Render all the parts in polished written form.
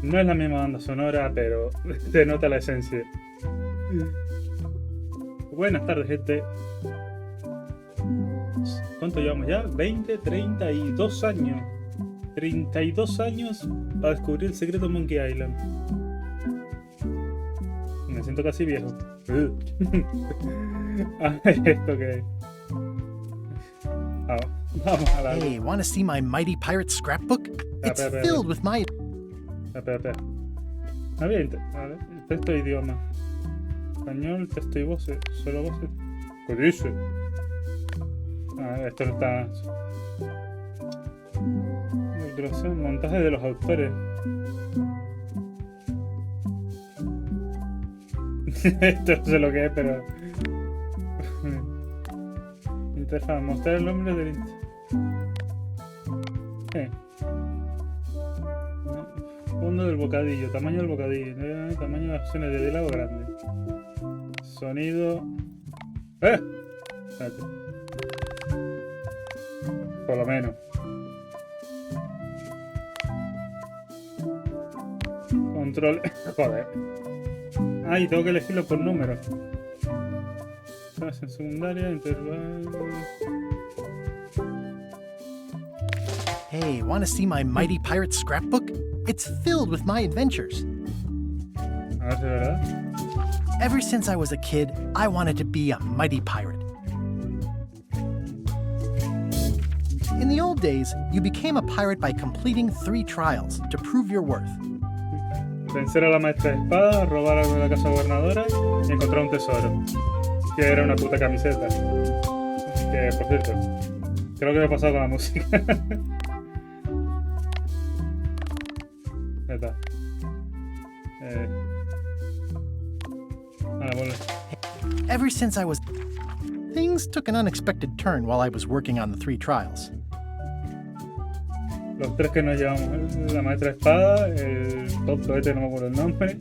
No es la misma banda sonora, pero se nota la esencia. Buenas tardes, gente. ¿Cuánto llevamos ya? 20, 32 años. 32 años para descubrir el secreto de Monkey Island. Me siento casi viejo. A ver, ¿esto qué es? Vamos a la... Hey, want to see my mighty pirate scrapbook? It's espera. filled with my... Espera. A ver, texto de idioma. Español, texto y voces. Solo voces. ¿Qué dice? Esto no está... Introducción, montaje de los autores. Esto no sé lo que es, pero... Interfaz, mostrar el nombre del... Fondo del bocadillo, tamaño del bocadillo, tamaño de acciones de helado grande. Sonido... Espérate. Por lo menos. Control... Joder. Y tengo que elegirlo por número. En secundaria, intervalo... Hey, want to see my mighty pirate scrapbook? It's filled with my adventures. A ver si es verdad. Ever since I was a kid, I wanted to be a mighty pirate. In the old days, you became a pirate by completing 3 trials to prove your worth. Vencer a la maestra de espada, robar algo de la casa gobernadora y encontrar un tesoro. Que era una puta camiseta. Que, por cierto, creo que me ha pasado con la música. Ya está. Vuelve. Ever since I was... Things took an unexpected turn while I was working on the 3 trials. Los 3 que nos llevamos, la maestra de espada, el tonto este, no me acuerdo el nombre.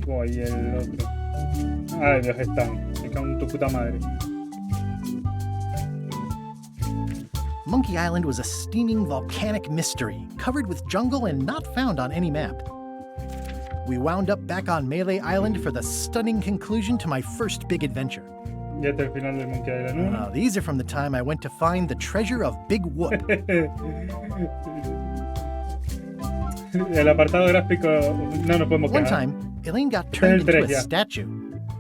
Y el otro. Ay, Dios, están. Me cago en tu puta madre. Monkey Island was a steaming volcanic mystery, covered with jungle and not found on any map. We wound up back on Melee Island for the stunning conclusion to my first big adventure. Ya está el final del Monkey Island 1. These are from the time I went to find the treasure of Big Whoop. El apartado gráfico no nos podemos One quedar. time, Elaine got turned into a ya. statue.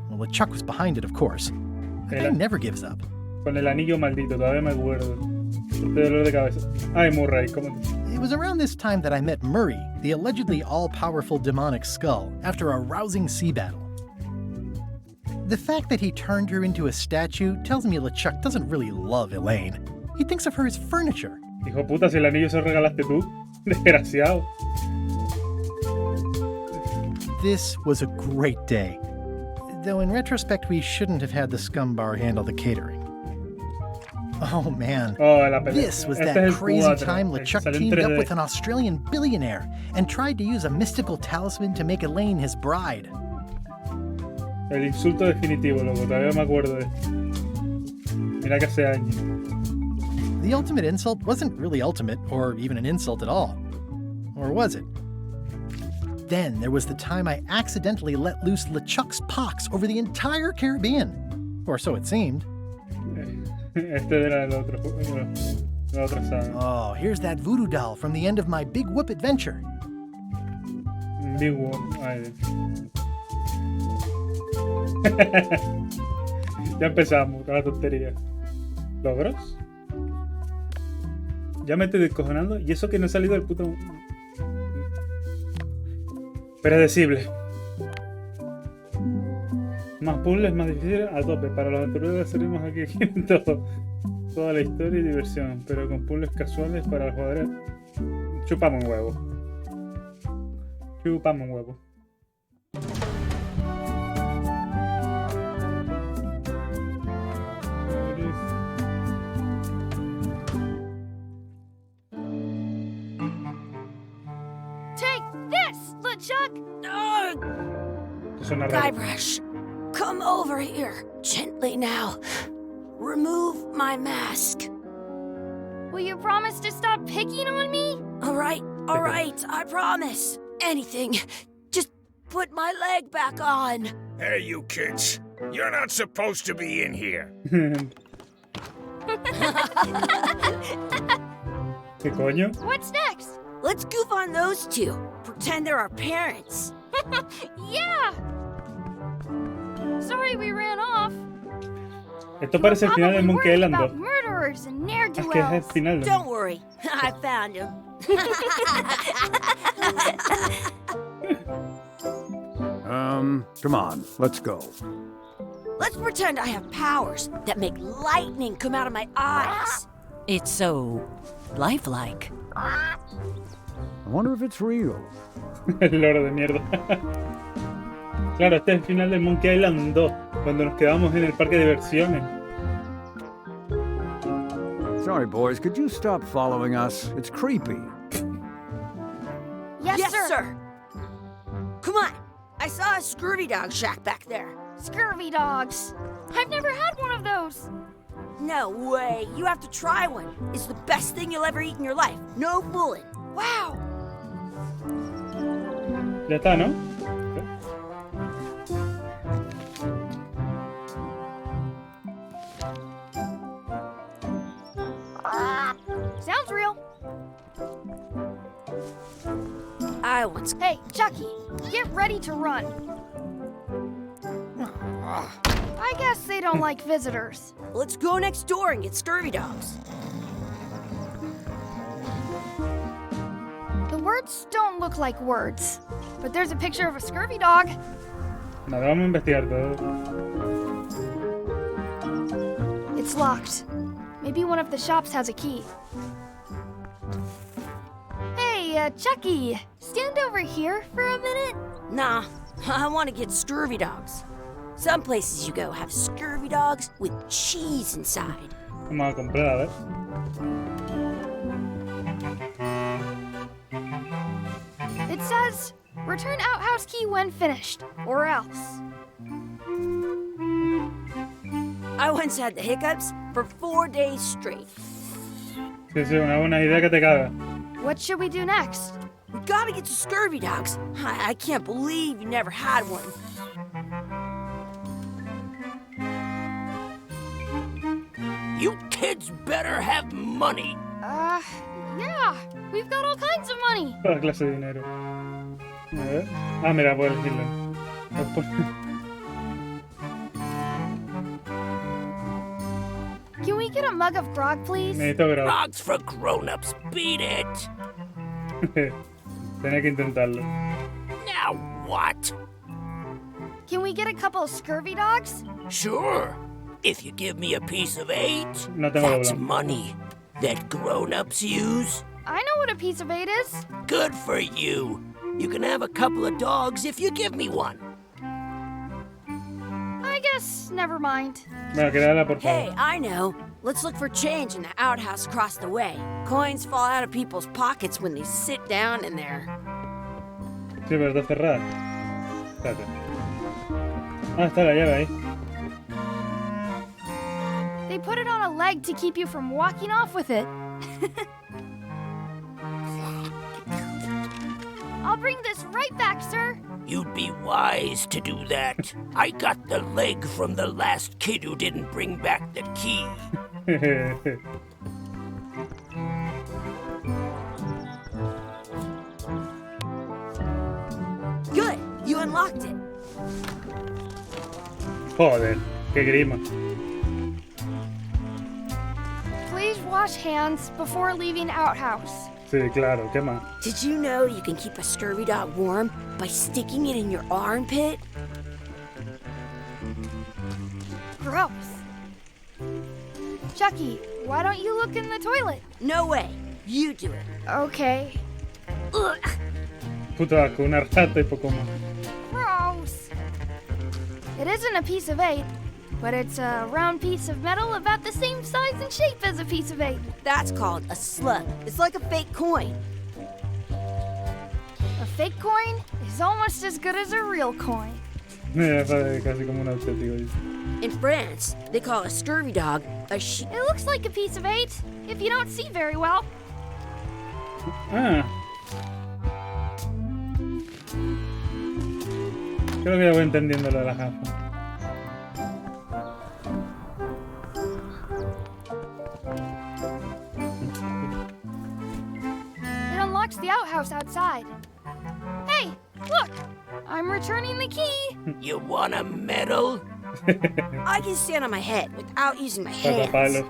Well, LeChuck was behind it, of course. That guy never gives up. Con el anillo maldito, todavía me acuerdo. Este dolor de cabeza. Ay, Murray, ¿cómo te... It was around this time that I met Murray, the allegedly all-powerful demonic skull, after a rousing sea battle. The fact that he turned her into a statue tells me LeChuck doesn't really love Elaine. He thinks of her as furniture. Hijo puta, si el anillo se lo regalaste tú. Desgraciado. This was a great day. Though in retrospect, we shouldn't have had the scum bar handle the catering. Oh man, la pelea. This was Este that es el crazy 4. time LeChuck Salió en teamed up 3D. with an Australian billionaire and tried to use a mystical talisman to make Elaine his bride. El insulto definitivo, loco, todavía me acuerdo de esto. Mira que hace años. The ultimate insult wasn't really ultimate, or even an insult at all. Or was it? Then there was the time I accidentally let loose LeChuck's pox over the entire Caribbean. Or so it seemed. Este era el otro. La otra saga. Oh, here's that voodoo doll from the end of my Big Whoop adventure. Big One. Ay. Ya empezamos con la tontería. ¿Logros? Ya me estoy descojonando. Y eso que no he salido del puto... Predecible. Más puzzles, más difíciles, a tope. Para los aventureros seguimos aquí todo. Toda la historia y diversión. Pero con puzzles casuales para los jugadores. Chupamos un huevo. Chupamos un huevo. Take this, LeChuck! Esto suena raro. Guybrush, come over here. Gently now. Remove my mask. Will you promise to stop picking on me? All right, I promise. anything. Just put my leg back on. Hey, you kids. You're not supposed to be in here. ¿Qué coño? What's next? Let's goof on those two. Pretend they're our parents. Yeah! Sorry we ran off. Esto parece el final de Probably Monkey worried Island 2. about murderers and Es que es el ne'er-do-wells. final. ¿no? Don't worry, I found him. Come on, let's go. Let's pretend I have powers that make lightning come out of my eyes. It's so lifelike. I wonder if it's real. El loro de mierda. Claro, este es el final del Monkey Island 2, cuando nos quedamos en el parque de diversiones. Sorry, boys, could you stop following us? It's creepy. Yes, sir. Come on. I saw a scurvy dog shack back there. Scurvy dogs. I've never had one of those. No way. You have to try one. It's the best thing you'll ever eat in your life. No fooling. Wow. Ya está, ¿no? Sounds real. I once... Hey, Chucky, get ready to run. I guess they don't like visitors. Let's go next door and get scurvy dogs. The words don't look like words, but there's a picture of a scurvy dog. Nada, vamos a investigar todo. It's locked. Maybe one of the shops has a key. Hey, Chucky, stand over here for a minute. Nah, I want to get scurvy dogs. Some places you go have scurvy dogs with cheese inside. Vamos a comprar, a ver. It says, return outhouse key when finished, or else. I once had the hiccups for 4 days straight. Sí, sí, una buena idea que te caga. What should we do next? We gotta get to scurvy dogs. I can't believe you never had one. You kids better have money. Yeah, we've got all kinds of money. Toda clase de dinero. A ver. Ah, mira, puedo elegirlo. Can we get a mug of grog, please? Necesito grado. Dogs for grown-ups. Beat it. Tenía que intentarlo. Now what? Can we get a couple of scurvy dogs? Sure. If you give me a piece of 8, No tengo that's doblón. money that grown-ups use. I know what a piece of 8 is. Good for you. You can have a couple of dogs if you give me one. I guess, never mind. Bueno, créala, por favor. Hey, I know. Let's look for change in the outhouse across the way. Coins fall out of people's pockets when they sit down in there. Sí, pero está cerrada. Espérate. Ah, está la llave ahí. They put it on a leg to keep you from walking off with it. I'll bring this right back, sir. You'd be wise to do that. I got the leg from the last kid who didn't bring back the key. Good. You unlocked it. Joder, qué grima. Please wash hands before leaving outhouse. Sí, claro, ¿qué más? Did you know you can keep a scurvy dog warm by sticking it in your armpit? Gross. Chucky, why don't you look in the toilet? No way. You do it. Okay. Ugh. Puto asco, una rata y poco más. Gross. It isn't a piece of 8, but it's a round piece of metal about the same size and shape as a piece of 8. That's called a slug. It's like a fake coin. A fake coin is almost as good as a real coin. Casi como un auténtico. Dice. In France, they call a scurvy dog a she. It looks like a piece of 8 if you don't see very well. Ah, Creo que ya voy entendiendo lo de las gafas. It unlocks the outhouse outside. Hey, look! I'm returning the key. You want a medal? I can stand on my head without using my Para hands. taparlo.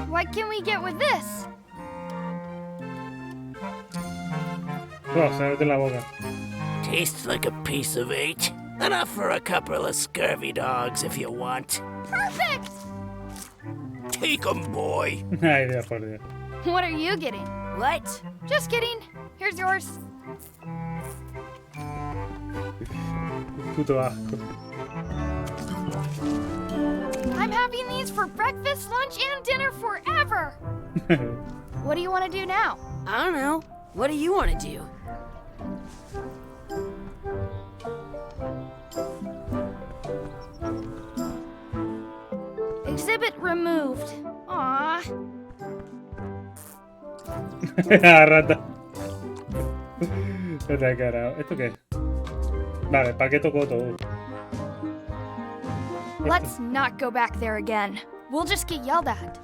What can we get with this? Oh, se mete en la boca. Tastes like a piece of 8. Enough for a couple of scurvy dogs if you want. Perfect! Take 'em, boy. Ay, Dios, por Dios. What are you getting? What? Just kidding. Here's yours. Puto asco. I'm having these for breakfast, lunch, and dinner forever. What do you want to do now? I don't know. What do you want to do? Exhibit removed. Aww. Rata. Se te ha quedado. ¿Esto qué es? Vale, ¿para qué tocó todo? Let's not go back there again. We'll just get yelled at.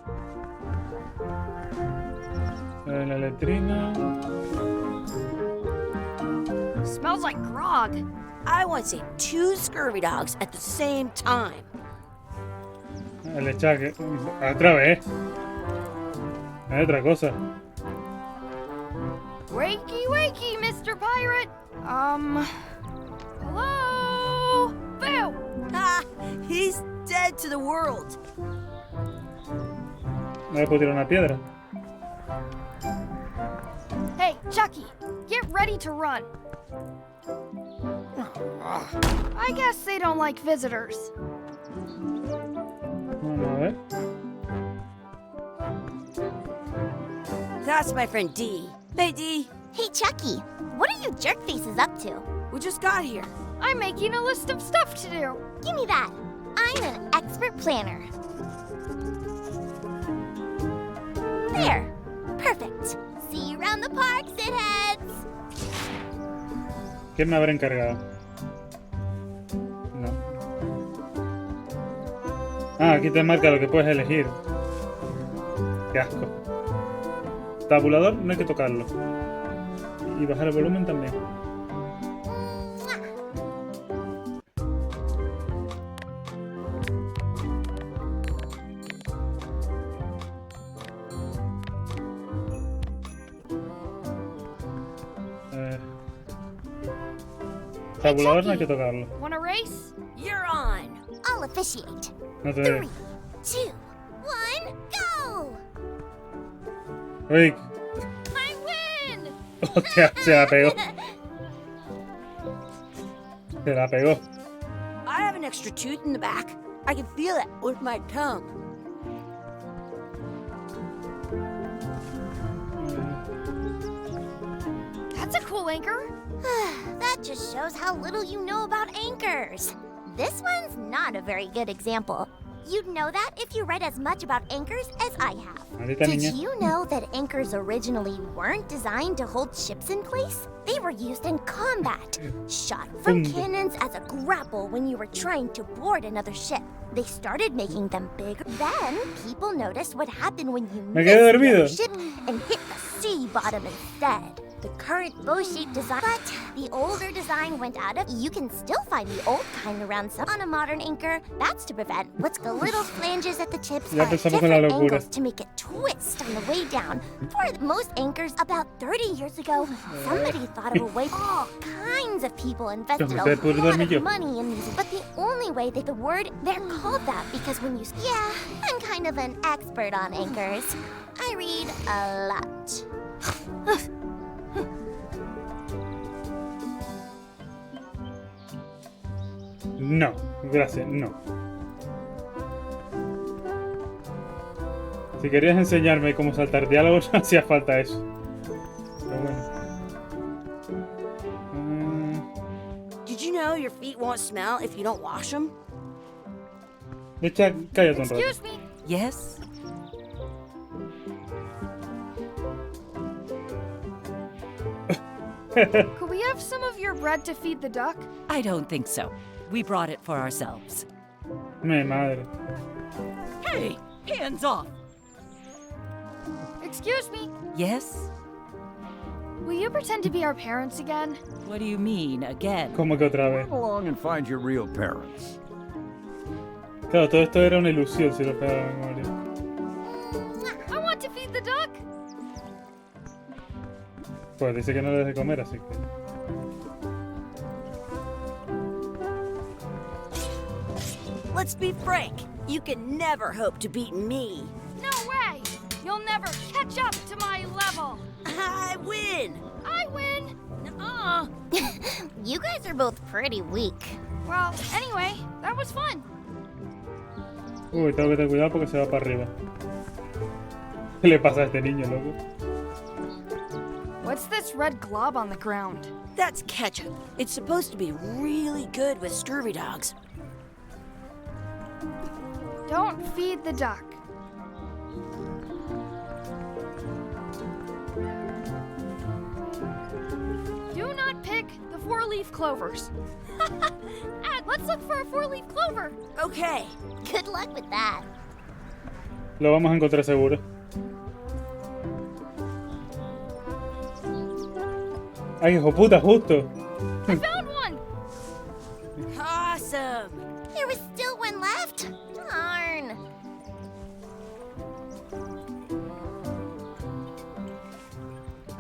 La letrina. Smells like grog. I want to say 2 scurvy dogs at the same time. El echaque. Otra vez. Hay otra cosa. Wakey, wakey, Mr. Pirate. Hello? Boo! Ah, he's dead to the world. No le puedo tirar una piedra. Hey, Chucky, get ready to run. I guess they don't like visitors. Vamos a ver. That's my friend D. Hey, D. Hey, Chucky, what are you jerk faces up to? We just got here. I'm making a list of stuff to do. Give me that. I'm an expert planner. There. Perfect. See you around the park, shitheads. ¿Quién me habrá encargado? No. Ah, aquí te marca lo que puedes elegir. Qué asco. Tabulador no hay que tocarlo. Y bajar el volumen también. Tabulador no hay que tocarlo. Wanna race? You're on. I'll officiate. No te 3, veo. 2, 1, go! Uy, I win! hostia, se la pegó. Se la pegó. I have an extra tooth in the back. I can feel it with my tongue. That's a cool anchor. That just shows how little you know about anchors. This one's not a very good example. You'd know that if you read as much about anchors as I have. Maldita Did niña. you know that anchors originally weren't designed to hold ships in place? They were used in combat, shot from Boom. cannons as a grapple when you were trying to board another ship. They started making them bigger. Then people noticed what happened when you Me missed quedé the dormido. other ship and hit the sea bottom instead. The current bow-shaped design, but the older design went out of. You can still find the old kind around some on a modern anchor. That's to prevent what's the little flanges at the tips Ya at empezamos con la different locura. angles to make it twist on the way down. For most anchors, about 30 years ago, somebody thought of a way. All kinds of people invested Entonces, a ¿puedo lot dormir of yo? money in these. But the only way that the word they're called that because when you yeah, I'm kind of an expert on anchors. I read a lot. No, gracias, no. Si querías enseñarme cómo saltar diálogos, no hacía falta eso. Pero bueno. Did you know your feet won't smell if you don't wash them? Echa, cállate un rato. Excuse me. Yes? Could we have some of your bread to feed the duck? I don't think so. We brought it for ourselves. Mi madre. Hey, hands off. Excuse me. Yes? Will you pretend to be our parents again? What do you mean, again? ¿Cómo que otra vez? Come along and find your real parents. Claro, todo esto era una ilusión si lo pegaba la memoria. I want to feed the duck. Pues dice que no le des de comer, así que... Let's be frank. You can never hope to beat me. No way. You'll never catch up to my level. I win. I win. Nuh-uh. You guys are both pretty weak. Well, anyway, that was fun. Uy, tengo que tener cuidado porque se va para arriba. ¿Qué le pasa a este niño, loco? What's this red glob on the ground? That's ketchup. It's supposed to be really good with scurvy dogs. Don't feed the duck. Do not pick the four-leaf clovers. Let's look for a four-leaf clover. Okay. Good luck with that. Lo vamos a encontrar seguro. Ay, hijo puta, justo. I found one. Awesome. There was still one left. Darn.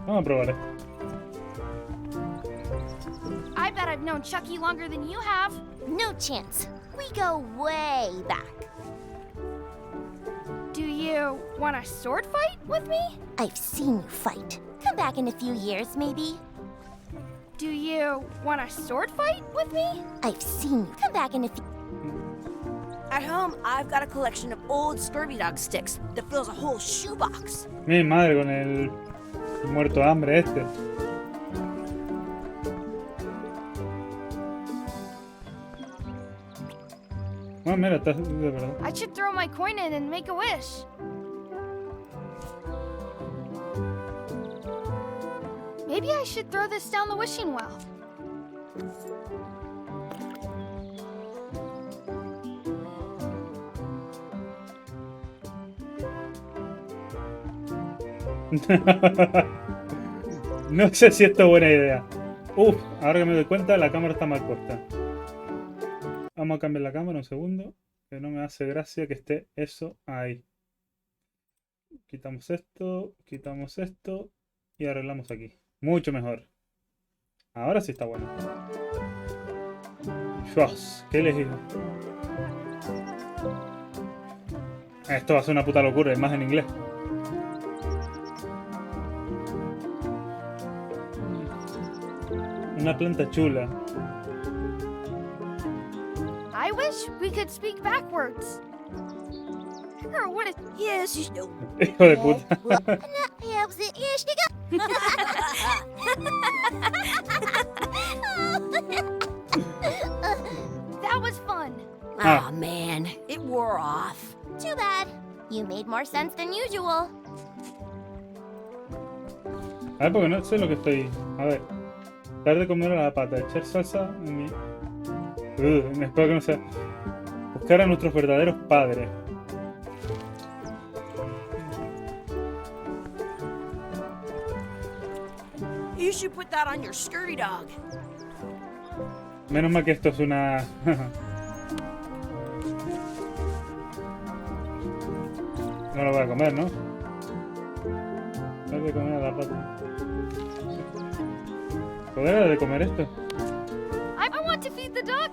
Vamos a probar esto. I bet I've known Chucky longer than you have. No chance. We go way back. Do you want a sword fight with me? I've seen you fight. Come back in a few years, maybe. Do you want a sword fight with me? I've seen you. Come back in a few... At home, I've got a collection of old scurvy dog sticks that fills a whole shoebox. Mi madre con el muerto hambre este. Ah, mira, está de verdad. I should throw my coin in and make a wish. Maybe I should throw this down the wishing well. No sé si esto es buena idea. Uf, ahora que me doy cuenta, la cámara está mal puesta. Vamos a cambiar la cámara un segundo. Que no me hace gracia que esté eso ahí. Quitamos esto y arreglamos aquí. Mucho mejor. Ahora sí está bueno. Dios, ¿qué he elegido? Esto va a ser una puta locura, y más en inglés. Una planta chula. I wish we could speak backwards. Or what is... Yes, you know. Hijo de puta. That was fun. Aw, man. It wore off. Too bad. You made more sense than usual. A ver, porque no sé lo que estoy... A ver. Dar de comer a la pata. Echar salsa en mi... espero que no sea... Buscar a nuestros verdaderos padres. You should put that on your scurvy dog. Menos mal que esto es una... No lo voy a comer, ¿no? Dar de comer a la pata. ¿Poder dar de comer esto? I want to feed the duck.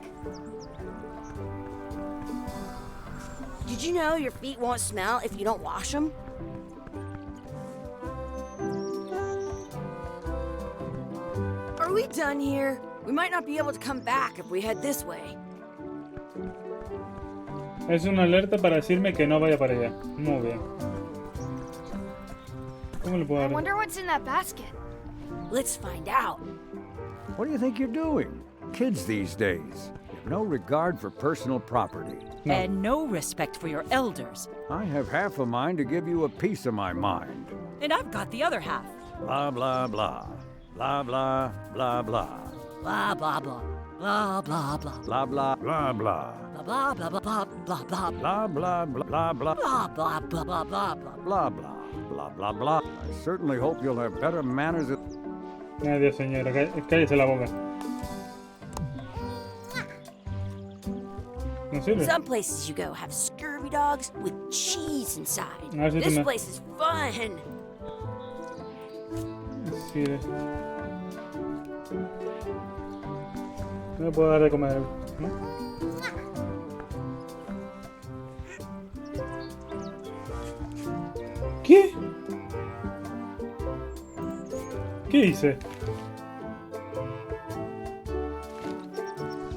Did you know your feet won't smell if you don't wash them? Are we done here? We might not be able to come back if we head this way. Es una alerta para decirme que no vaya para allá. Muy bien. ¿Cómo le puedo I dar? wonder what's in that basket. Let's find out. What do you think you're doing? Kids these days have no regard for personal property. No. And no respect for your elders. I have half a mind to give you a piece of my mind. And I've got the other half. Blah, blah, blah. Blah, blah, blah, blah. Blah blah blah. Blah blah blah. Blah, blah, blah, blah. Blah blah blah blah blah blah. Blah, blah, blah, blah, blah. Blah blah blah blah blah blah. Blah, blah, blah, blah, blah. I certainly hope you'll have better manners at... Ay, Dios, señora, cállese la boca. No sirve. Some places you go have scurvy dogs with cheese inside. A ver si tú This me- place is fun. Sirve. No le puedo dar de comer, ¿no? ¿Qué? ¿Qué hice?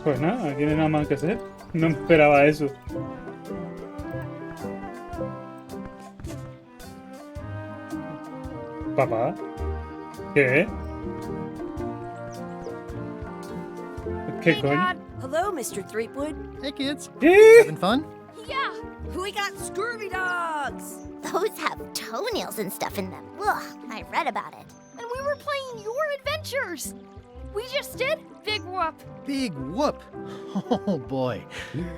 Pues nada, aquí no hay nada más que hacer. No me esperaba eso. ¿Papá? ¿Qué? ¿Qué Hey, coño? Dad. Hello, Mr. Threepwood. Hey, kids. ¿Qué? Having fun? Yeah. We got scurvy dogs. Those have toenails and stuff in them. Ugh, I read about it. And we were playing your adventures. We just did. Big whoop. Big whoop. Oh, boy.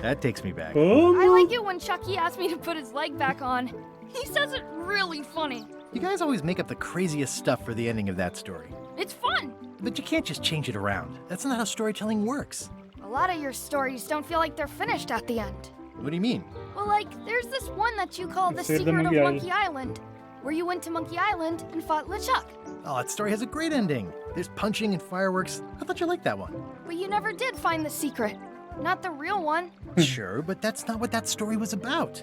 That takes me back. ¿Cómo? I like it when Chucky asked me to put his leg back on. He says it really funny. You guys always make up the craziest stuff for the ending of that story. It's fun. But you can't just change it around. That's not how storytelling works. A lot of your stories don't feel like they're finished at the end. What do you mean? Well, like, there's this one that you call The Secret Secret of Monkey Monkey Island, where you went to Monkey Island and fought LeChuck. Oh, that story has a great ending. There's punching and fireworks. I thought you liked that one. But you never did find the secret. Not the real one. Sure, but that's not what that story was about.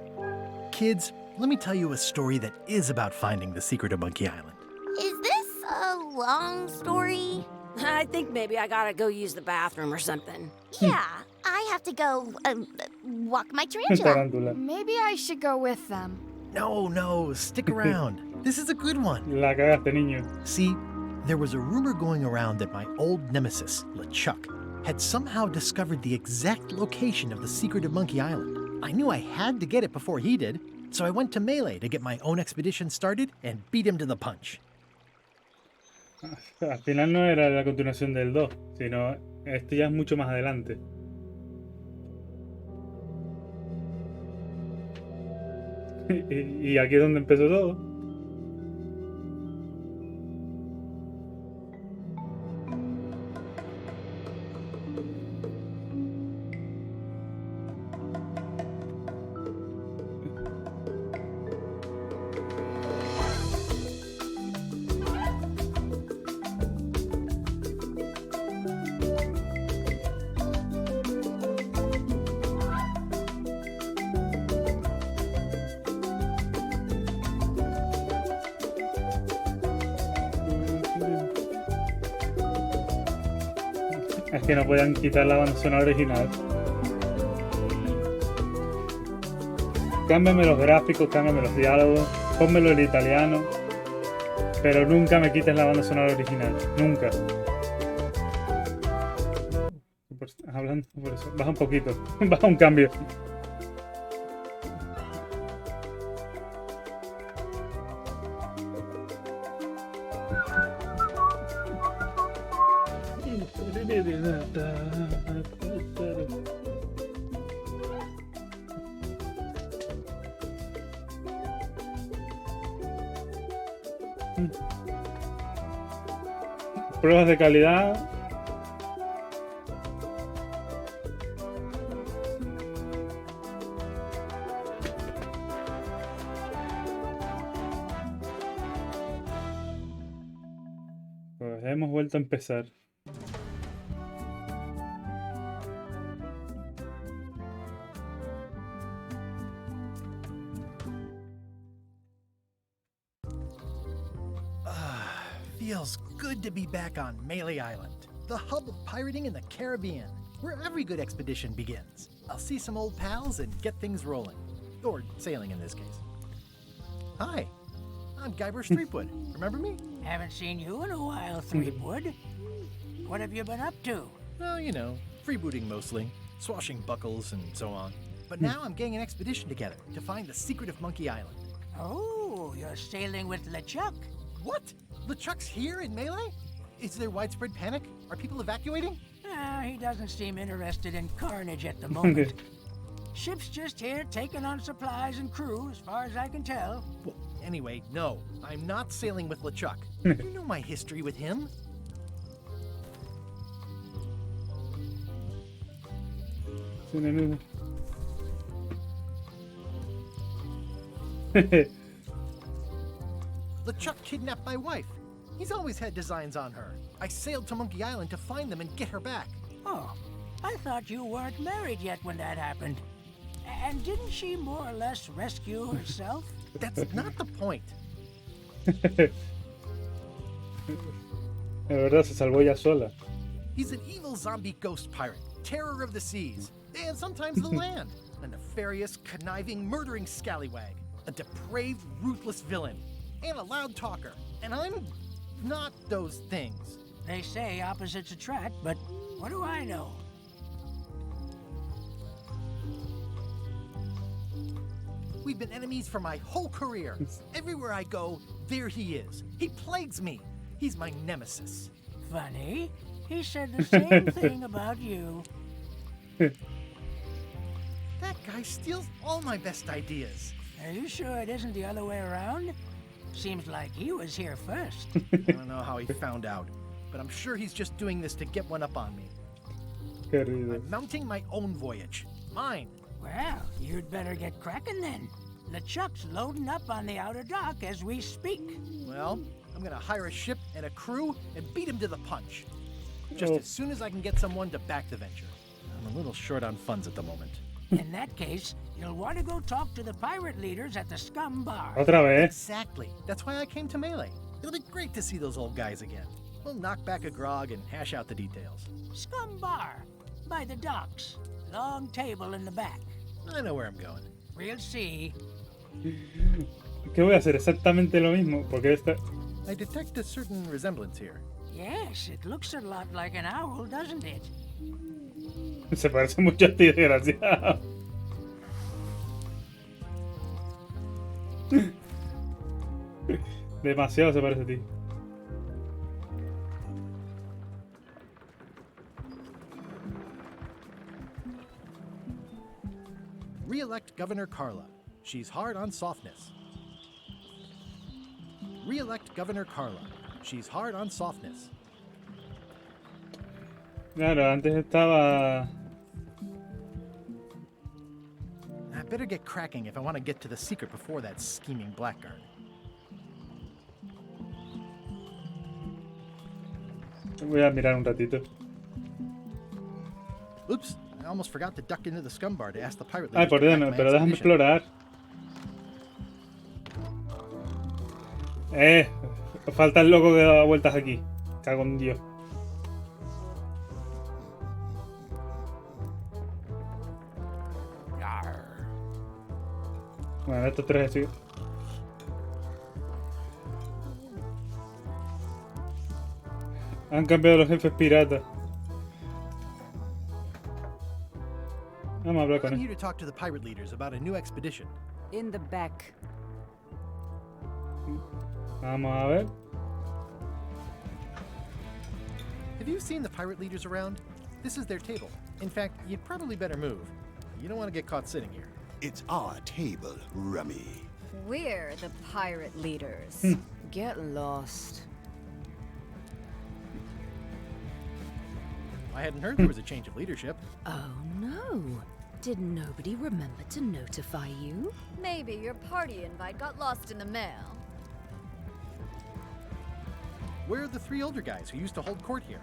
Kids, let me tell you a story that is about finding the secret of Monkey Island. Is this a long story? I think maybe I gotta go use the bathroom or something. Yeah, I have to go walk my tarantula. Tarántula. Maybe I should go with them. No, stick around. This is a good one. La cagaste, niño. See, there was a rumor going around that my old nemesis, LeChuck, had somehow discovered the exact location of the secret of Monkey Island. I knew I had to get it before he did, so I went to Melee to get my own expedition started and beat him to the punch. Al final no era la continuación del 2, sino esto ya es mucho más adelante. Y aquí es donde empezó todo. Es que no podían quitar la banda sonora original. Cámbiame los gráficos, cámbiame los diálogos, pónmelo en italiano, pero nunca me quites la banda sonora original. Nunca. Hablando por eso, baja un poquito, baja un cambio. Pruebas de calidad. Pues hemos vuelto a empezar. Feels good to be back on Melee Island, the hub of pirating in the Caribbean, where every good expedition begins. I'll see some old pals and get things rolling. Or sailing in this case. Hi, I'm Guybrush Threepwood. Remember me? Haven't seen you in a while, Threepwood. What have you been up to? Well, you know, freebooting mostly, swashing buckles and so on. But now I'm getting an expedition together to find the secret of Monkey Island. Oh, you're sailing with LeChuck. What? LeChuck's here in Melee? Is there widespread panic? Are people evacuating? He doesn't seem interested in carnage at the moment. Ship's just here taking on supplies and crew, as far as I can tell. Well, anyway, no. I'm not sailing with LeChuck. You know my history with him. LeChuck kidnapped my wife. He's always had designs on her. I sailed to Monkey Island to find them and get her back. Oh, I thought you weren't married yet when that happened. And didn't she more or less rescue herself? That's not the point. La verdad se salvó ella sola. He's an evil zombie ghost pirate, terror of the seas, and sometimes the land. A nefarious, conniving, murdering scallywag. A depraved, ruthless villain. And a loud talker. And I'm not those things. They say opposites attract, but what do I know? We've been enemies for my whole career. Everywhere I go, there he is. He plagues me. He's my nemesis. Funny. He said the same thing about you. That guy steals all my best ideas. Are you sure it isn't the other way around? Seems like he was here first. I don't know how he found out, but I'm sure he's just doing this to get one up on me. Querido. I'm mounting my own voyage. Mine. Well, you'd better get cracking then. LeChuck's loading up on the outer dock as we speak. Well, I'm gonna hire a ship and a crew and beat him to the punch. Just Oh. as soon as I can get someone to back the venture. I'm a little short on funds at the moment. In that case, you'll want to go talk to the pirate leaders at the Scum Bar. Otra vez. Exactly. That's why I came to Melee. It'll be great to see those old guys again. We'll knock back a grog and hash out the details. Scum Bar, by the docks. Long table in the back. I know where I'm going. We'll see. ¿Qué voy a hacer? Exactamente lo mismo. Porque esta. I detect a certain resemblance here. Yes, it looks a lot like an owl, doesn't it? Se parece mucho a ti, desgraciado. Demasiado se parece a ti. Re-elect Governor Carla. She's hard on softness. Re-elect Governor Carla. She's hard on softness. Claro, antes estaba. I better get cracking if I want to get to the secret before that scheming blackguard. Voy a mirar un ratito. Oops, I almost forgot to duck into the scum bar to ask the pirate Ay, leaders to perdón, back my pero déjame expedition. explorar. Falta el loco que da vueltas aquí. Cago en Dios. Bueno, estos tres así. Han cambiado los jefes piratas. Vamos a hablar con I'm él. here to talk to the pirate leaders about a new expedition. In the back. Vamos a ver. Have you seen the pirate leaders around? This is their table. In fact, you'd probably better move. You don't want to get caught sitting here. It's our table, Rummy. We're the pirate leaders. Get lost. I hadn't heard there was a change of leadership. Oh no. Did nobody remember to notify you? Maybe your party invite got lost in the mail. Where are the three older guys who used to hold court here?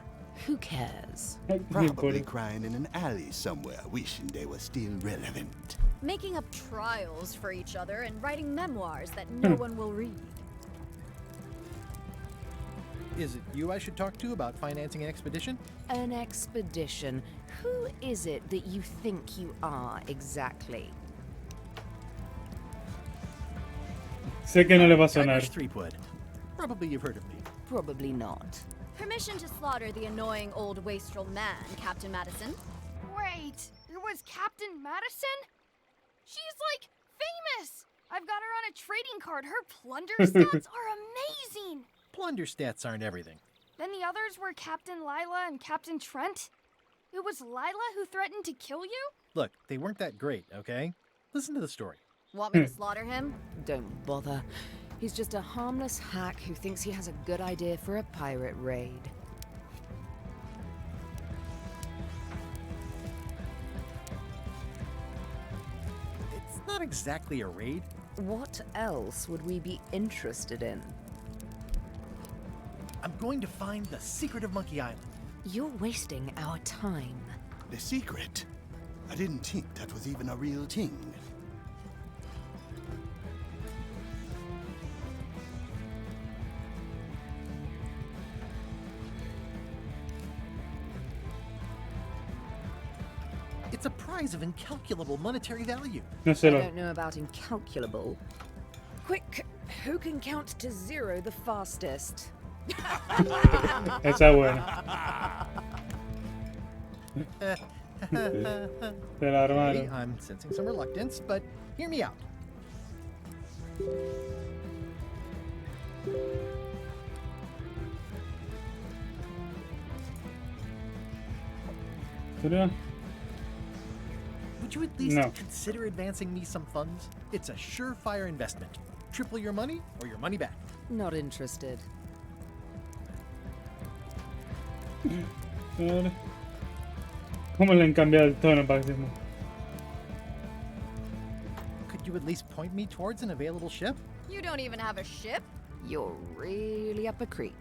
Who cares? Probably crying in an alley somewhere, wishing they were still relevant. Making up trials for each other and writing memoirs that no one will read. Is it you I should talk to about financing an expedition? An expedition. Who is it that you think you are exactly? Sé que no le va a sonar. Irish Threepwood. Probably you've heard of me. Probably not. Permission to slaughter the annoying old wastrel man, Captain Madison. Wait, it was Captain Madison? She's like famous! I've got her on a trading card. Her plunder stats are amazing! Plunder stats aren't everything. Then the others were Captain Lila and Captain Trent? It was Lila who threatened to kill you? Look, they weren't that great, okay? Listen to the story. Want me to slaughter him? Don't bother. He's just a harmless hack who thinks he has a good idea for a pirate raid. It's not exactly a raid. What else would we be interested in? I'm going to find the secret of Monkey Island. You're wasting our time. The secret? I didn't think that was even a real thing. It's a prize of incalculable monetary value. No I sé lo. don't know about incalculable. Quick, who can count to 0 the fastest? Esa es buena. Te la Hey, armaron. I'm sensing some reluctance, but hear me out. ¿Serio? Would you at least No. consider advancing me some funds? It's a surefire investment. Triple your money or your money back. Not interested. A ver. ¿Cómo le han cambiado el tono para que se- Could you at least point me towards an available ship? You don't even have a ship? You're really up a creek.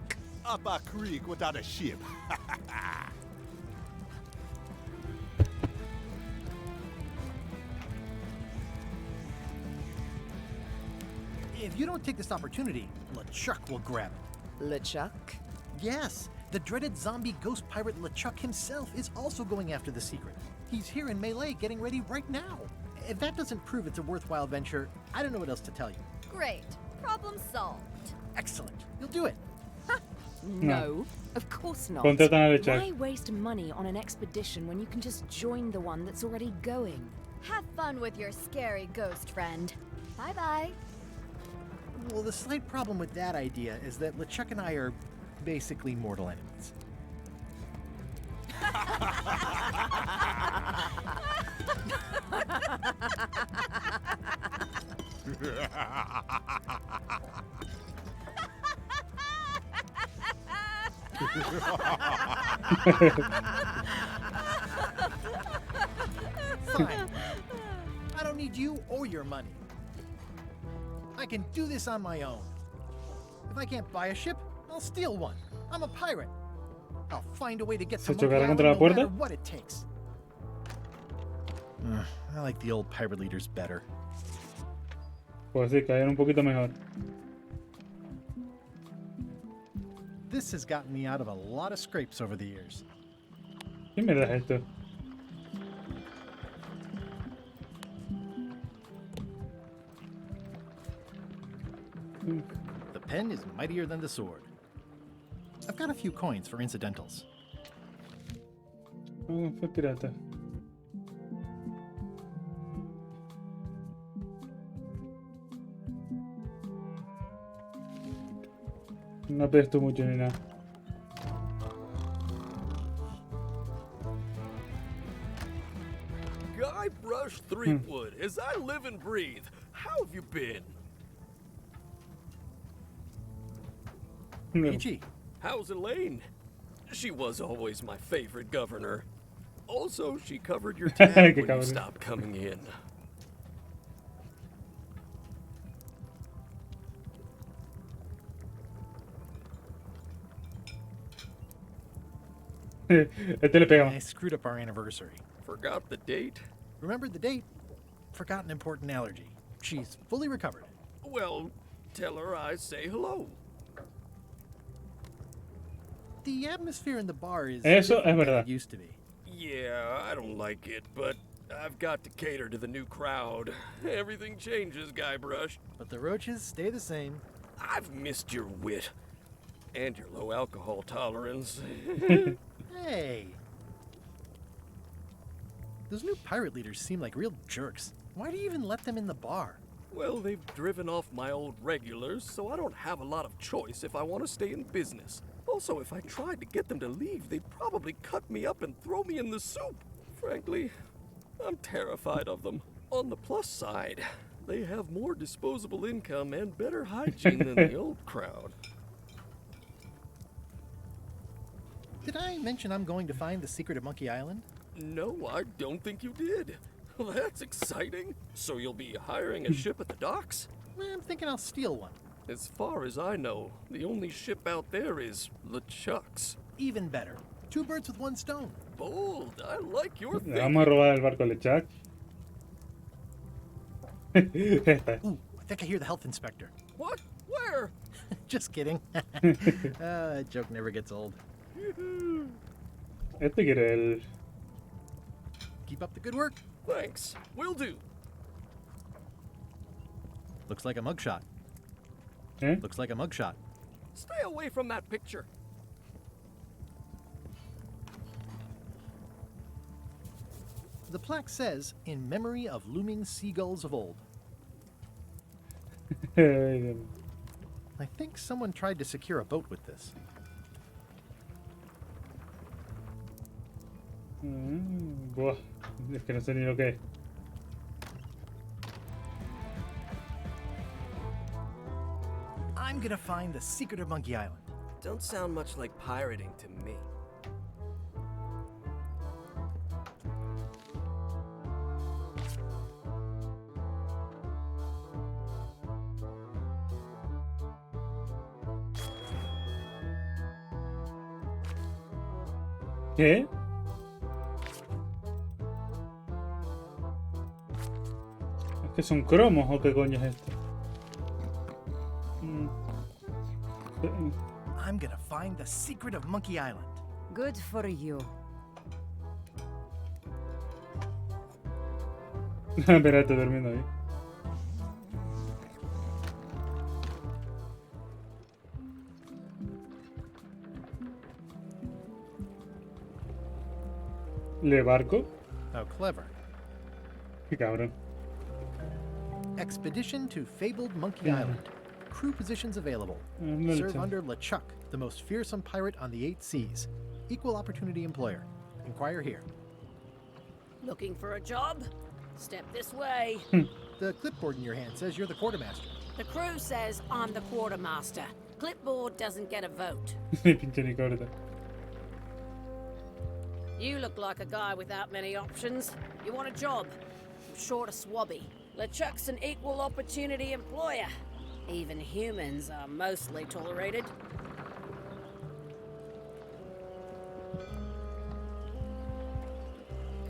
Up a creek without a ship. If you don't take this opportunity, LeChuck will grab it. LeChuck? Yes, the dreaded zombie ghost pirate LeChuck himself is also going after the secret. He's here in Melee getting ready right now. If that doesn't prove it's a worthwhile venture, I don't know what else to tell you. Great. Problem solved. Excellent. You'll do it. No, of course not. Contratan a LeChuck. Why waste money on an expedition when you can just join the one that's already going? Have fun with your scary ghost friend. Bye-bye. Well, the slight problem with that idea is that LeChuck and I are basically mortal enemies. Fine. I don't need you or your money. I can do this on my own. If I can't buy a ship, I'll steal one. I'm a pirate. I'll find a way to get to ¿Se Monkey chocará Island contra la no puerta? matter what it takes. I like the old pirate leaders better. Pues sí, caer un poquito mejor. This has gotten me out of a lot of scrapes over the years. ¿Qué me das esto? The pen is mightier than the sword. I've got a few coins for incidentals. Oh, fue pirata. No apresto mucho ni nada. Guybrush Threepwood, as I live and breathe, how have you been? PG. How's Elaine? She was always my favorite governor. Also, she covered your tab when you cabrón. stopped coming in. Este le pega I más. screwed up our anniversary. Forgot the date? Remembered the date. Forgot an important allergy. She's fully recovered. Well, tell her I say hello. The atmosphere in the bar is Eso different es than verdad. it used to be. Yeah, I don't like it, but I've got to cater to the new crowd. Everything changes, Guybrush. But the roaches stay the same. I've missed your wit. And your low alcohol tolerance. Hey! Those new pirate leaders seem like real jerks. Why do you even let them in the bar? Well, they've driven off my old regulars, so I don't have a lot of choice if I want to stay in business. Also, if I tried to get them to leave, they'd probably cut me up and throw me in the soup. Frankly, I'm terrified of them. On the plus side, they have more disposable income and better hygiene than the old crowd. Did I mention I'm going to find the secret of Monkey Island? No, I don't think you did. Well, that's exciting. So you'll be hiring a ship at the docks? I'm thinking I'll steal one. As far as I know, the only ship out there is LeChuck's. Even better. 2 birds with 1 stone. Bold. I like your thinking. Vamos a robar el barco LeChuck. Ooh, I think I hear the health inspector. What? Where? Just kidding. That joke never gets old. Este quiere el... Keep up the good work. Thanks. Will do. Looks like a mugshot. Eh? Looks like a mugshot. Stay away from that picture. The plaque says, in memory of looming seagulls of old. I think someone tried to secure a boat with this. Buah, es que no sé ni lo que es. I'm gonna find the secret of Monkey Island. Don't sound much like pirating to me. ¿Qué? ¿Es que son cromos o qué coño es esto? I'm gonna find the secret of Monkey Island. Good for you. Espérate, durmiendo ahí. ¿Le barco? How clever. Qué cabrón. Expedition to fabled Monkey Island. Crew positions available. Serve under LeChuck, the most fearsome pirate on the 8 seas. Equal opportunity employer. Inquire here. Looking for a job? Step this way. The clipboard in your hand says you're the quartermaster. The crew says I'm the quartermaster. Clipboard doesn't get a vote. Pinche ni corta. You look like a guy without many options. You want a job? I'm short a swabby. LeChuck's an equal opportunity employer. Even humans are mostly tolerated.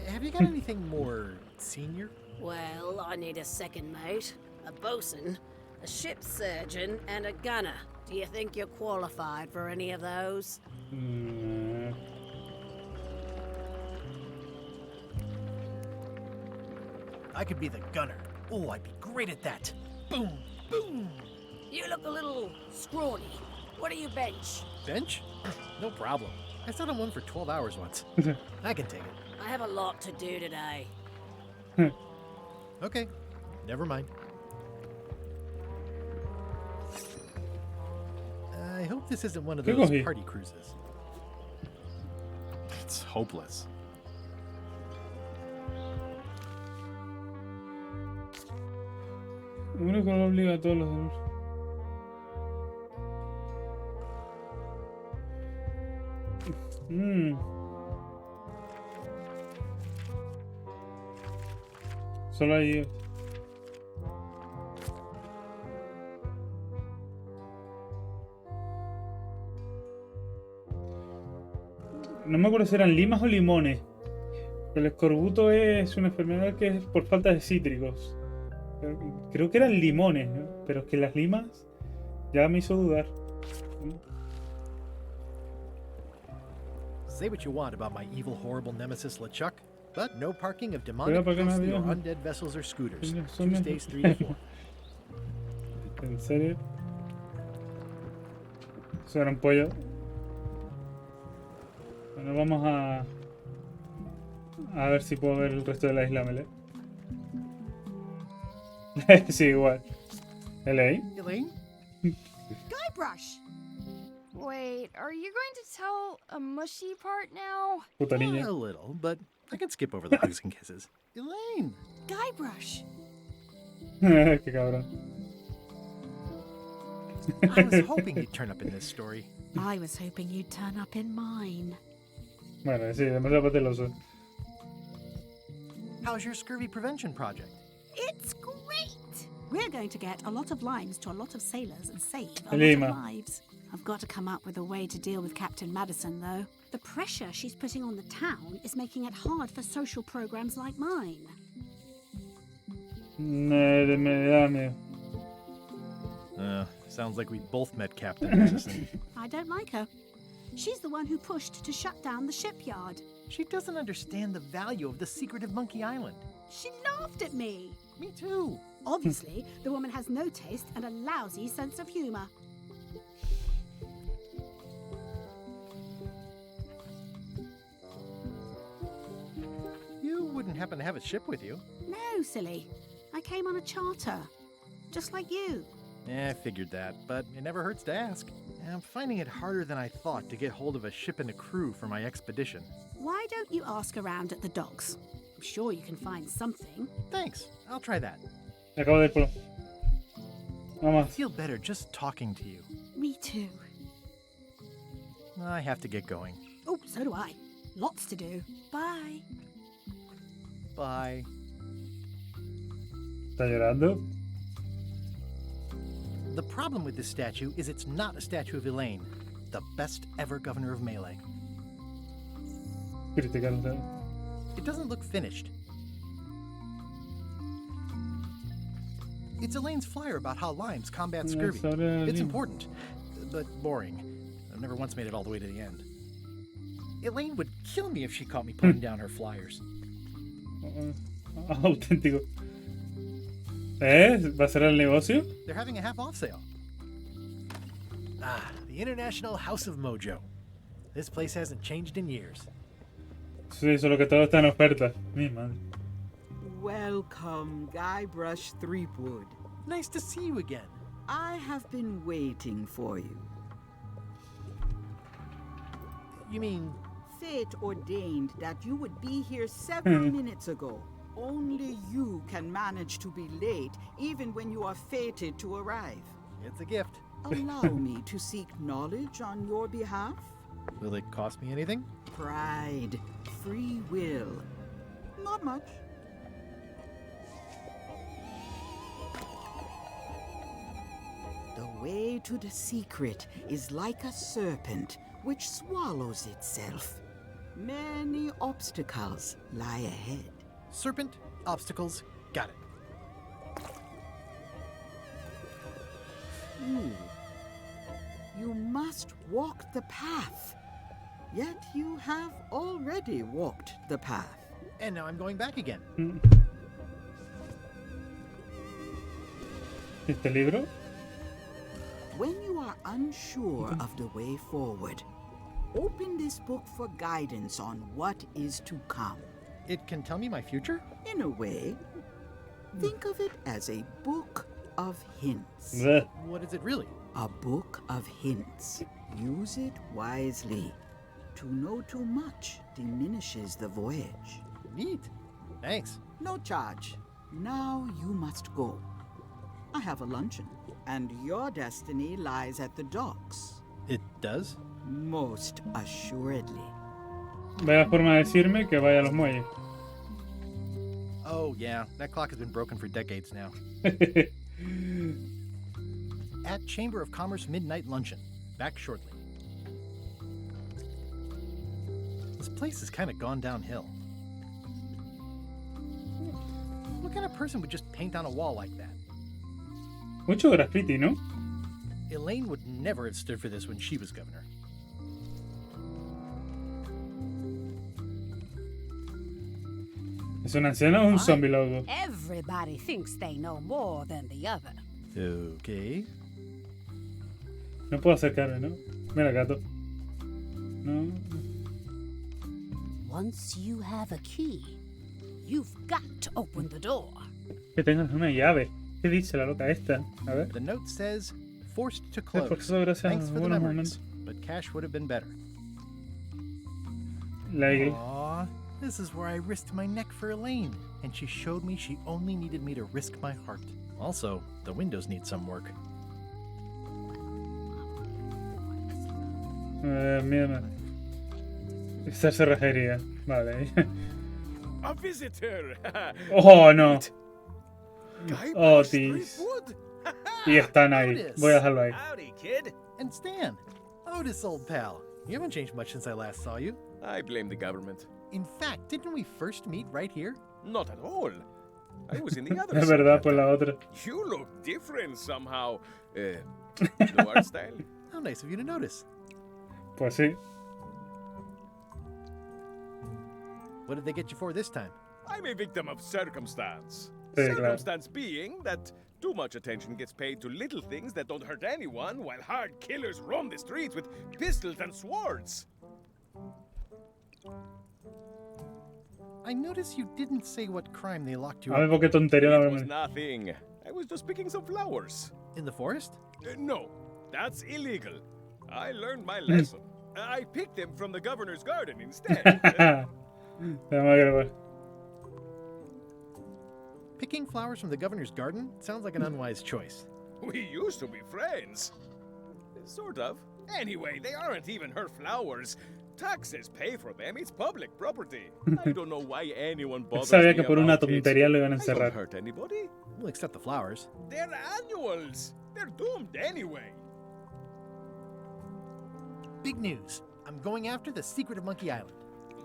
Have you got anything more senior? Well, I need a second mate, a bosun, a ship surgeon, and a gunner. Do you think you're qualified for any of those? I could be the gunner. Oh, I'd be great at that. Boom, boom. You look a little scrawny. What do you bench? Bench? No problem. I sat on one for 12 hours once. I can take it. I have a lot to do today. Okay, never mind. I hope this isn't one of those party cruises. It's hopeless. Uno que lo obliga a todos los demás. Solo hay... No me acuerdo si eran limas o limones. El escorbuto es una enfermedad que es por falta de cítricos. Creo que eran limones, ¿no? Pero es que las limas ya me hizo dudar. Say what you want about my evil, horrible nemesis LeChuck, but no parking of demonic ghostly or undead vessels or scooters. Tuesdays 3 to 4. ¿En serio? Eso era un pollo. Bueno, vamos a ver si puedo ver el resto de la isla, Mele. Sí, igual. Elaine. Elaine? Guybrush! Wait, are you going to tell a mushy part now? Puta niña. A little, but I can skip over the hugs and kisses. Elaine! Guybrush! Qué cabrón. I was hoping you'd turn up in this story. I was hoping you'd turn up in mine. Bueno, sí, demasiado pateloso. How's your scurvy prevention project? It's great! We're going to get a lot of limes to a lot of sailors and save a Lima. lot of lives. I've got to come up with a way to deal with Captain Madison, though. The pressure she's putting on the town is making it hard for social programs like mine. Me da miedo. Sounds like we both met Captain Madison. I don't like her. She's the one who pushed to shut down the shipyard. She doesn't understand the value of the secret of Monkey Island. She laughed at me. Me too. Obviously, the woman has no taste and a lousy sense of humor. You wouldn't happen to have a ship with you? No, silly. I came on a charter. Just like you. Yeah, I figured that, but it never hurts to ask. I'm finding it harder than I thought to get hold of a ship and a crew for my expedition. Why don't you ask around at the docks? I'm sure you can find something. Thanks. I'll try that. Acabo de ir por... I Vamos. feel better just talking to you. Me too. I have to get going. Oh, so do I. Lots to do. Bye. Bye. ¿Está llorando? The problem with this statue is it's not a statue of Elaine, the best ever governor of Melee. Criticando. It doesn't look finished. It's Elaine's flyer about how limes combat scurvy. It's important, but boring. I've never once made it all the way to the end. Elaine would kill me if she caught me putting down her flyers. Auténtico. ¿Va a cerrar el negocio? They're having a half-off sale. The International House of Mojo. This place hasn't changed in years. Sí, solo que todo está en oferta. Mi madre. Welcome, Guybrush Threepwood. Nice to see you again. I have been waiting for you. You mean... Fate ordained that you would be here several minutes ago. Only you can manage to be late, even when you are fated to arrive. It's a gift. Allow me to seek knowledge on your behalf. Will it cost me anything? Pride, free will. Not much. The way to the secret is like a serpent which swallows itself. Many obstacles lie ahead. Serpent, obstacles, got it. You must walk the path. Yet you have already walked the path. And now I'm going back again. ¿Este libro? When you are unsure of the way forward, open this book for guidance on what is to come. It can tell me my future? In a way. Think of it as a book of hints. Blech. What is it really? A book of hints. Use it wisely. To know too much diminishes the voyage. Neat. Thanks. No charge. Now you must go. I have a luncheon, and your destiny lies at the docks. It does? Most assuredly. Vaya forma de decirme que vaya a los muelles. Oh, yeah. That clock has been broken for decades now. At Chamber of Commerce Midnight Luncheon. Back shortly. This place has kind of gone downhill. What kind of person would just paint on a wall like that? Mucho graffiti, ¿no? Elaine would never have stood for this when she was governor. ¿Es un anciano o un zombie loco? Everybody thinks they know more than the other. Okay. No puedo acercarme, ¿no? Mira, gato. No. Once you have a key, you've got to open the door. Que tengas una llave. ¿Qué dice la loca esta? A ver. The note says, forced to close. gracias Thanks a for the buenos memories, momentos. but cash would have been better. Like, Aw, this is where I risked my neck for Elaine, and she showed me she only needed me to risk my heart. Also, the windows need some work. mira. Esa cerrajería. Vale. A visitor. Oh, no. Oh, Guybrush tíos. Threepwood? Y están ahí. Otis. Voy a dejarlo ahí. Howdy, kid. And Stan, Otis, old pal, you haven't changed much since I last saw you. I blame the government. In fact, didn't we first meet right here? Not at all. I was in the other Es side verdad, that por la time. otra. You look different somehow. New art style? How nice of you to notice. Pues sí. What did they get you for this time? I'm a victim of circumstance. Sí, claro. Circumstance being that too much attention gets paid to little things that don't hurt anyone, while hard killers roam the streets with pistols and swords. I noticed you didn't say what crime they locked you A ver, up por qué tontería la It was verdad. nothing. I was just picking some flowers. in the forest. No, that's illegal. I learned my lesson. I picked them from the governor's garden instead. Déjame grabar. Picking flowers from the governor's garden sounds like an unwise choice. We used to be friends. Sort of. Anyway, they aren't even her flowers. Taxes pay for them. It's public property. I don't know why anyone bothers Sabía me que por una about it. tontería lo iban a I don't encerrar. hurt anybody. We'll accept the flowers. They're annuals. They're doomed anyway. Big news. I'm going after the secret of Monkey Island.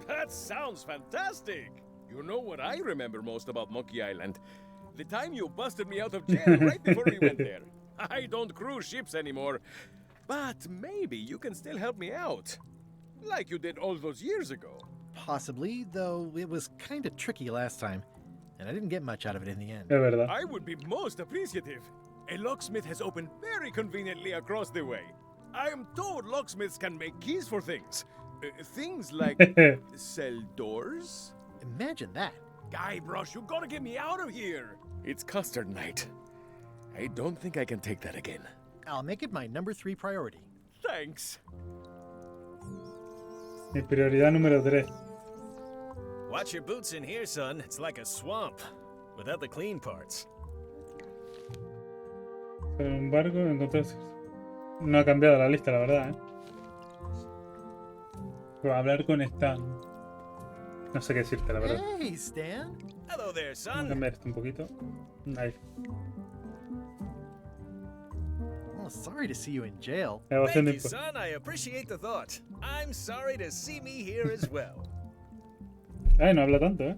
That sounds fantastic. You know what I remember most about Monkey Island? The time you busted me out of jail right before we went there. I don't cruise ships anymore. But maybe you can still help me out. Like you did all those years ago. Possibly, though it was kind of tricky last time, and I didn't get much out of it in the end. Es verdad. I would be most appreciative. A locksmith has opened very conveniently across the way. I am told locksmiths can make keys for things. Things like cell doors. Imagine that. Guybrush, you gotta get me out of here. It's custard night. I don't think I can take that again. I'll make it my number 3 priority. Thanks. Mi prioridad número 3. Watch your boots in here, son. It's like a swamp, without the clean parts. Sin embargo, entonces no ha cambiado la lista, la verdad, Voy a hablar con Stan. No sé qué decirte, la verdad. Hey, Stan. Hello there, Voy a son. cambiar esto un poquito. Ahí. Oh, sorry to see you in jail. Evasión de Thank you, impuestos. son. I appreciate the thought. I'm sorry to see me here as well. Ay, no habla tanto,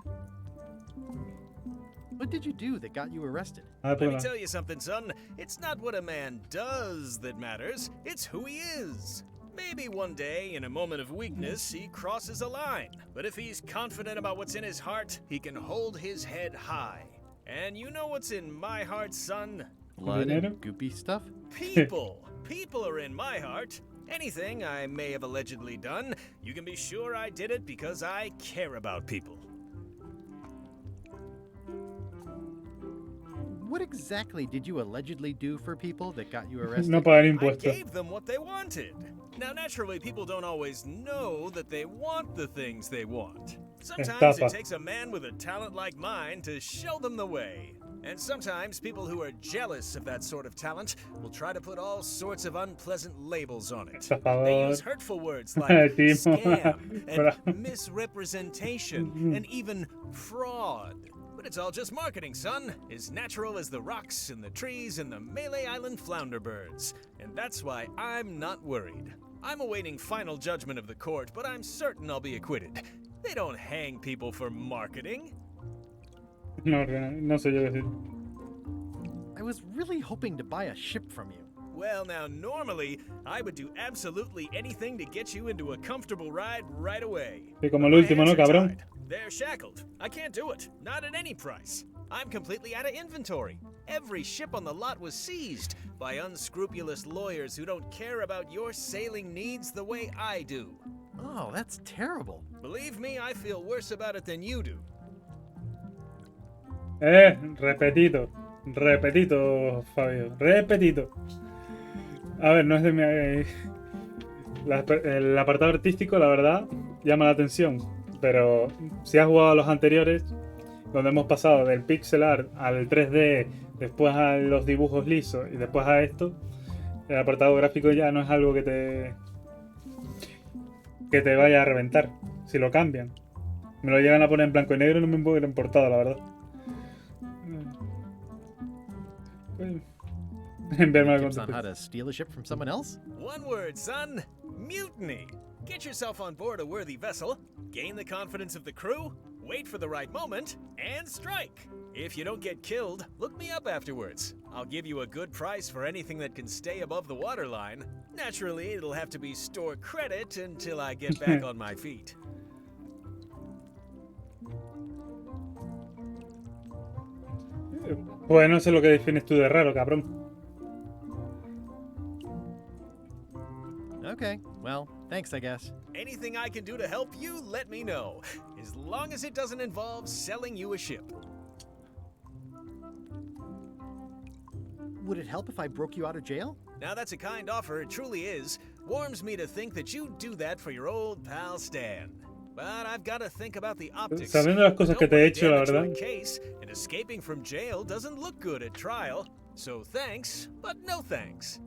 What did you do that got you arrested? Ah, Let me perdón. tell you something, son. It's not what a man does that matters, it's who he is. Maybe one day, in a moment of weakness, he crosses a line. But if he's confident about what's in his heart, he can hold his head high. And you know what's in my heart, son? Blood Dinero? and goopy stuff? People. People are in my heart. Anything I may have allegedly done, you can be sure I did it because I care about people. What exactly did you allegedly do for people that got you arrested? No pagar I impuestos. gave them what they wanted. Now, naturally, people don't always know that they want the things they want. Sometimes Estafa. it takes a man with a talent like mine to show them the way. And sometimes people who are jealous of that sort of talent will try to put all sorts of unpleasant labels on it. They Estafador. use hurtful words like Timo. scam Bra- and misrepresentation and even fraud. But it's all just marketing, son. As natural as the rocks and the trees and the Malay Island flounder birds. And that's why I'm not worried. I'm awaiting final judgment of the court, but I'm certain I'll be acquitted. They don't hang people for marketing. No, no sé yo qué decir. I was really hoping to buy a ship from you. Well, now, normally, I would do absolutely anything to get you into a comfortable ride right away. Sí, como But el my último, ¿no, hands are cabrón? tied. They're shackled. I can't do it. Not at any price. I'm completely out of inventory. Every ship on the lot was seized by unscrupulous lawyers who don't care about your sailing needs the way I do. Oh, that's terrible. Believe me, I feel worse about it than you do. Repetito, Fabio. Repetito. A ver, no es de mi... el apartado artístico, la verdad, llama la atención. Pero si has jugado a los anteriores, donde hemos pasado del pixel art al 3D, después a los dibujos lisos y después a esto, el apartado gráfico ya no es algo que te vaya a reventar si lo cambian. Me lo llegan a poner en blanco y negro y no me hubiera importado, la verdad. Tips on how to steal a ship from someone else? One word, son. Mutiny. Get yourself on board a worthy vessel, gain the confidence of the crew, wait for the right moment, and strike. If you don't get killed, look me up afterwards. I'll give you a good price for anything that can stay above the waterline. Naturally, it'll have to be store credit until I get back on my feet. Pues no sé lo que defines tú de raro, cabrón. Okay, well, thanks, I guess. Anything I can do to help you, let me know. As long as it doesn't involve selling you a ship. Would it help if I broke you out of jail? Now that's a kind offer, it truly is. Warms me to think that you'd do that for your old pal Stan. But I've got to think about the optics. Sabiendo las cosas que te he hecho, la verdad. Case, and escaping from jail doesn't look good at trial. So thanks, but no thanks.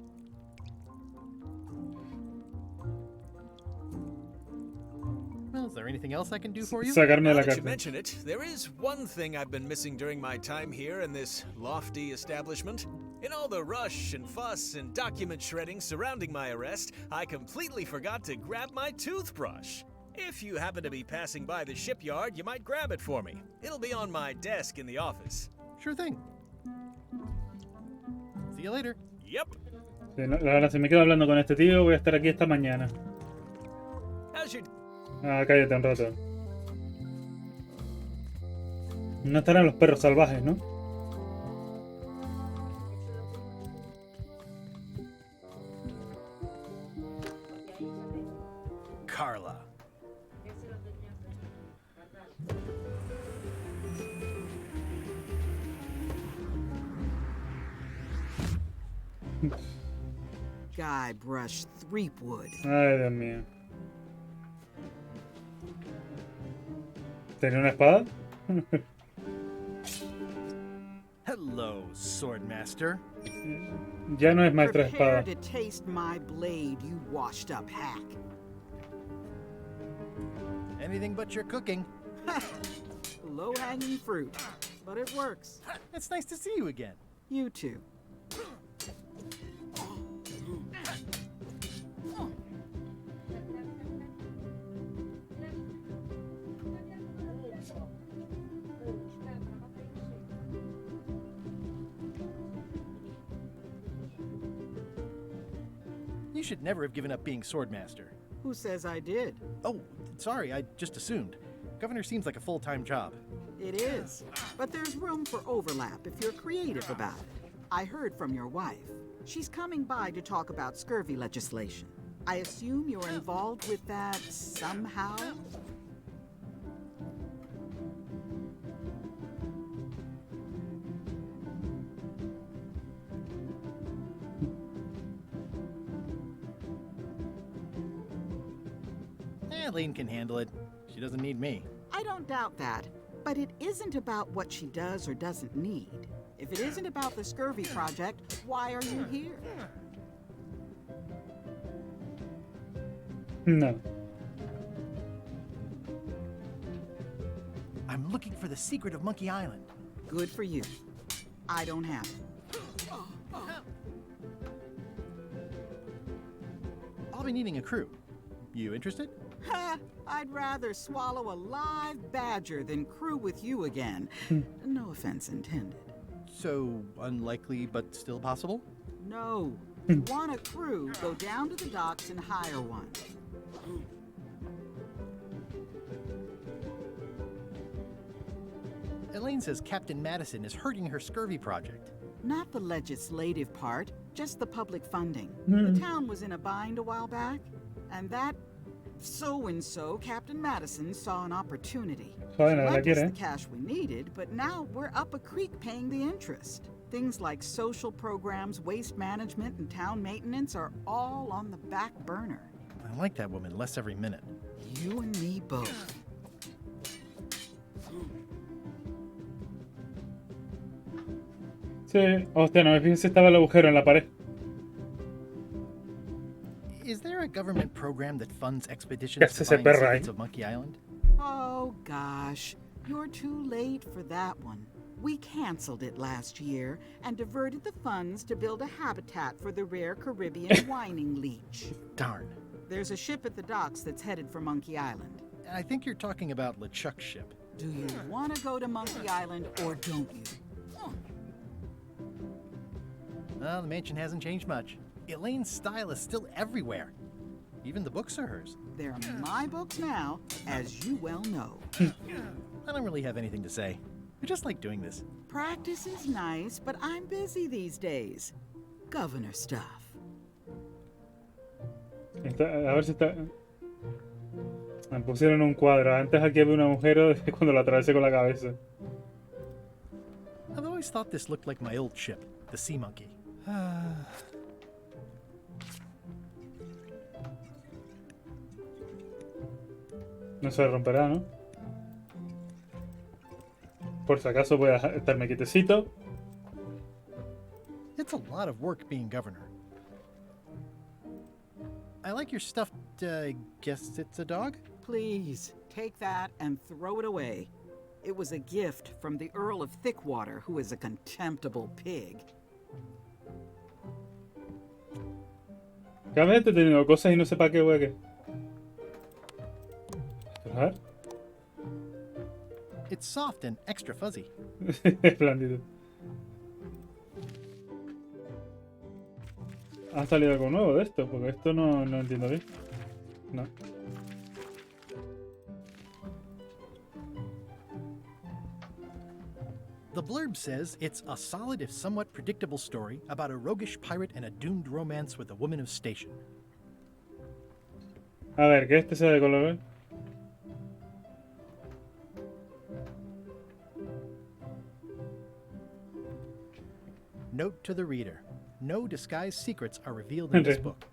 Well, is there anything else I can do for you? Sacarme de la Now that you cárcel. mention it, there is one thing I've been missing during my time here in this lofty establishment. In all the rush and fuss and document shredding surrounding my arrest, I completely forgot to grab my toothbrush. If you happen to be passing by the shipyard, you might grab it for me. It'll be on my desk in the office. Sure thing. See you later. Yep. Sí, no, la verdad, si me quedo hablando con este tío, voy a estar aquí esta mañana. How's your... Ah, cállate un rato. No estarán los perros salvajes, ¿no? Carla. Guybrush Threepwood. Ay, Dios mío. ¿Tenía una espada? Hello, Swordmaster. Ya no es maestra de espada. Prepare to taste my blade, you washed-up hack. Anything but your cooking. Low-hanging fruit, but it works. It's nice to see you again. You too. You should never have given up being Swordmaster. Who says I did? Oh, sorry, I just assumed. Governor seems like a full-time job. It is, but there's room for overlap if you're creative about it. I heard from your wife. She's coming by to talk about scurvy legislation. I assume you're involved with that somehow? Lane can handle it. She doesn't need me. I don't doubt that, but it isn't about what she does or doesn't need. If it isn't about the scurvy project, why are you here? No. I'm looking for the secret of Monkey Island. Good for you. I don't have it. I'll be needing a crew. You interested? Ha! I'd rather swallow a live badger than crew with you again. No offense intended. So, unlikely but still possible? No. You want a crew, go down to the docks and hire one. Elaine says Captain Madison is hurting her scurvy project. Not the legislative part, just the public funding. The town was in a bind a while back, and that so-and-so, Captain Madison, saw an opportunity. She lent us the cash we needed, but now we're up a creek paying the interest. Things like social programs, waste management, and town maintenance are all on the back burner. I like that woman less every minute. You and me both. Sí. Hostia, no me fijé si estaba el agujero en la pared. Is there a government program that funds expeditions ¿Qué to hace ese find perro ahí? secrets of Monkey Island? Oh, gosh. You're too late for that one. We canceled it last year and diverted the funds to build a habitat for the rare Caribbean whining leech. Darn. There's a ship at the docks that's headed for Monkey Island. I think you're talking about LeChuck's ship. Do you want to go to Monkey Island or don't you? Well, the mansion hasn't changed much. Elaine's style is still everywhere. Even the books are hers. They're my books now, as you well know. I don't really have anything to say. I just like doing this. Practice is nice, but I'm busy these days. Governor stuff. A ver si está... Me pusieron un cuadro. Antes aquí había un agujero cuando lo atravesé con la cabeza. I've always thought this looked like my old ship, the Sea Monkey. No se romperá, ¿no? Por si acaso voy a estarme quietecito. It's a lot of work being governor. I like your stuffed, guess it's a dog? Please, take that and throw it away. It was a gift from the Earl of Thickwater, who is a contemptible pig. Cada vez he tenido cosas y no sé para qué, güey. A ver. It's soft and extra fuzzy. Espléndido. Ha salido algo nuevo de esto, porque esto no entiendo bien. No. The blurb says it's a solid if somewhat predictable story about a roguish pirate and a doomed romance with a woman of station. A ver, que este sea de color. Note to the reader. No disguised secrets are revealed in this book.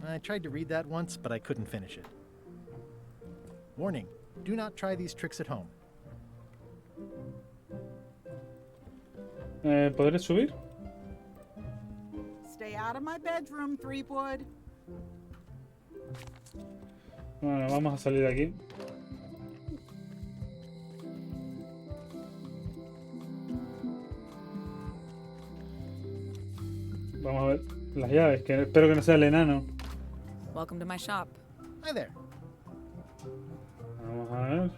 I tried to read that once, but I couldn't finish it. Warning. Do not try these tricks at home. ¿Podré subir? Stay out of my bedroom, Threepwood. Bueno, vamos a salir de aquí. Vamos a ver las llaves, que espero que no sea el enano. Welcome to my shop. Hi there. Vamos a ver.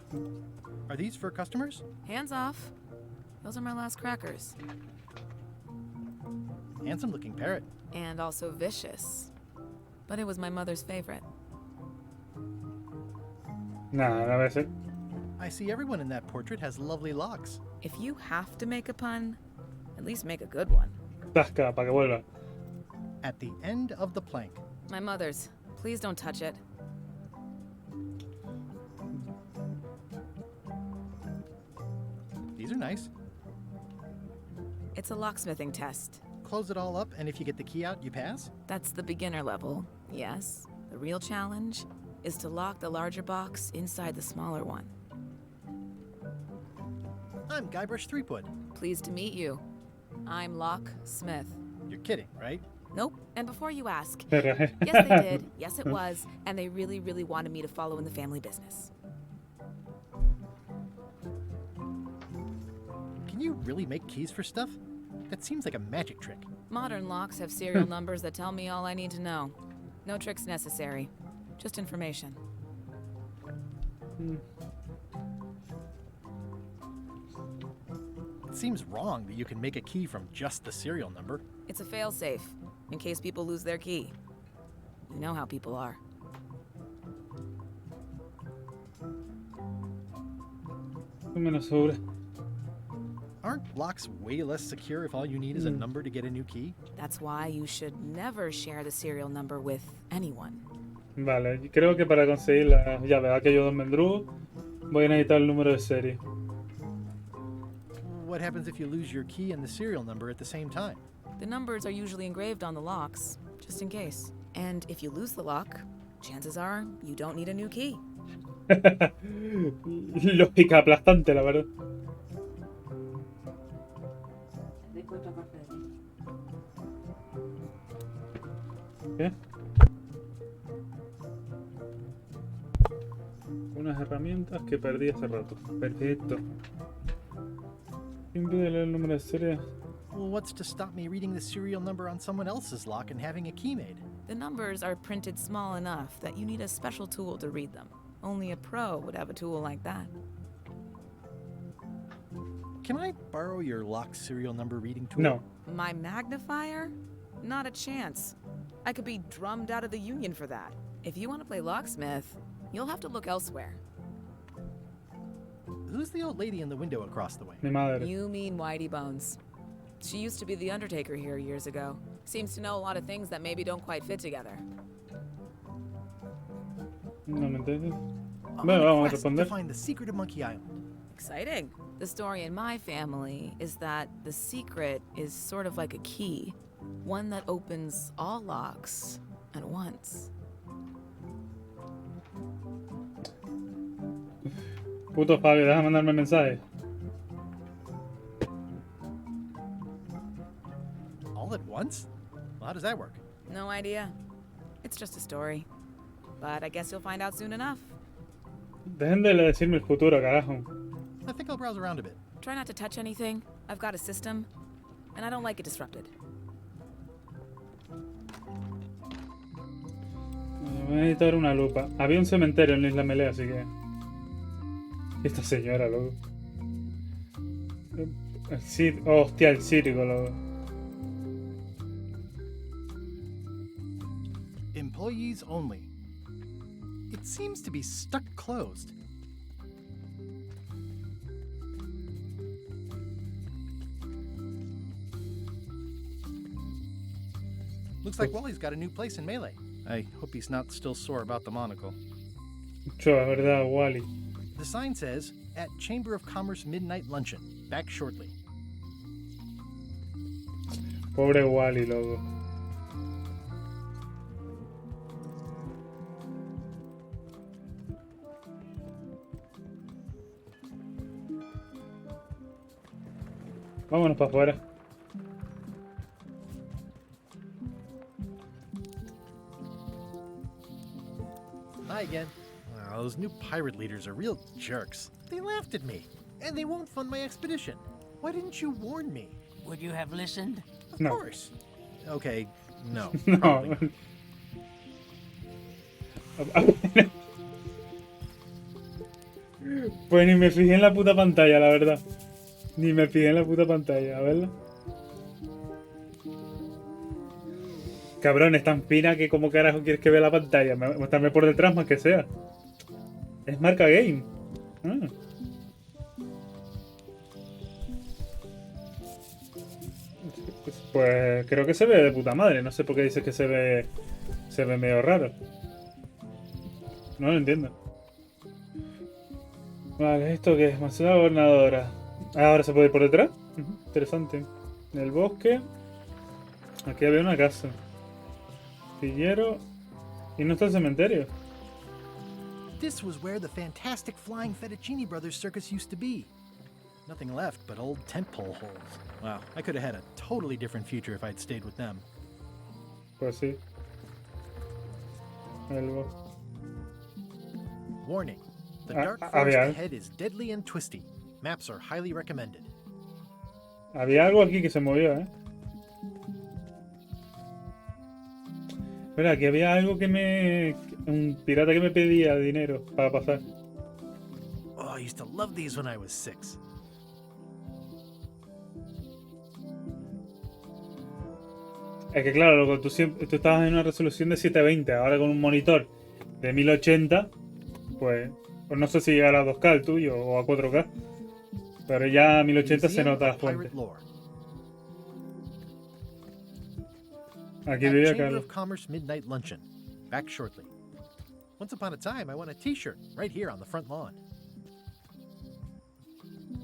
Are these for customers? Hands off. Those are my last crackers. Handsome looking parrot. And also vicious. But it was my mother's favorite. Nah, no va a ser. I see everyone in that portrait has lovely locks. If you have to make a pun, at least make a good one. Tasca, para que vuelva. At the end of the plank. My mother's. Please don't touch it. These are nice. It's a locksmithing test. Close it all up, and if you get the key out, you pass? That's the beginner level, yes. The real challenge is to lock the larger box inside the smaller one. I'm Guybrush Threepwood. Pleased to meet you. I'm Lock Smith. You're kidding, right? Nope. And before you ask, yes they did, yes it was, and they really, really wanted me to follow in the family business. Can you really make keys for stuff? That seems like a magic trick. Modern locks have serial numbers that tell me all I need to know. No tricks necessary. Just information. It seems wrong that you can make a key from just the serial number. It's a failsafe, in case people lose their key. You know how people are. Menos segura. Aren't locks way less secure if all you need is a number to get a new key? That's why you should never share the serial number with anyone. Vale, creo que para conseguir la llave de aquellos dos mendrugos voy a necesitar el número de serie. What happens if you lose your key and the serial number at the same time? The numbers are usually engraved on the locks, just in case. And if you lose the lock, chances are you don't need a new key. Lógica aplastante, la verdad. ¿Qué? Unas herramientas que perdí hace rato. Perfecto. ¿Quién pide leer el número de serie? Well, what's to stop me reading the serial number on someone else's lock and having a key made? The numbers are printed small enough that you need a special tool to read them. Only a pro would have a tool like that. Can I borrow your lock serial number reading tool? No. My magnifier? Not a chance. I could be drummed out of the union for that. If you want to play locksmith, you'll have to look elsewhere. Who's the old lady in the window across the way? Mi madre. You mean Whitey Bones. She used to be the Undertaker here years ago. Seems to know a lot of things that maybe don't quite fit together. No me entiendes. On Bueno, a vamos a quest to responder. find the secret of Monkey Island. Exciting. The story in my family is that the secret is sort of like a key. One that opens all locks at once. Puto Fabio, deja mandarme mensaje. All at once? Well, how does that work? No idea. It's just a story. But I guess you'll find out soon enough. Dejen de decirme el futuro, carajo. I think I'll browse around a bit. Try not to touch anything. I've got a system, and I don't like it disrupted. Voy a necesitar una lupa. Había un cementerio en la Isla Melea, así que... Esta señora, loco. Oh, hostia, el circo, loco. Employees only. It seems to be stuck closed. Looks like Wally's got a new place in Melee. I hope he's not still sore about the monocle. Cho, es verdad, Wally. The sign says, at Chamber of Commerce Midnight Luncheon. Back shortly. Pobre Wally, loco. Vámonos para afuera. Hi again. Wow, those new pirate leaders are real jerks. They laughed at me, and they won't fund my expedition. Why didn't you warn me? Would you have listened? Of course. Okay, no. No. Pues ni me fijé en la puta pantalla, la verdad. Ni me fijé en la puta pantalla, a verla. Cabrón, es tan fina que como carajo quieres que vea la pantalla. Mostrarme por detrás más que sea. Es marca game. Ah. Pues creo que se ve de puta madre. No sé por qué dices que se ve medio raro. No lo entiendo. Vale, ¿esto qué es? Más una gobernadora. Ahora se puede ir por detrás. Interesante. En el bosque. Aquí había una casa. Pillero. Y no está el cementerio. This was where the fantastic Flying Fettuccine Brothers circus used to be. Nothing left but old tentpole holes. Wow, I could have had a totally different future if I'd stayed with them. Pues sí. El bosque. Warning. The dark forest había, ahead is deadly and twisty. Maps are highly recommended. había algo aquí que se movió, ¿eh? Espera, aquí había algo que un pirata que me pedía dinero para pasar. Oh, I used to love these when I was 6. Es que claro, loco, tú estabas en una resolución de 720, ahora con un monitor de 1080, pues no sé si llegará a 2K el tuyo o a 4K, pero ya a 1080 se nota la fuente. Aquí vivía Chamber Carlos. of Commerce Midnight Luncheon. Back shortly. Once upon a time, I won a t-shirt right here on the front lawn.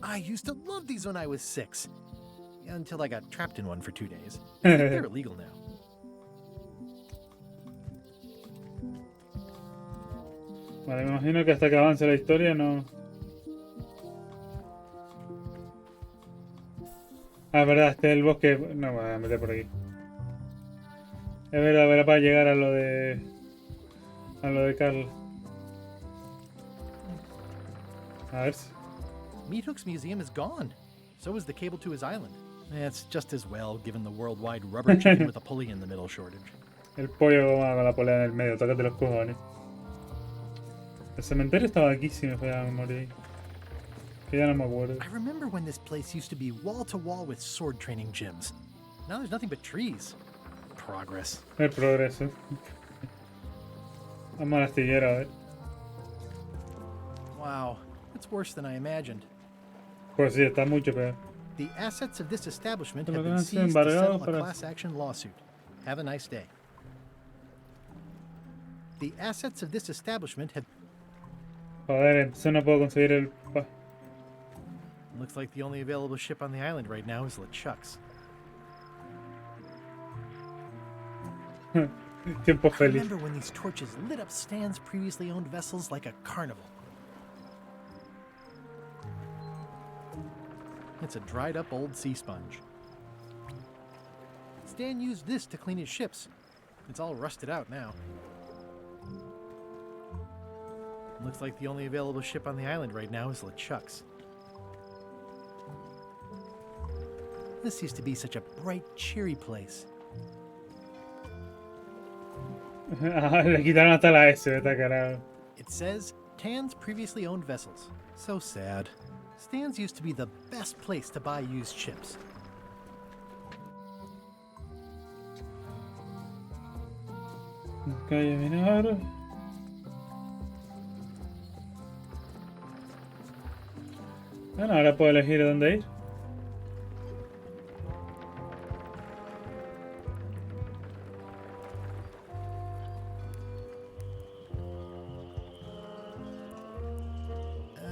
I used to love these when I was 6. Until I got trapped in one for 2 days. They're illegal now. Vale, me imagino que hasta que avance la historia no... Ah, es verdad, este es el bosque... No, me voy a meter por aquí. Es verdad, para llegar a lo de... A lo de Carl. A ver si... Meat Hook's museum is gone. So is the cable to his island. It's just as well, given the worldwide rubber chicken with a pulley in the middle shortage. El pollo con la polea en el medio, tócate los cojones. El cementerio estaba aquí, si me fue a memoria. Que ya no me acuerdo. I remember when this place used to be wall to wall with sword training gyms. Now there's nothing but trees. Progress. El progreso. Vamos al astillero, a ver. Wow, it's worse than I imagined. Pues sí, está mucho peor. The assets of this establishment Pero have been van a ser seized to settle a embargados para... class action lawsuit. Have a nice day. The assets of this establishment have... Joder, entonces no puedo conseguir el... Looks like the only available ship on the island right now is LeChuck's. Tiempo I feliz. remember when these torches lit up Stan's previously owned vessels like a carnival. It's a dried up old sea sponge. Stan used this to clean his ships. It's all rusted out now. Looks like the only available ship on the island right now is LeChuck's. This used to be such a bright, cheery place. Le quitaron hasta la S, vete carajo. It says, Tan's previously owned vessels. So sad. Stan's used to be the best place to buy used ships. Calle Minar. Bueno, ahora puedo elegir dónde ir.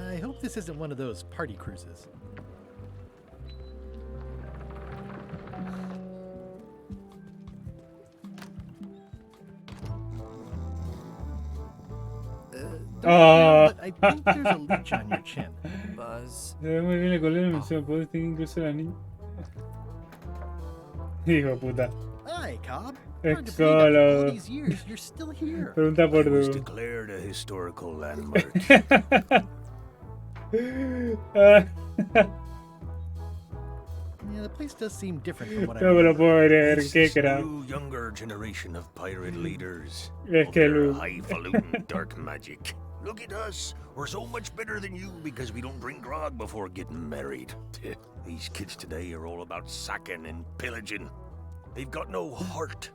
I hope this isn't one of those party cruises. Oh. But I think there's a leech on your chin. Buzz. Se ve muy bien el color, me se puede distinguir incluso la niña. Hijo de puta. Hi, Cobb. Es Hard to believe after all solo. these years, you're still here. Pregunta por was tu. declared a historical landmark. Yeah, the place does seem different from what I No me lo remember. puedo creer, This qué is crack. new, younger generation of pirate leaders. Es que Their Lu- highfalutin dark magic. Look at us. We're so much better than you because we don't drink grog before getting married. These kids today are all about sacking and pillaging. They've got no heart.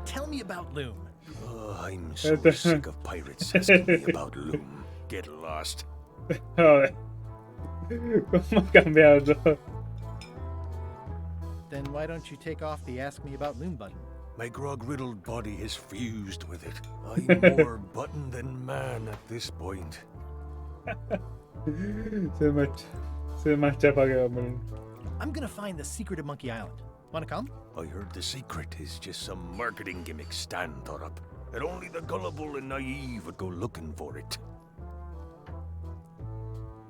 Tell me about Loom. Oh, I'm so sick of pirates asking me about Loom. Get lost. Joder. ¿Cómo ha cambiado todo? Then why don't you take off the Ask Me About Loom button? My grog-riddled body is fused with it. I'm more button than man at this point. Se más chapa que hombre. I'm gonna find the secret of Monkey Island. Wanna come? I heard the secret is just some marketing gimmick Stan thought up. That only the gullible and naive would go looking for it.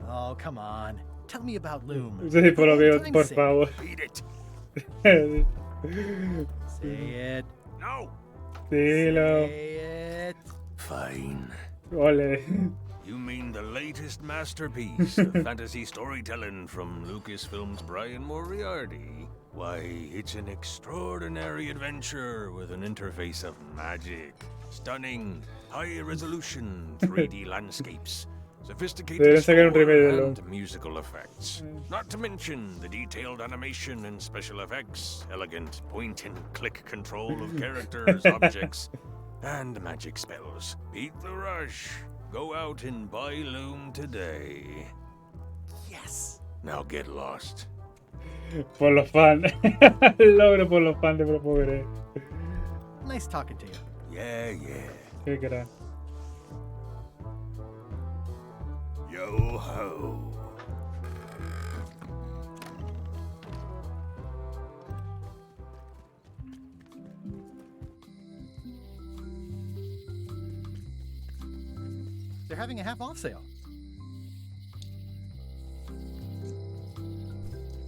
Oh, come on. Tell me about Loom. Sí, por lo For que, old time's por sake. favor. Beat it. Say it. No. Dilo. Say it. Fine. Ole. You mean the latest masterpiece of fantasy storytelling from Lucasfilm's Brian Moriarty? Why, it's an extraordinary adventure with an interface of magic. Stunning, high-resolution 3D landscapes. Sophisticated Deberían sacar un score remake de and musical effects. Not to mention the detailed animation and special effects, elegant point-and-click control of characters, objects, and magic spells. Beat the rush. Go out and buy Loom today. Yes. Now get lost. Por los fans. Logro por los fans de lo puedo creer. Nice talking to you. Yeah, yeah. Qué crack. Yo ho. They're having a half-off sale.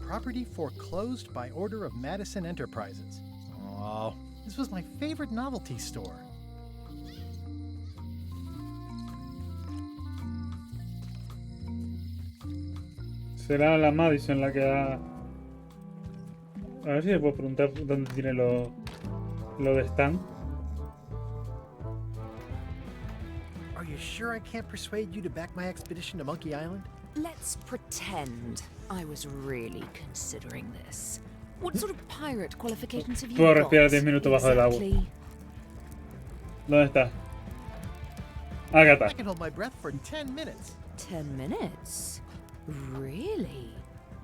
Property foreclosed by order of Madison Enterprises. Oh, this was my favorite novelty store. Será la Madison la que da... A ver si le puedo preguntar dónde tiene lo de Stan. Are you sure I can't persuade you to back my expedition to Monkey Island? Let's pretend I was really considering this. What sort of pirate qualifications have you Puedo got? respirar 10 minutos bajo el agua. Exactly. ¿Dónde está? Acá está. I can hold my breath for 10 minutes. 10 minutes? Really?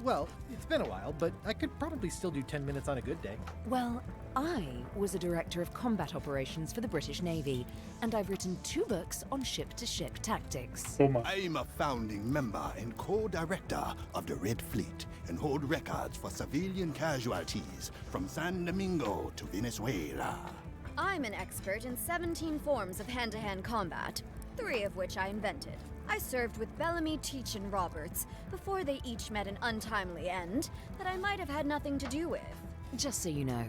Well, it's been a while, but I could probably still do 10 minutes on a good day. Well, I was a director of combat operations for the British Navy, and I've written 2 books on ship-to-ship tactics. I'm a founding member and co-director of the Red Fleet and hold records for civilian casualties from San Domingo to Venezuela. I'm an expert in 17 forms of hand-to-hand combat, 3 of which I invented. I served with Bellamy, Teach, and Roberts before they each met an untimely end that I might have had nothing to do with. Just so you know,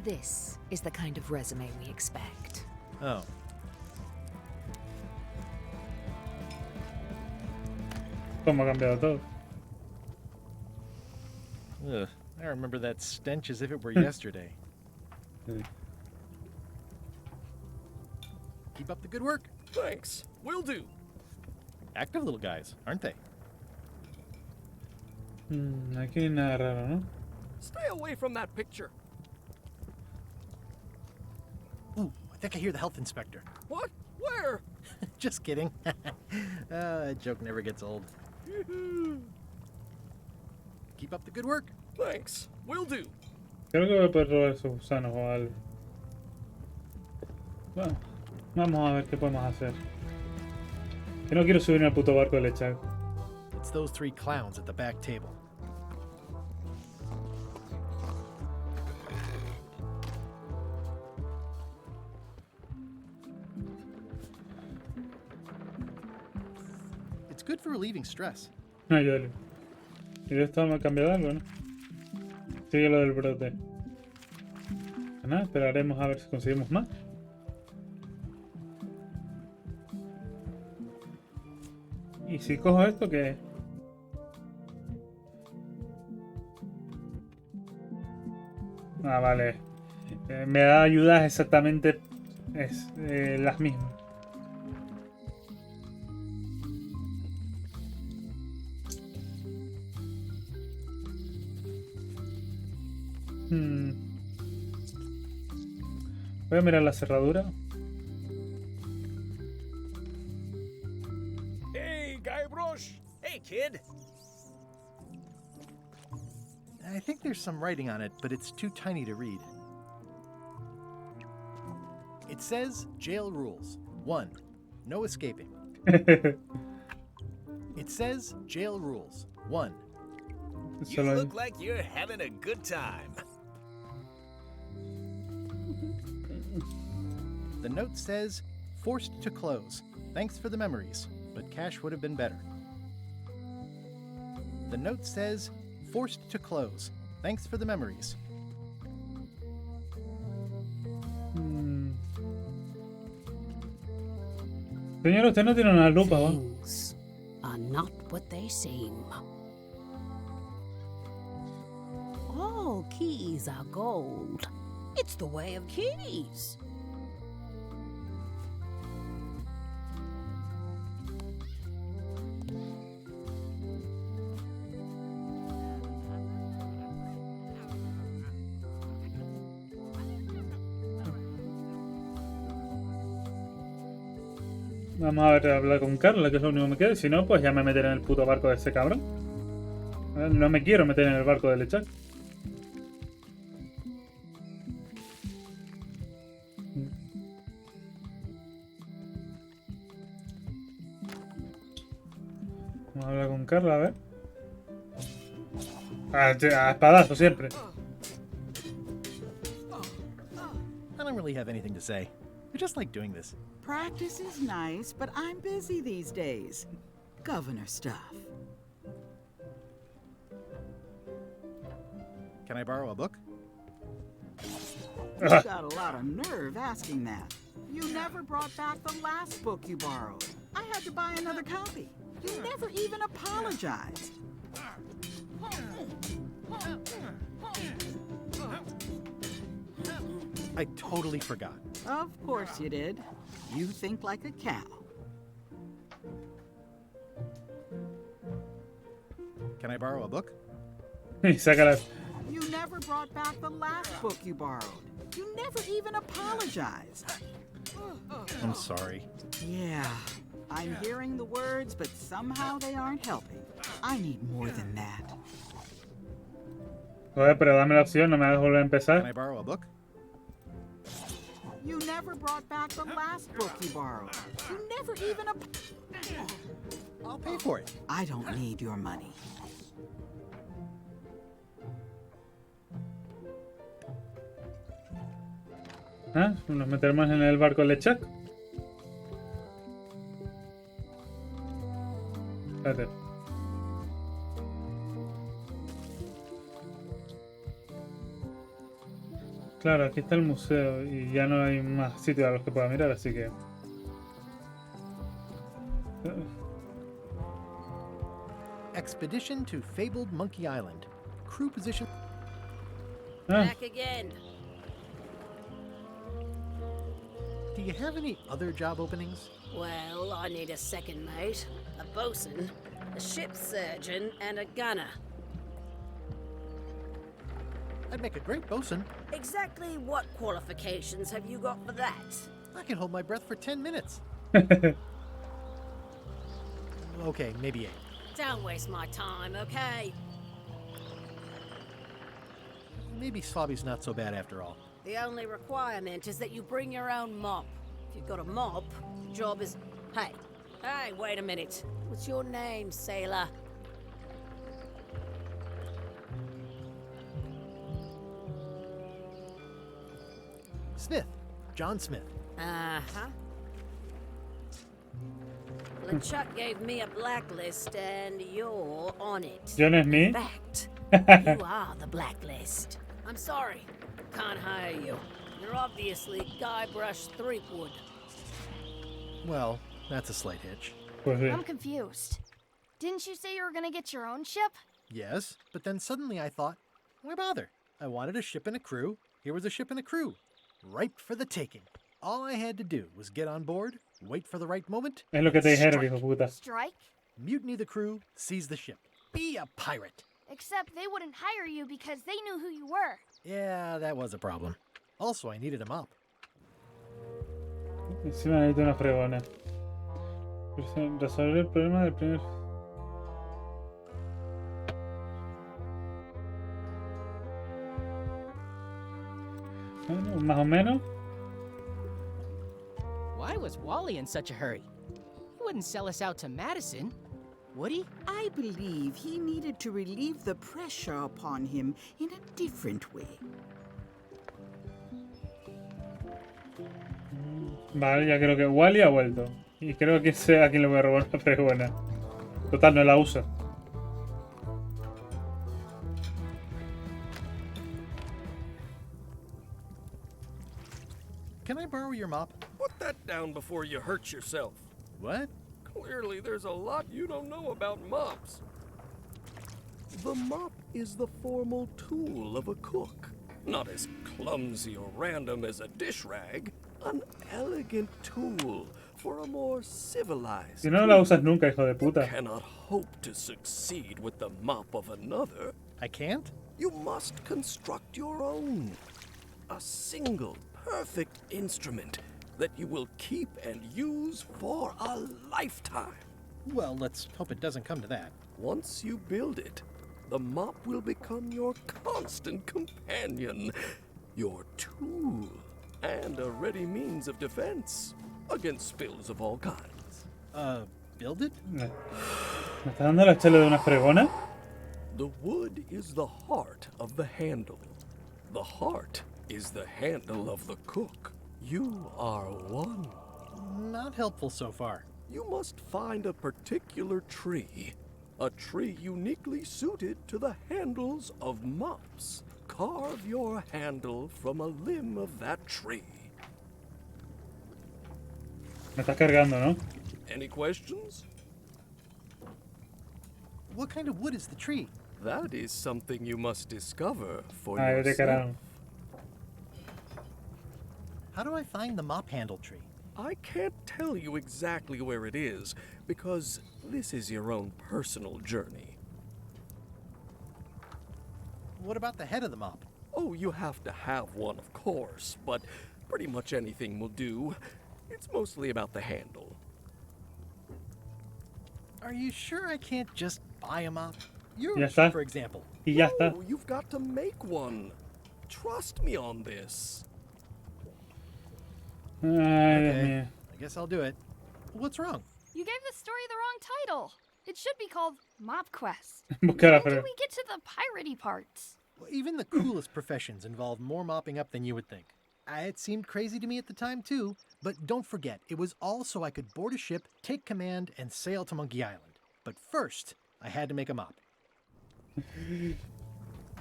this is the kind of resume we expect. Oh. ¿Cómo ha cambiado todo? Ugh, I remember that stench as if it were yesterday. Keep up the good work. Thanks. Will do. Active little guys, aren't they? Aquí no hay nada raro, ¿no? Stay away from that picture. Ooh, I think I hear the health inspector. What? Where? Just kidding. That joke never gets old. Keep up the good work. Thanks. Will do. Creo que voy a poder robar esos gusanos o algo. Bueno, vamos a ver qué podemos hacer. Que no quiero subirme al puto barco de Lechak. It's those 3 clowns at the back table. It's good for relieving stress. Ayúdale. ¿Y de esto me ha cambiado algo, no? Sigue lo del brote. Nada, esperaremos a ver si conseguimos más. ¿Y si cojo esto qué es? Ah, vale. Me da ayudas exactamente las mismas. Voy a mirar la cerradura. Hey, Guybrush! Hey, kid! I think there's some writing on it, but it's too tiny to read. It says, jail rules. 1. No escaping. It says, jail rules. 1. You look like you're having a good time. The note says, forced to close. Thanks for the memories, but cash would have been better. The note says, forced to close. Thanks for the memories. Señor, usted no tiene una lupa, ¿va? Things are not what they seem. All keys are gold. It's the way of keys. Vamos a ver, hablar con Carla, que es lo único que me queda. Si no, pues ya me meteré en el puto barco de ese cabrón. No me quiero meter en el barco de Lechak. Vamos a hablar con Carla, a ver. A espadazo siempre. I don't really have anything to say. I just like doing this. Practice is nice, but I'm busy these days. Governor stuff. Can I borrow a book? You got a lot of nerve asking that. You never brought back the last book you borrowed. I had to buy another copy. You never even apologized. I totally forgot. Of course you did. You think like a cow. Can I borrow a book? You never brought back the last book you borrowed. You never even apologized. I'm sorry. Yeah, I'm hearing the words, but somehow they aren't helping. I need more than that. Joder, pero dame la opción, no me hagas volver a empezar. Can I borrow a book? You never brought back the last book you borrowed. You never even I'll pay for it. I don't need your money. ¿Ah? Nos metemos en el barco LeChuck. Espérate. Claro, aquí está el museo y ya no hay más sitios a los que pueda mirar, así que... Expedition to fabled Monkey Island. Crew position. Back again. Do you have any other job openings? Well, I need a second mate, a bosun, a ship surgeon, and a gunner. I'd make a great bosun. Exactly what qualifications have you got for that? I can hold my breath for 10 minutes. Okay, maybe 8. Don't waste my time, okay? Maybe Slobby's not so bad after all. The only requirement is that you bring your own mop. If you've got a mop, the job is... Hey, wait a minute. What's your name, sailor? Smith. John Smith. Uh-huh. LeChuck gave me a blacklist, and you're on it. ¿Yo no es mí? In fact, you are the blacklist. I'm sorry. Can't hire you. You're obviously Guybrush Threepwood. Well, that's a slight hitch. I'm confused. Didn't you say you were gonna get your own ship? Yes, but then suddenly I thought, why bother? I wanted a ship and a crew. Here was a ship and a crew. Ripe for the taking. All I had to do was get on board, wait for the right moment. Es lo que te dijeron, hijo puta. Strike? Mutiny the crew, seize the ship. Be a pirate. Except they wouldn't hire you because they knew who you were. Yeah, that was a problem. Also, I needed a mop. Encima necesito una fregona. Resolver el problema del primer... Bueno, más o menos. Why was Wally in such a hurry? He wouldn't sell us out to Madison, would he? I believe he needed to relieve the pressure upon him in a different way. Vale, ya creo que Wally ha vuelto. Y creo que sea a quien le voy a robar una fregona. Total, no la usa. Can I borrow your mop? Put that down before you hurt yourself. What? Clearly, there's a lot you don't know about mops. The mop is the formal tool of a cook. Not as clumsy or random as a dish rag. An elegant tool for a more civilized. Si no la usas nunca, hijo de puta. You cannot hope to succeed with the mop of another. I can't? You must construct your own. A single, perfect instrument that you will keep and use for a lifetime. Well, let's hope it doesn't come to that. Once you build it, the mop will become your constant companion, your tool, and a ready means of defense against spills of all kinds. Build it? ¿Me está dando la charla de una fregona? The wood is the heart of the handle. The heart is the handle of the cook. You are one. Not helpful so far. You must find a particular tree. A tree uniquely suited to the handles of mops. Carve your handle from a limb of that tree. Me estás cargando, ¿no? Any questions? What kind of wood is the tree? That is something you must discover for Ay, vete yourself. carajo. How do I find the mop handle tree? I can't tell you exactly where it is, because this is your own personal journey. What about the head of the mop? Oh, you have to have one, of course, but pretty much anything will do. It's mostly about the handle. Are you sure I can't just buy a mop? Ya Yours, está. for example. Y ya está. No, you've got to make one. Trust me on this. Ay, Dios Okay, mío. I guess I'll do it. What's wrong? You gave the story the wrong title. It should be called Mop Quest. Busca la When do fregona. we get to the piratey parts? Well, even the coolest professions involve more mopping up than you would think. It seemed crazy to me at the time, too, but don't forget, it was all so I could board a ship, take command, and sail to Monkey Island. But first, I had to make a mop.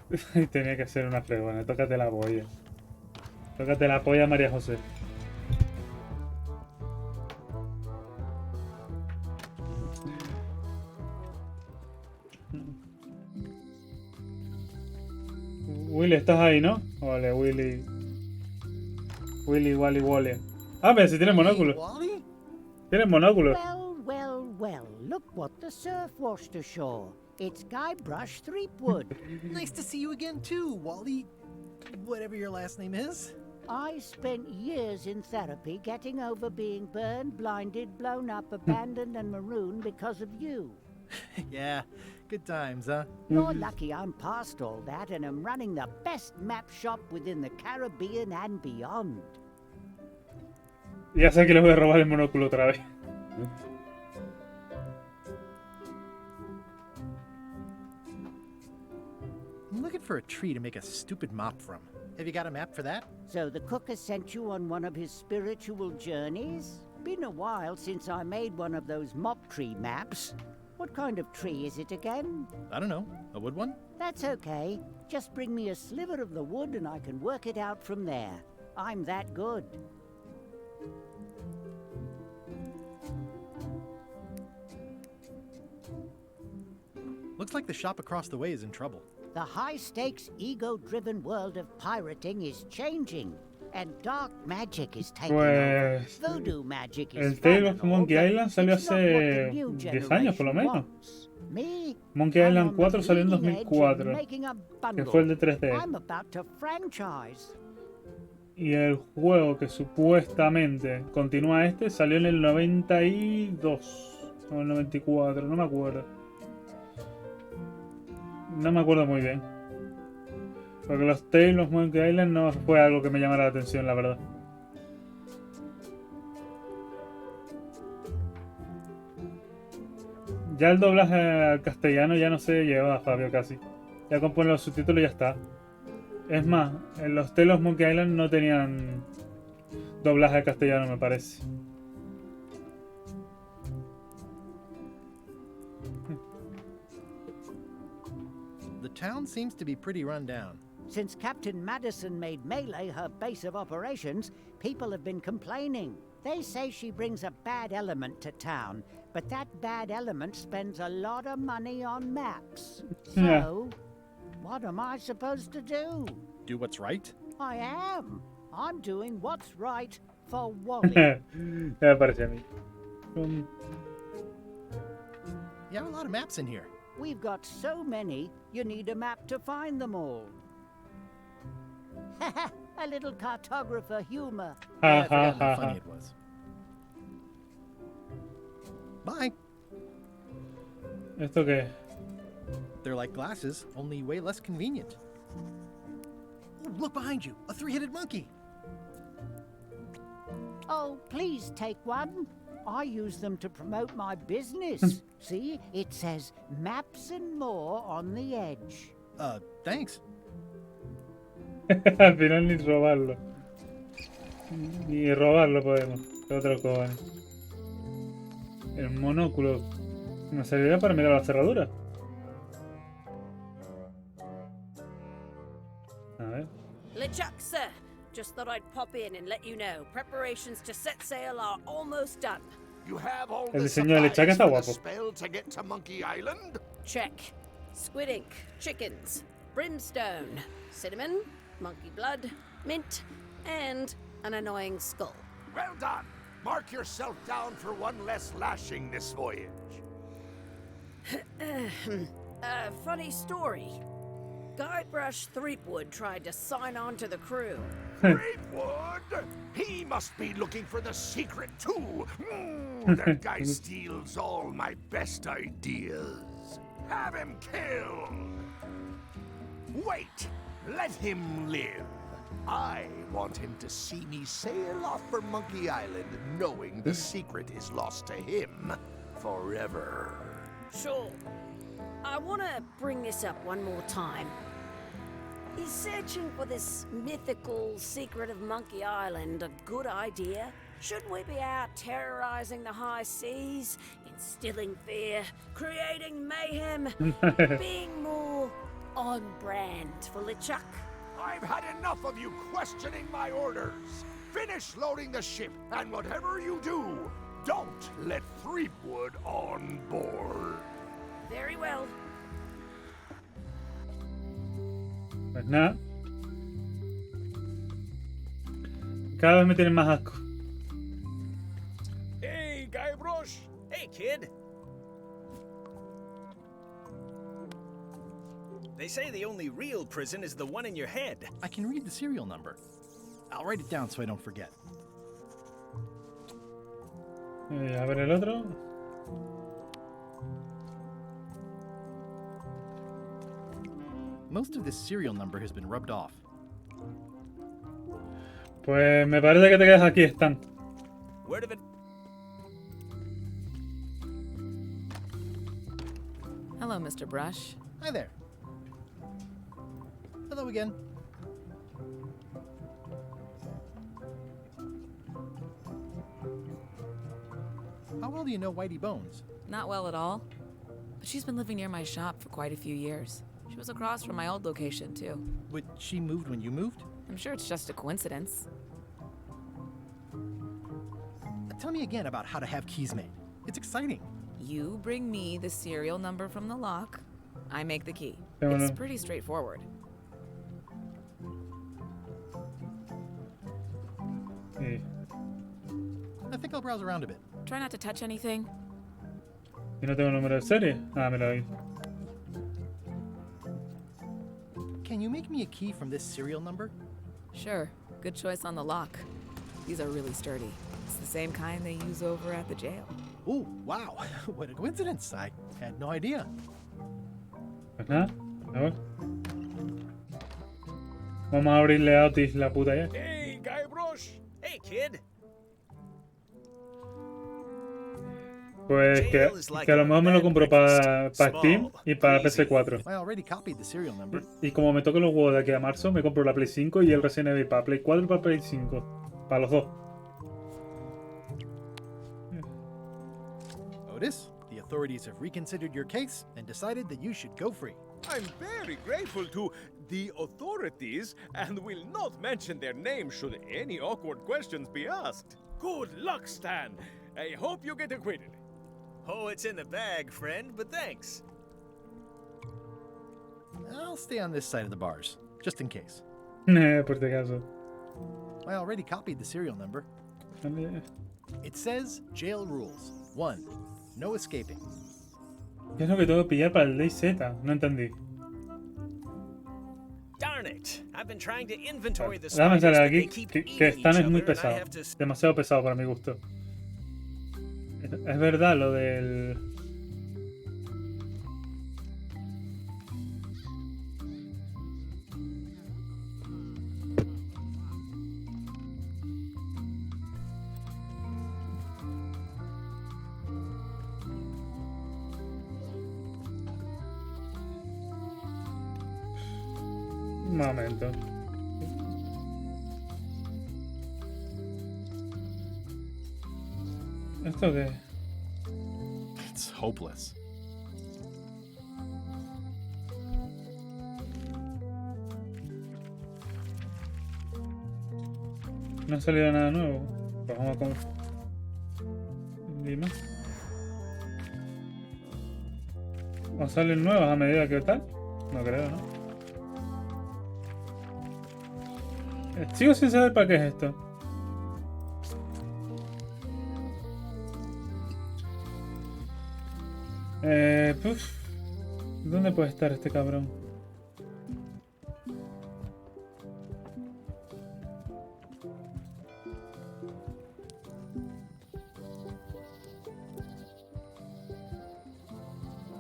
Tenía que ser una fregona. Tócate la polla. Tócate la polla, María José. Willy, estás ahí, ¿no? Ole, Willy. Willy, Wally, Wally. Ah, pero si tiene monóculo. Wally? Tiene monóculo. Well, look what the surf washed ashore. It's Guybrush Threepwood. Nice to see you again, too, Wally. Whatever your last name is. I spent years in therapy getting over being burned, blinded, blown up, abandoned, and marooned because of you. Yeah, good times, huh? You're lucky I'm past all that and am running the best map shop within the Caribbean and beyond. Ya sé que le voy a robar el monóculo otra vez. I'm looking for a tree to make a stupid mop from. Have you got a map for that? So the cook has sent you on one of his spiritual journeys? Been a while since I made one of those mop tree maps. What kind of tree is it again? I don't know. A wood one? That's okay. Just bring me a sliver of the wood and I can work it out from there. I'm that good. Looks like the shop across the way is in trouble. The high-stakes, ego-driven world of pirating is changing, and dark magic is taking over. Pues. Voodoo magic is El Tale of fun and all, Monkey but Island salió it's not what the hace new 10 años por lo generation menos. wants. Me, Monkey I'm Island on 4 the salió en leading edge of 2004, making a que bundle. fue el de 3D. I'm about to franchise. Y el juego que supuestamente continúa este salió en el 92 o el 94, no me acuerdo. No me acuerdo muy bien. Porque los Tales of Monkey Island no fue algo que me llamara la atención, la verdad. Ya el doblaje al castellano ya no se lleva, Fabio, casi. Ya con poner los subtítulos y ya está. Es más, en los Tales of Monkey Island no tenían doblaje al castellano, me parece. The town seems to be pretty run down. Since Captain Madison made Melee her base of operations, people have been complaining. They say she brings a bad element to town, but that bad element spends a lot of money on maps. Yeah. So, what am I supposed to do? Do what's right? I am. I'm doing what's right for Wally. Ya me parece a mí. You have a lot of maps in here. We've got so many, you need a map to find them all. A little cartographer humor. I forgot how funny it was. Bye. ¿Esto qué? They're like glasses, only way less convenient. Ooh, look behind you, a three-headed monkey. Oh, please take one. I use them to promote my business. See, it says maps and more on the edge. Thanks. Al final ni robarlo. Ni robarlo podemos. ¿Qué otro cojones? El monóculo. ¿Nos servirá para mirar la cerradura? A ver. LeChuck, sir. Just thought I'd pop in and let you know. Preparations to set sail are almost done. You have all El the diseño de LeChuck supplies está for the guapo. spell to get to Monkey Island? Check. Squid ink, chickens, brimstone, cinnamon, monkey blood, mint, and an annoying skull. Well done. Mark yourself down for one less lashing this voyage. Funny story. Guybrush Threepwood tried to sign on to the crew. Threepwood? He must be looking for the secret too. That guy steals all my best ideas. Have him killed. Wait, let him live. I want him to see me sail off for Monkey Island knowing the secret is lost to him forever. Sure. I want to bring this up one more time. Is searching for this mythical secret of Monkey Island a good idea? Shouldn't we be out terrorizing the high seas, instilling fear, creating mayhem, being more on brand for LeChuck? I've had enough of you questioning my orders. Finish loading the ship, and whatever you do, don't let Threepwood on board. Very well. Pues nada. Cada vez me tienen más asco. Hey, Guybrush! Hey, kid! They say the only real prison is the one in your head. I can read the serial number. I'll write it down so I don't forget. A ver el otro. Most of this serial number has been rubbed off. Pues me parece que te quedas aquí, Stan. Word of it. Hello, Mr. Brush. Hi there. Hello again. How well do you know Whitey Bones? Not well at all. But she's been living near my shop for quite a few years. She was across from my old location, too. But she moved when you moved? I'm sure it's just a coincidence. Tell me again about how to have keys made. It's exciting. You bring me the serial number from the lock. I make the key. Oh, It's no. pretty straightforward. Sí. I think I'll browse around a bit. Try not to touch anything. ¿Y no tengo número de serie? Ah, mira ahí. Can you make me a key from this serial number? Sure. Good choice on the lock. These are really sturdy. It's the same kind they use over at the jail. Oh, wow. What a coincidence. I had no idea. Pues nada. A ver. Vamos a abrirle a Otis la puta ya. Hey, Guybrush! Hey, kid! Pues que a lo mejor me lo compro para Steam y para PS4. I already copied the serial number. Y como me toque los huevos de aquí a marzo, me compro la Play 5 y el Resident Evil para Play 4 y para Play 5. Para los dos. Otis, the authorities have reconsidered your case and decided that you should go free. I'm very grateful to the authorities and will not mention their name should any awkward questions be asked. Good luck, Stan. I hope you get acquitted. Oh, it's in the bag, friend, but thanks. I'll stay on this side of the bars, just in case. Por si acaso. I already copied the serial number. It says jail rules. 1. No escaping. ¿Qué es lo que tengo que pillar para el DayZ? No entendí. Darn it! I've been trying to inventory the Déjame spiders, salir but they aquí, keep que eating Stan each es muy other, and I pesado. have to... Demasiado pesado para mi gusto. Es verdad lo del... momento. ¿Esto qué? It's hopeless. No ha salido nada nuevo. Pues vamos a comer. Dime. ¿O salen nuevas a medida que tal? No creo, ¿no? Sigo sin saber para qué es esto. ¿Dónde puede estar este cabrón?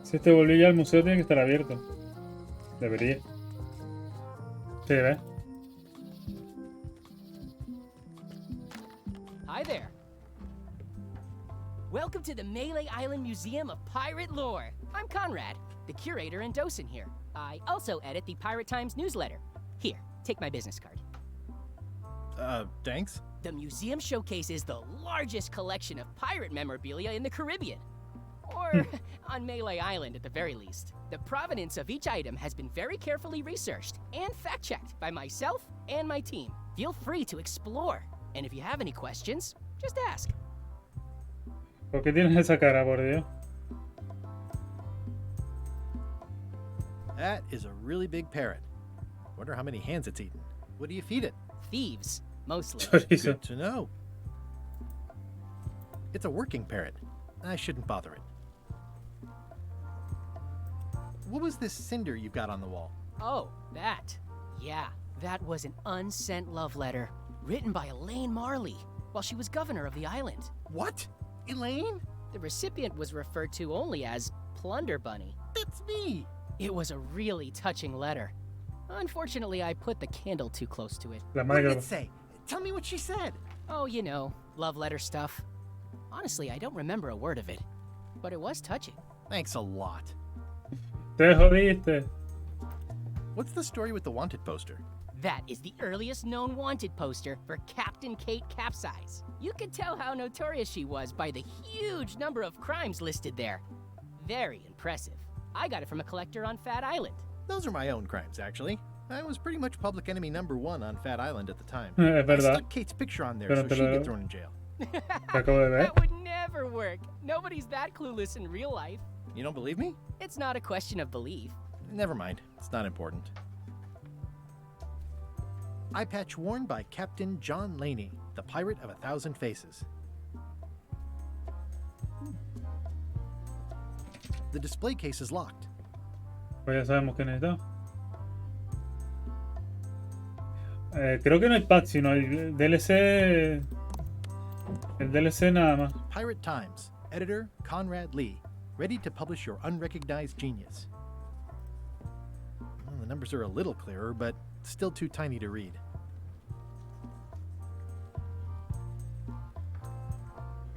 Si este volvió ya al museo, tiene que estar abierto. Debería. Sí, ¿ves? Hi there. Welcome to the Melee Island Museum of Pirate Lore. I'm Conrad, the curator and docent here. I also edit the Pirate Times newsletter. Here, take my business card. Thanks? The museum showcases the largest collection of pirate memorabilia in the Caribbean. Or on Melee Island at the very least. The provenance of each item has been very carefully researched and fact-checked by myself and my team. Feel free to explore. And if you have any questions, just ask. ¿Por qué tienes esa cara, por Dios? That is a really big parrot. Wonder how many hands it's eaten. What do you feed it? Thieves, mostly. Chorizo. Good to know. It's a working parrot. I shouldn't bother it. What was this cinder you've got on the wall? Oh, that. Yeah, that was an unsent love letter written by Elaine Marley while she was governor of the island. What? Elaine? The recipient was referred to only as Plunder Bunny. That's me! It was a really touching letter. Unfortunately, I put the candle too close to it. What did it say? Tell me what she said. Oh, you know, love letter stuff. Honestly, I don't remember a word of it, but it was touching. Thanks a lot. Te jodiste. What's the story with the wanted poster? That is the earliest known wanted poster for Captain Kate Capsize. You can tell how notorious she was by the huge number of crimes listed there. Very impressive. I got it from a collector on Fat Island. Those are my own crimes, actually. I was pretty much public enemy #1 on Fat Island at the time. Es I verdad. stuck Kate's picture on there Pero so te she'd lo- get thrown in jail. Acabo de ver. That would never work. Nobody's that clueless in real life. You don't believe me? It's not a question of belief. Never mind. It's not important. Eye patch worn by Captain John Laney, the pirate of 1,000 faces. The display case is locked. Pues ya sabemos que necesitamos. Creo que no hay pack, sino el DLC. El DLC nada más. Pirate Times, editor Conrad Lee, ready to publish your unrecognized genius. Well, the numbers are a little clearer, but still too tiny to read.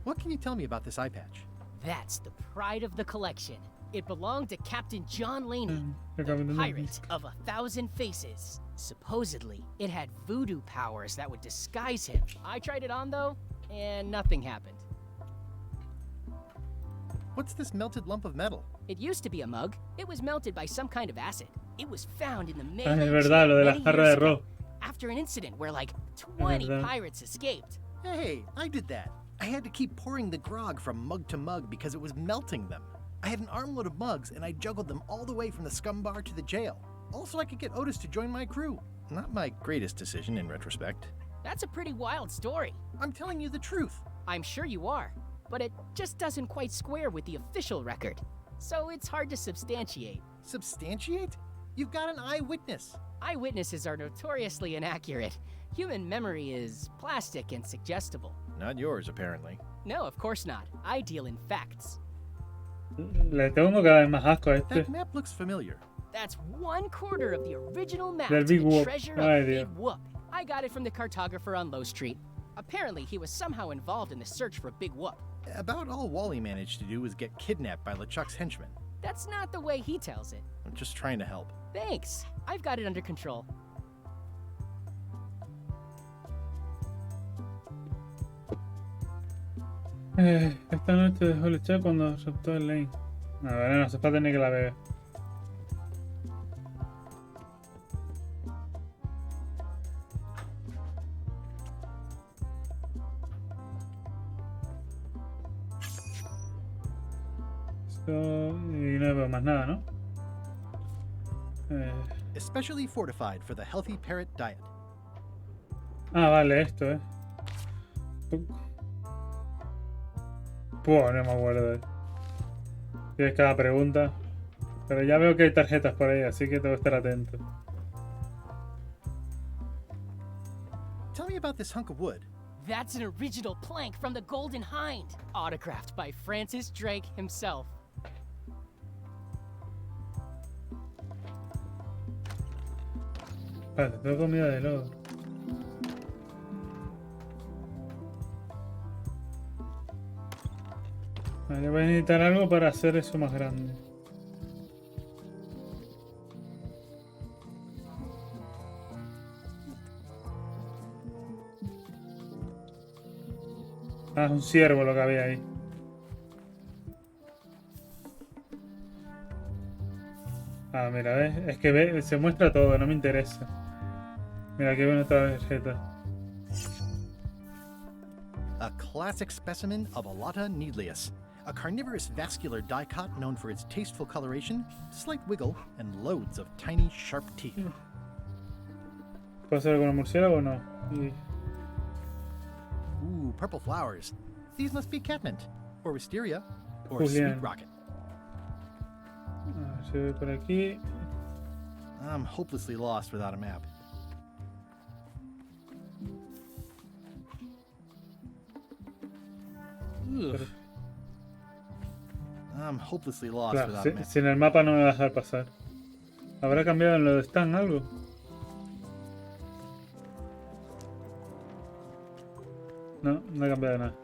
What can you tell me about this eye patch? That's the pride of the collection. It belonged to Captain John Laney, the Captain pirate of 1,000 faces. Supposedly, it had voodoo powers that would disguise him. I tried it on though, and nothing happened. What's this melted lump of metal? It used to be a mug. It was melted by some kind of acid. It was found in the Ah, Melee es verdad, lo de la many jarra years de ago, arroz. after an incident where like 20 verdad. pirates escaped. Hey, I did that. I had to keep pouring the grog from mug to mug because it was melting them. I had an armload of mugs and I juggled them all the way from the scum bar to the jail. Also, I could get Otis to join my crew. Not my greatest decision in retrospect. That's a pretty wild story. I'm telling you the truth. I'm sure you are, but it just doesn't quite square with the official record. So it's hard to substantiate. Substantiate? You've got an eyewitness. Eyewitnesses are notoriously inaccurate. Human memory is plastic and suggestible. Not yours, apparently. No, of course not. I deal in facts. Le tengo cada vez más asco a este. That map looks familiar. That's 1/4 of the original map Del to Big the Whoop. treasure Ay, of Dios. Big Whoop. I got it from the cartographer on Low Street. Apparently, he was somehow involved in the search for Big Whoop. About all Wally managed to do was get kidnapped by LeChuck's henchmen. That's not the way he tells it. I'm just trying to help. Thanks. I've got it under control. Esta noche dejó el chat cuando raptó el lane. A ver, no hace falta ni que la vea. Y no veo más nada, ¿no? Especially fortified for the healthy parrot diet. Ah, vale, esto, Puh, no me acuerdo. Tienes cada pregunta. Pero ya veo que hay tarjetas por ahí, así que tengo que estar atento. Tell me about this hunk of wood. That's an original plank from the Golden Hind, autographed by Francis Drake himself. Vale, tengo comida de lodo. Vale, voy a necesitar algo para hacer eso más grande. Ah, es un ciervo lo que había ahí. Ah, mira, ¿ves? Es que se muestra todo, no me interesa. Mira, aquí viene otra tarjeta. A classic specimen of Alata needleus, a carnivorous vascular dicot known for its tasteful coloration, slight wiggle, and loads of tiny, sharp teeth. ¿Puedo hacer algo con el murciélago o no? Ooh, purple flowers. These must be catmint, or wisteria, or Julián. sweet rocket. A ver si voy por aquí. I'm hopelessly lost without a map. Ugh. I'm hopelessly lost Claro, without a map. sin el mapa no me va a dejar pasar. ¿Habrá cambiado en lo de Stan algo? No, no ha cambiado nada.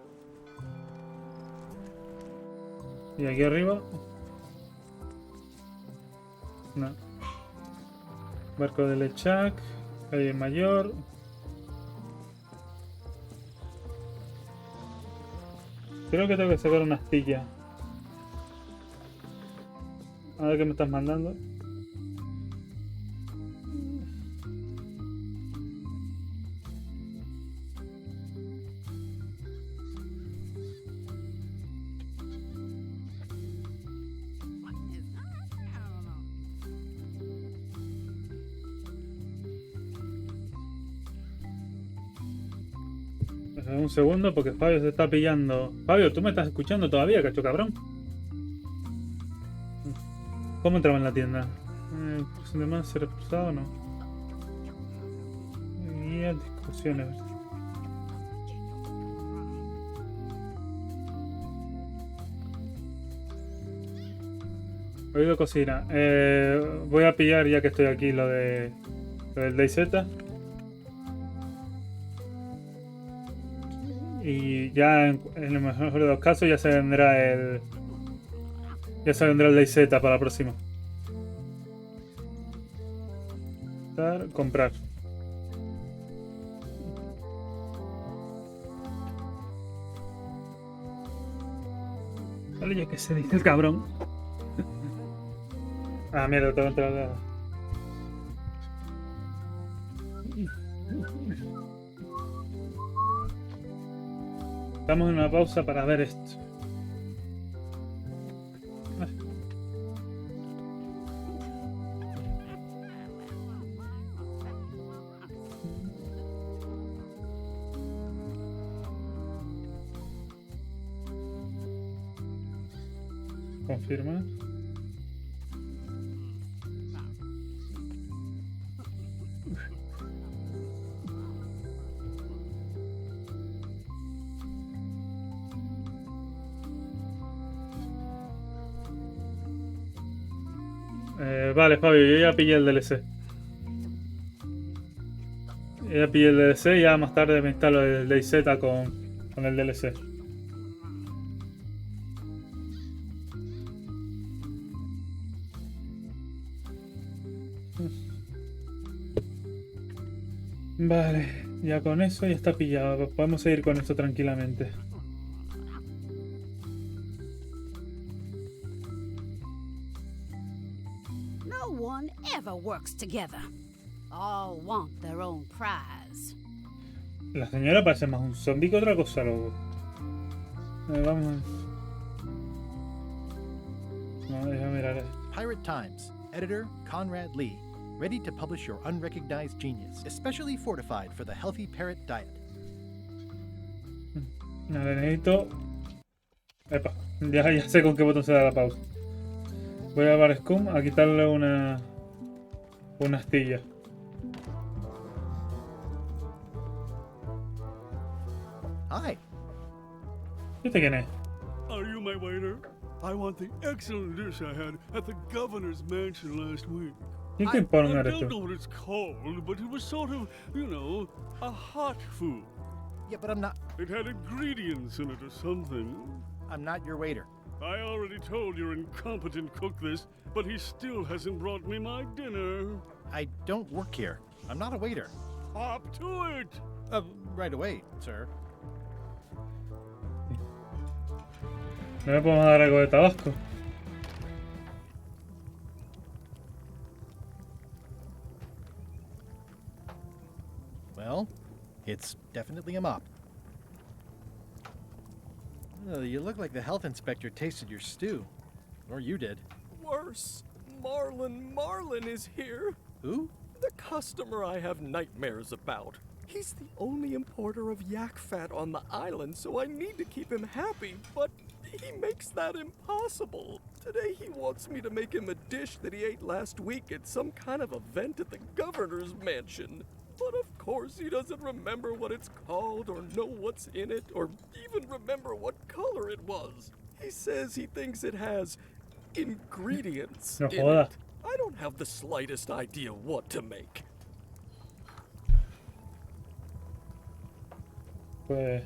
¿Y aquí arriba? No. Barco de Lechak, calle Mayor. Creo que tengo que sacar una astilla. A ver qué me estás mandando. Un segundo porque Fabio se está pillando. Fabio, ¿tú me estás escuchando todavía, cacho cabrón? ¿Cómo entraba en la tienda? ¿De más ser expulsado o no? Guía, discusiones. Oído cocina. Voy a pillar ya que estoy aquí lo del DayZ. Y ya en el mejor de los casos ya se vendrá el DayZ para la próxima. Comprar. Vale, ya que se dice el cabrón. Ah, mierda, tengo que entrar. Estamos en una pausa para ver esto. Confirma. Vale, Fabio, yo ya pillé el DLC. Ya pillé el DLC y ya más tarde me instalo el DayZ con el DLC. Vale, ya con eso ya está pillado. Podemos seguir con esto tranquilamente. ever works together. All want their own prize. La señora parece más un zombie que otra cosa, loco. Vamos. No, déjame mirar. Pirate Times, editor Conrad Lee, ready to publish your unrecognized genius, especially fortified for the healthy parrot diet. No, le necesito. Epa, ya sé con qué botón se da la pausa. Voy a Bar Scum a quitarle una astilla. Hi. ¿Este quién es? Are you my waiter? I want the excellent dish I had at the governor's mansion last week. ¿Y qué importa I eres don't tú? know what it's called, but it was sort of, you know, a hot food. Yeah, but I'm not. It had ingredients in it or something. I'm not your waiter. I already told your incompetent cook this, but he still hasn't brought me my dinner. I don't work here. I'm not a waiter. Hop to it! Right away, sir. No me podemos dar algo de tabasco. Well, it's definitely a mop. You look like the health inspector tasted your stew. Or you did. Worse. Marlin is here. Who? The customer I have nightmares about. He's the only importer of yak fat on the island, so I need to keep him happy, but he makes that impossible. Today he wants me to make him a dish that he ate last week at some kind of event at the governor's mansion. But of course he doesn't remember what it's called or know what's in it or even remember what color it was. He says he thinks it has ingredients No in joda. it. I don't have the slightest idea what to make. Pues.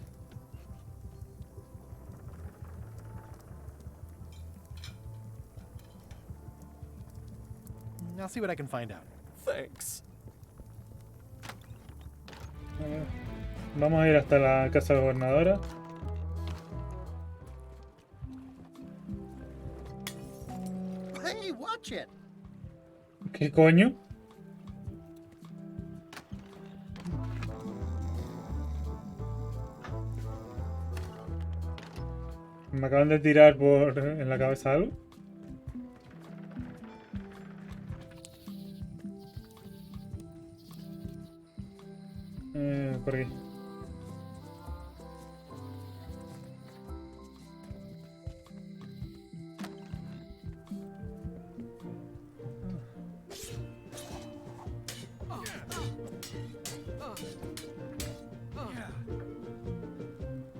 I'll see what I can find out. Thanks. Vamos a ir hasta la casa gobernadora. Hey, watch it! ¿Qué coño? Me acaban de tirar en la cabeza algo. Por aquí.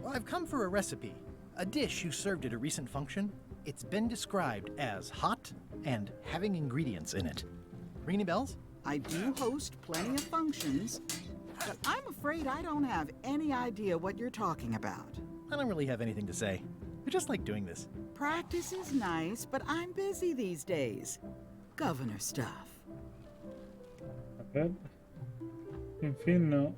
Well, I've come for a recipe. A dish you served at a recent function. It's been described as hot and having ingredients in it. Ring any bells? I do host plenty of functions, but I'm afraid I don't have any idea what you're talking about. I don't really have anything to say. I just like doing this. Practice is nice, but I'm busy these days. Governor stuff. A ver. En fin, no.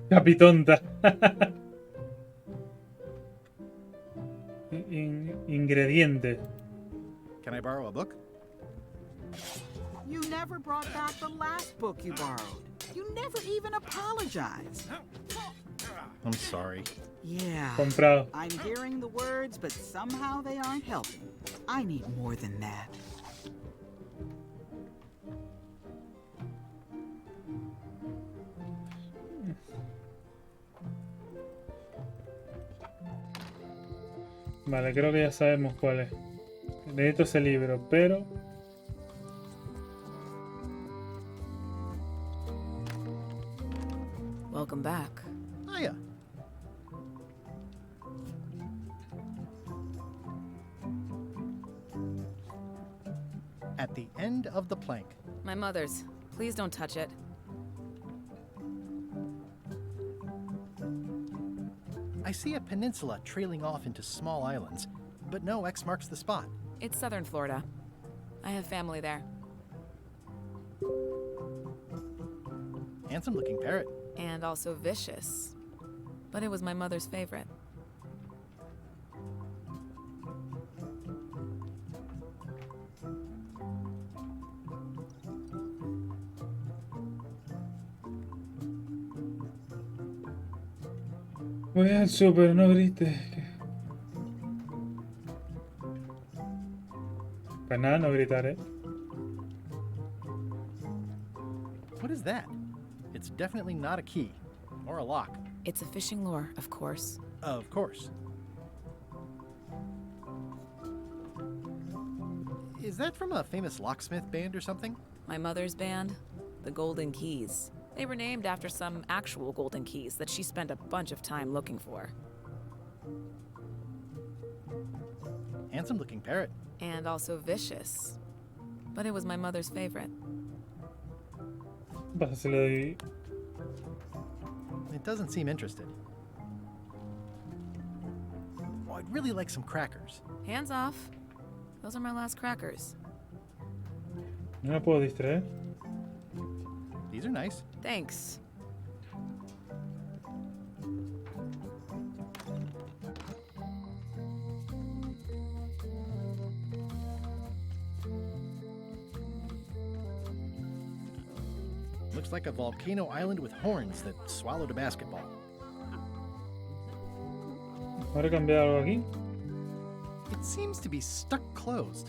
Capitonta. Ingrediente. Can I borrow a book? You never brought back the last book you borrowed. You never even apologized. I'm sorry. Yeah. Comprado. I'm hearing the words, but somehow they aren't helping. I need more than that. Vale, creo que ya sabemos cuál es. Necesito ese libro, pero... Welcome back. Hiya. At the end of the plank. My mother's. Please don't touch it. I see a peninsula trailing off into small islands, but no X marks the spot. It's southern Florida. I have family there. Handsome looking parrot. And also vicious. But it was my mother's favorite. Voy al super, no grites. Pues nada, no gritaré. What is that? It's definitely not a key. Or a lock. It's a fishing lure, of course. Of course. Is that from a famous locksmith band or something? My mother's band, the Golden Keys. They were named after some actual golden keys that she spent a bunch of time looking for. Handsome looking parrot. And also vicious. But it was my mother's favorite. Pásaselo de... It doesn't seem interested. Oh, I'd really like some crackers. Hands off. Those are my last crackers. No la puedo distraer. These are nice. Thanks. Looks like a volcano island with horns that swallowed a basketball. ¿Ahora cambiar algo aquí? It seems to be stuck closed.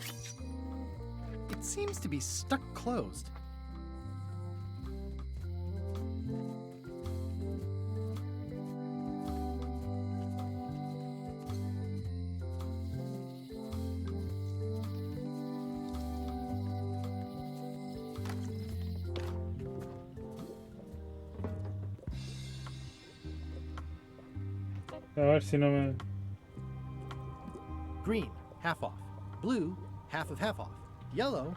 It seems to be stuck closed. A ver si no me... Green, half off. Blue, half off. Yellow,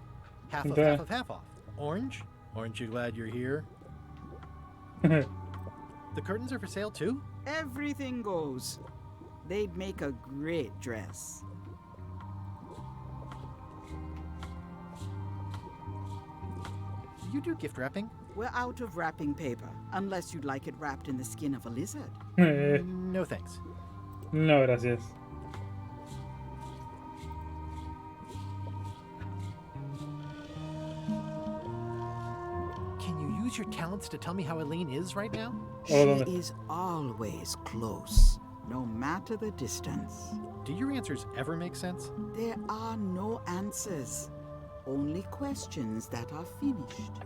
half of Okay. half of half off. Orange, aren't you glad you're here? The curtains are for sale too? Everything goes. They'd make a great dress. Do you do gift wrapping? We're out of wrapping paper, unless you'd like it wrapped in the skin of a lizard. No thanks. No, gracias. Can you use your talents to tell me how Elaine is right now? She is always close, no matter the distance. Do your answers ever make sense? There are no answers, only questions that are finished.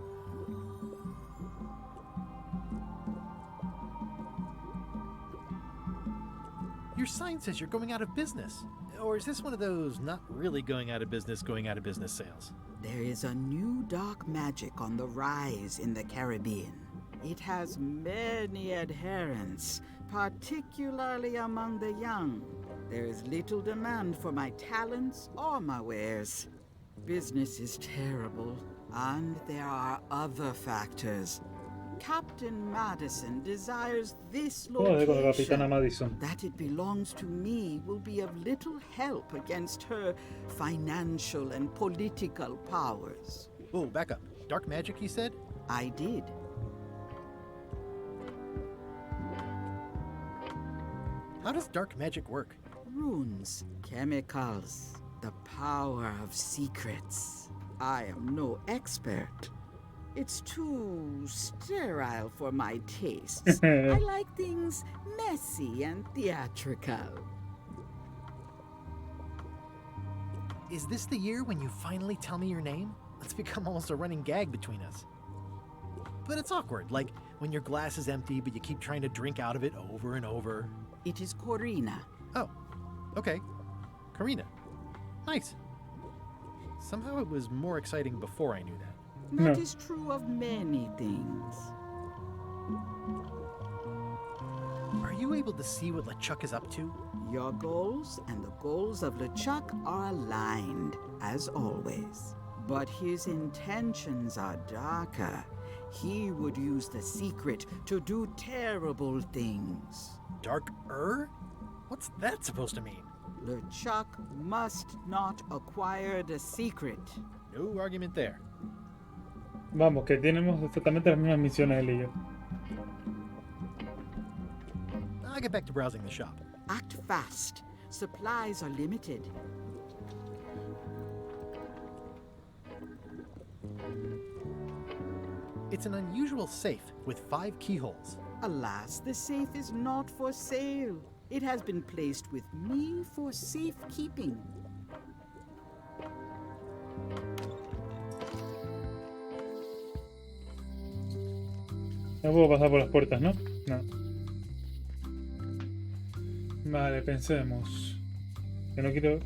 Your sign says you're going out of business. Or is this one of those not really going out of business sales? There is a new dark magic on the rise in the Caribbean. It has many adherents, particularly among the young. There is little demand for my talents or my wares. Business is terrible, and there are other factors. Captain Madison desires this Joder, con la location. Capitana Madison. That it belongs to me will be of little help against her financial and political powers. Oh, back up. Dark magic, you said? I did. How does dark magic work? Runes, chemicals, the power of secrets. I am no expert. It's too sterile for my tastes. I like things messy and theatrical. Is this the year when you finally tell me your name? It's become almost a running gag between us. But it's awkward, like when your glass is empty but you keep trying to drink out of it over and over. It is Corina. Oh, okay. Karina. Nice. Somehow it was more exciting before I knew that. That is true of many things. Are you able to see what LeChuck is up to? Your goals and the goals of LeChuck are aligned, as always. But his intentions are darker. He would use the secret to do terrible things. Dark-er? What's that supposed to mean? LeChuck must not acquire the secret. No argument there. Vamos, que tenemos exactamente las mismas misiones él y yo. I'll get back to browsing the shop. Act fast. Supplies are limited. It's an unusual safe with 5 keyholes. Alas, the safe is not for sale. It has been placed with me for safekeeping. No puedo pasar por las puertas, ¿no? No. Vale, pensemos. Que no quiero...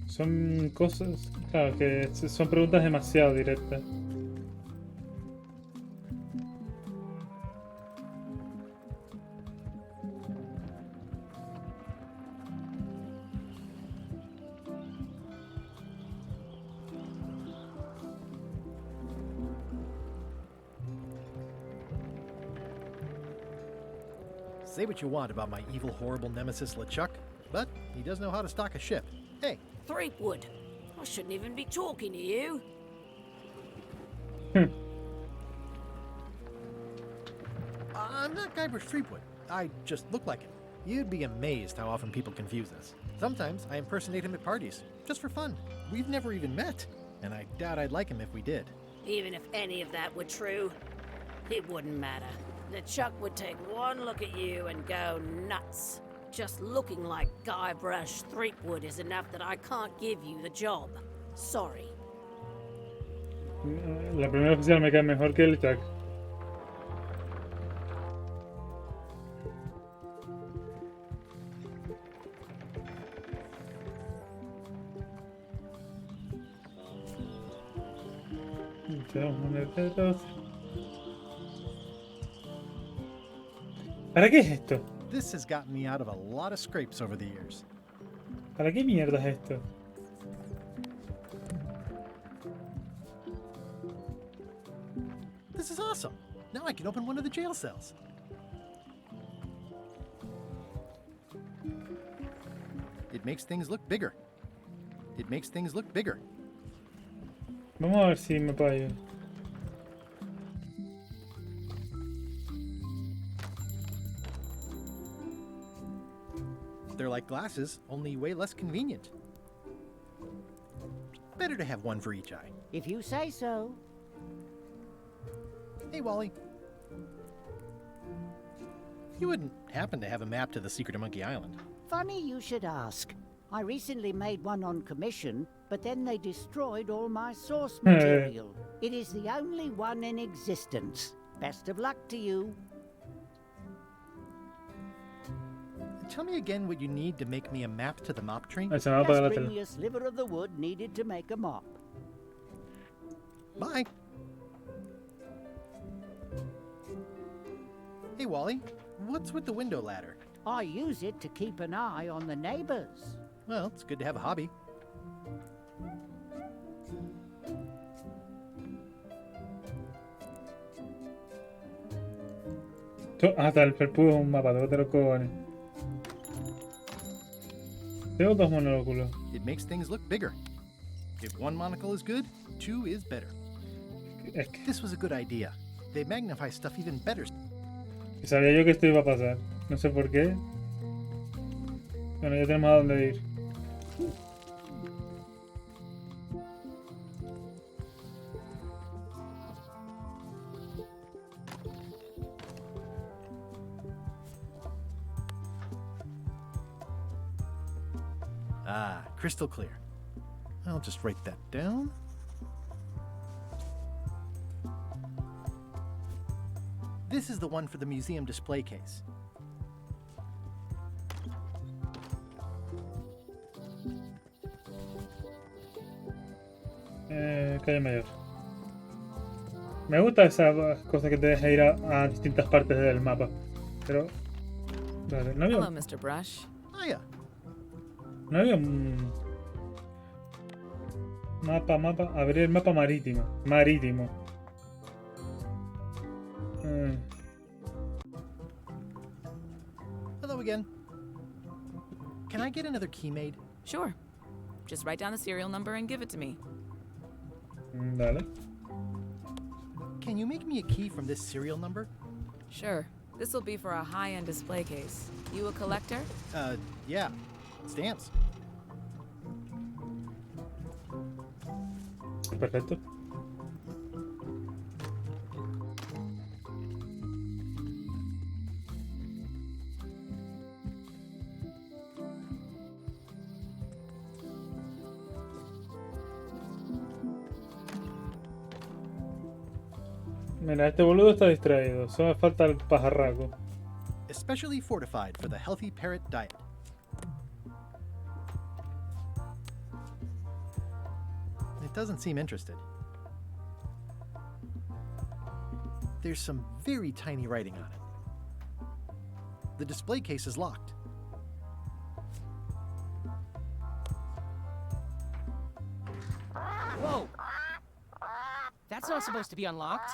Son cosas... Claro, que son preguntas demasiado directas. Say what you want about my evil, horrible nemesis LeChuck, but he does know how to stock a ship. Hey. Threepwood, I shouldn't even be talking to you. I'm not Guybrush Threepwood. I just look like him. You'd be amazed how often people confuse us. Sometimes I impersonate him at parties, just for fun. We've never even met, and I doubt I'd like him if we did. Even if any of that were true, it wouldn't matter. LeChuck would take one look at you and go nuts. Just looking like Guybrush Threepwood is enough that I can't give you the job. Sorry. La primera oficial me cae mejor que el Chuck. ¿Para qué es esto? This has gotten me out of a lot of scrapes over the years. ¿Para qué mierda es esto? This is awesome. Now I can open one of the jail cells. It makes things look bigger. It makes things look bigger. Vamos a ver si me puedo ayudar. They're like glasses, only way less convenient. Better to have one for each eye. If you say so. Hey, Wally. You wouldn't happen to have a map to the secret of Monkey Island? Funny you should ask. I recently made one on commission, but then they destroyed all my source material. It is the only one in existence. Best of luck to you. Tell me again what you need to make me a map to the mop tree. Just bring me a sliver of the wood needed to make a mop. Bye. Hey, Wally. What's with the window ladder? I use it to keep an eye on the neighbors. Well, it's good to have a hobby. Hasta el felpudo es un mapa de otros cojones. Tengo dos monóculos. It makes things look bigger. If one monocle is good, two is better. This was a good idea. They magnify stuff even better. Sabía yo que esto iba a pasar. No sé por qué. Bueno, ya tenemos a dónde ir. Ah, crystal clear. I'll just write that down. This is the one for the museum display case. Calle Mayor. Me gusta esa cosa que te deja ir a distintas partes del mapa. Pero... Vale, no había... Hello, Mr. Brush. Hiya. No había un... Mapa. Abrir el mapa marítimo. Hello again. Can I get another key made? Sure. Just write down the serial number and give it to me. Dale. Can you make me a key from this serial number? Sure. This'll be for a high-end display case. You a collector? Yeah. Stamps. Perfecto. Mira, este boludo está distraído. Solo me falta el pajarraco. Especially fortified for the healthy parrot diet. It doesn't seem interested. There's some very tiny writing on it. The display case is locked. Whoa! That's not supposed to be unlocked.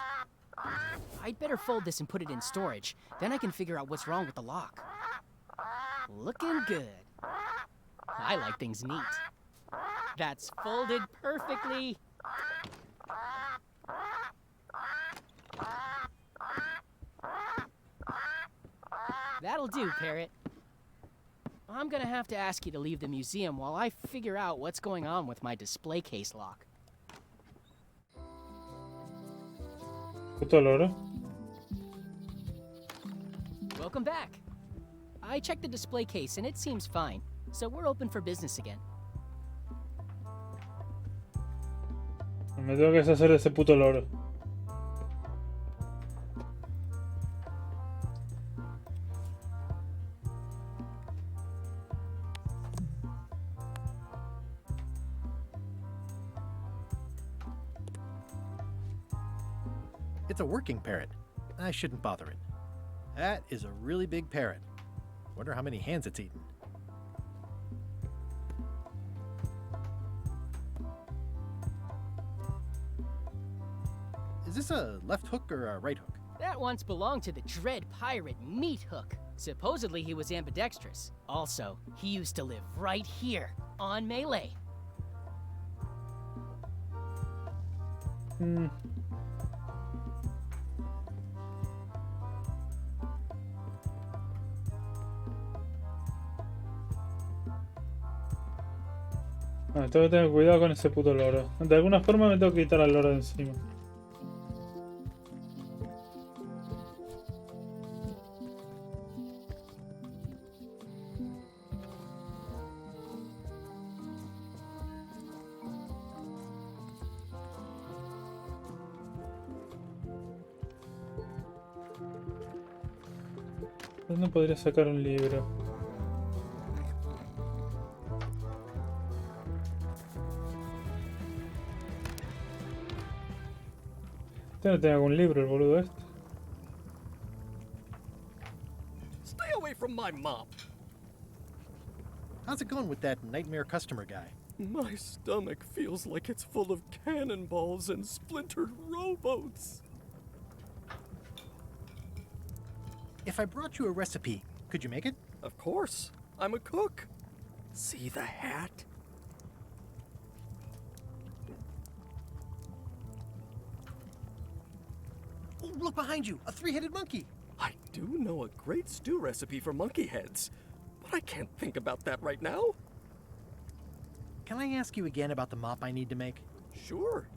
I'd better fold this and put it in storage. Then I can figure out what's wrong with the lock. Looking good. I like things neat. That's folded perfectly. That'll do, Parrot. I'm gonna have to ask you to leave the museum while I figure out what's going on with my display case lock. Puto loro. Welcome back. I checked the display case and it seems fine, so we're open for business again. Me tengo que deshacer de ese puto loro. It's a working parrot. I shouldn't bother it. That is a really big parrot. Wonder how many hands it's eaten. Is this a left hook or a right hook? That once belonged to the dread pirate Meat Hook. Supposedly he was ambidextrous. Also, he used to live right here, on Melee. Ah, tengo que tener cuidado con ese puto loro. De alguna forma me tengo que quitar al loro de encima. ¿Dónde podría sacar un libro? Este no tiene algún libro, el boludo este. Stay away from my mop. How's it going with that nightmare customer guy? My stomach feels like it's full of cannonballs and splintered rowboats. If I brought you a recipe, could you make it? Of course. I'm a cook. See the hat? Oh, look behind you! A three-headed monkey! I do know a great stew recipe for monkey heads, but I can't think about that right now. Can I ask you again about the mop I need to make? Sure.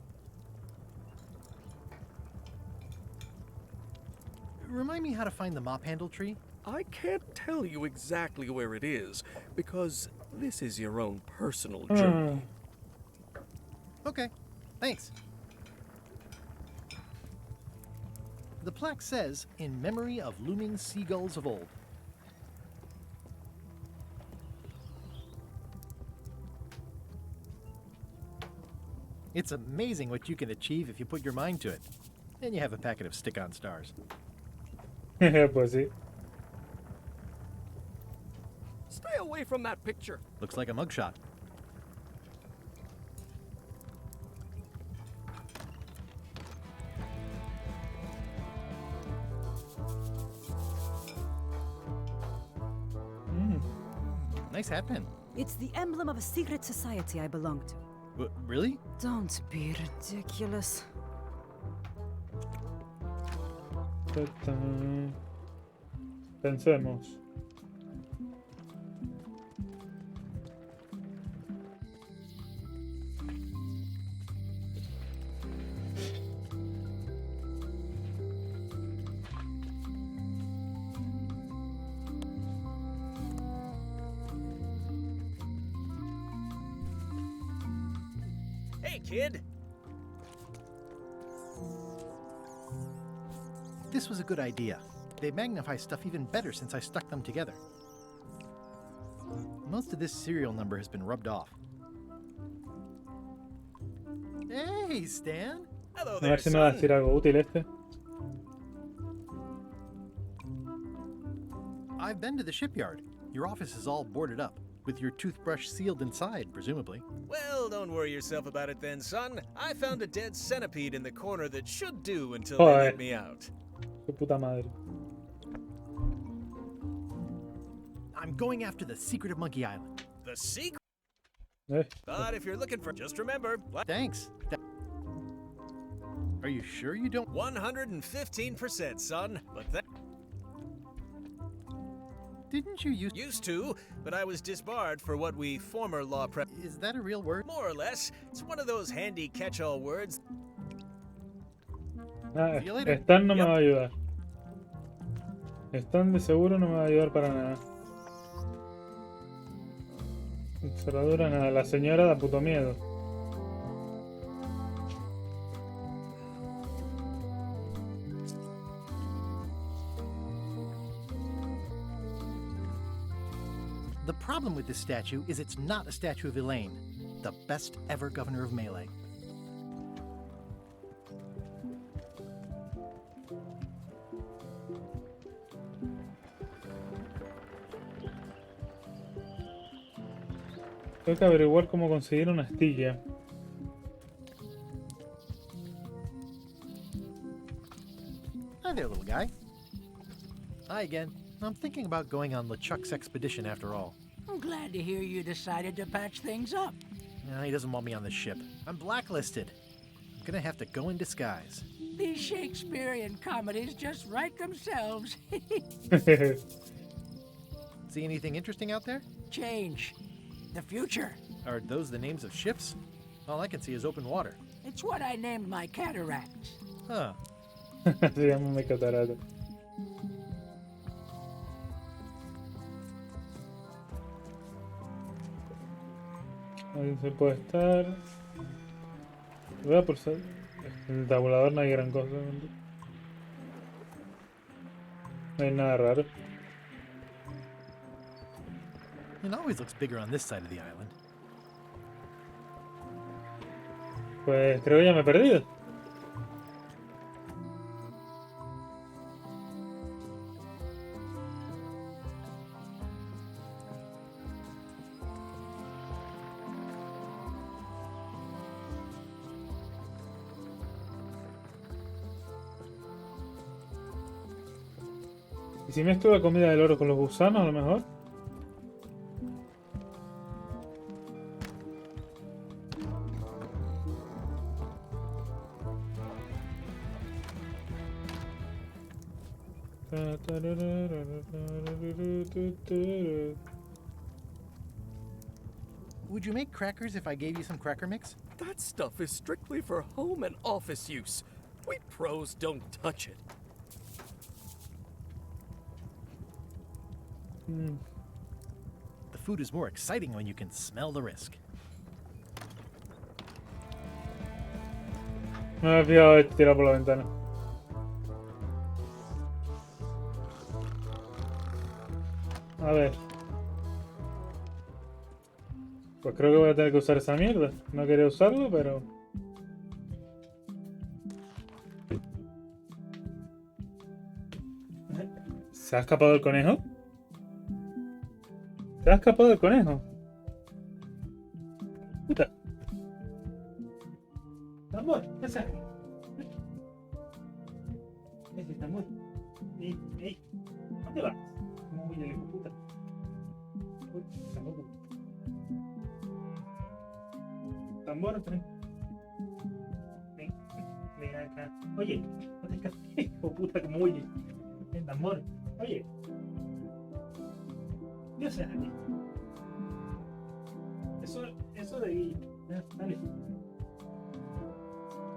Remind me how to find the mop handle tree? I can't tell you exactly where it is, because this is your own personal journey. Okay, thanks. The plaque says, in memory of looming seagulls of old. It's amazing what you can achieve if you put your mind to it. And you have a packet of stick-on stars. Pues sí. Stay away from that picture. Looks like a mugshot. Nice hat pin. It's the emblem of a secret society I belong to. Really? Don't be ridiculous. Pensemos. Hey, kid. This was a good idea. They magnify stuff even better since I stuck them together. Most of this serial number has been rubbed off. Hey, Stan! Hello A there, ver si me va a son. decir algo útil este. I've been to the shipyard. Your office is all boarded up, with your toothbrush sealed inside, presumably. Well, don't worry yourself about it then, son. I found a dead centipede in the corner that should do until they Joder. let me out. Qué puta madre. I'm going after the secret of Monkey Island. The secret? Eh. But if you're looking for... Just remember... Thanks. Are you sure you don't? 115%, son. But that... Didn't you Used to, but I was disbarred for what we former law prep... Is that a real word? More or less. It's one of those handy catch-all words. Ah, See you later. Stan no me va a ayudar. Stan de seguro no me va a ayudar para nada. Cerradura nada. La señora da puto miedo. The problem with this statue is it's not a statue of Elaine, the best ever governor of Melee. Tengo que averiguar cómo conseguir una astilla. Hi there, little guy. Hi again. I'm thinking about going on LeChuck's expedition after all. I'm glad to hear you decided to patch things up. No, he doesn't want me on the ship. I'm blacklisted. I'm gonna have to go in disguise. These Shakespearean comedies just write themselves. See anything interesting out there? Change. The future. Are those the names of ships? All I can see is open water. It's what I named my cataracts. Huh. Se llama mi catarata. Ahí se puede estar. Voy a pulsar. En el tabulador no hay gran cosa. No hay nada raro. It always looks bigger on this side of the island. Pues creo que ya me he perdido. ¿Y si mezclo la comida del oro con los gusanos a lo mejor? Would you make crackers if I gave you some cracker mix? That stuff is strictly for home and office use. We pros don't touch it. The food is more exciting when you can smell the risk. Me había fijado de tirar por la ventana. A ver. Pues creo que voy a tener que usar esa mierda. No quería usarlo, pero... ¿Se ha escapado el conejo? ¿Se ha escapado el conejo? Puta. Tambor, ¿qué haces? Ese tambor. Ey, ¿dónde vas? ¿Cómo voy a hijo puta? Uy, tampoco. Tambor, ven. Ven acá. Oye, no te escapes, hijo puta, como oye. Ven, tambor. Oye. ¿Qué haces aquí? Eso de ahí. Dale.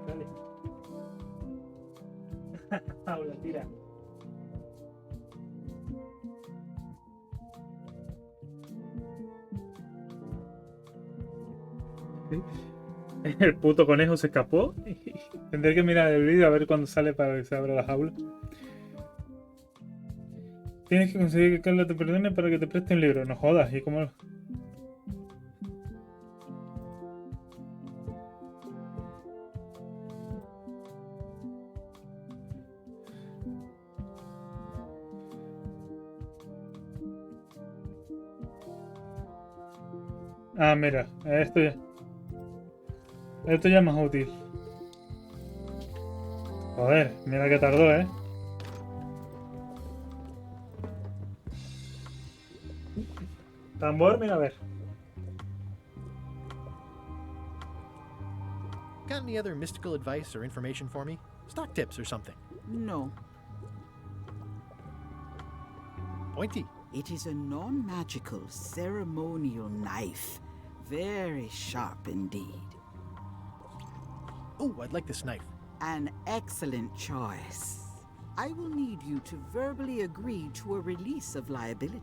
Dale. Paula, tira. El puto conejo se escapó. Tendré que mirar el vídeo a ver cuándo sale para que se abra la jaula. Tienes que conseguir que Carla te perdone para que te preste un libro. No jodas, ¿y cómo? Ah, mira, esto ya. Esto ya es más útil. Joder, mira que tardó, ¿eh? Tambor, mira a ver. Got any other mystical advice or information for me? Stock tips or something? No. Pointy. It is a non-magical ceremonial knife. Very sharp indeed. Oh, I'd like this knife. An excellent choice. I will need you to verbally agree to a release of liability.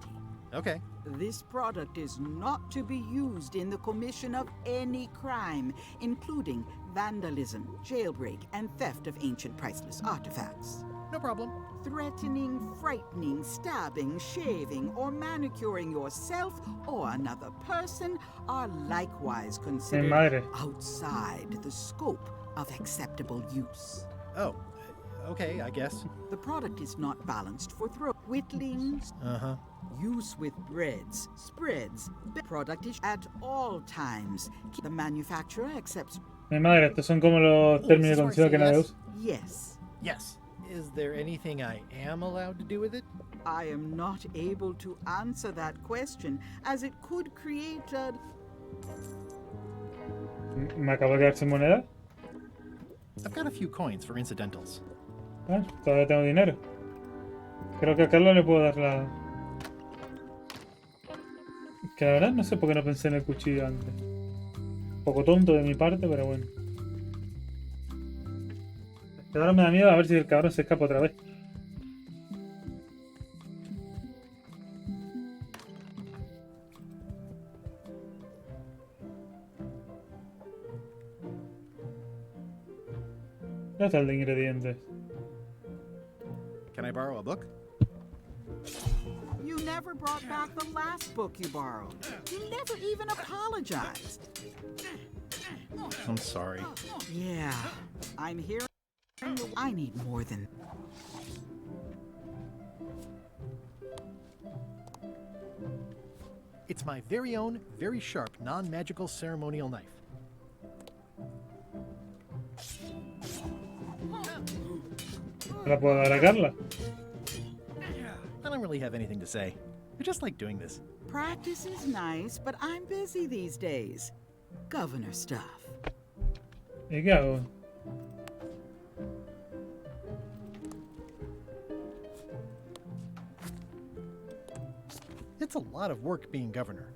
Okay. This product is not to be used in the commission of any crime, including vandalism, jailbreak, and theft of ancient priceless artifacts. No problem. Threatening, frightening, stabbing, shaving, or manicuring yourself or another person are likewise considered outside the scope of acceptable use. Oh, okay, I guess. The product is not balanced for throat whittlings. Uh-huh. Use with breads, spreads. The product is at all times. The manufacturer accepts. Mi madre, estos son como los términos de condición que nadie usa. Yes. Yes. Is there anything I am allowed to do with it? I am not able to answer that question, as it could create a... Me acabo de quedar sin moneda. I've got a few coins for incidentals. Ah, todavía tengo dinero. Creo que a Carla le puedo dar la... Que la verdad no sé por qué no pensé en el cuchillo antes. Un poco tonto de mi parte, pero bueno. Ahora me da miedo a ver si el cabrón se escapa otra vez. ¿Dónde está el de ingredientes? Can I borrow a book? You never brought back the last book you borrowed. You never even apologized. I'm sorry. Yeah, I'm here. I need more than... It's my very own, very sharp, non-magical ceremonial knife. ¿La puedo dar a Carla? I don't really have anything to say. I just like doing this. Practice is nice, but I'm busy these days. Governor stuff. ¿Y qué hago? It's a lot of work being governor.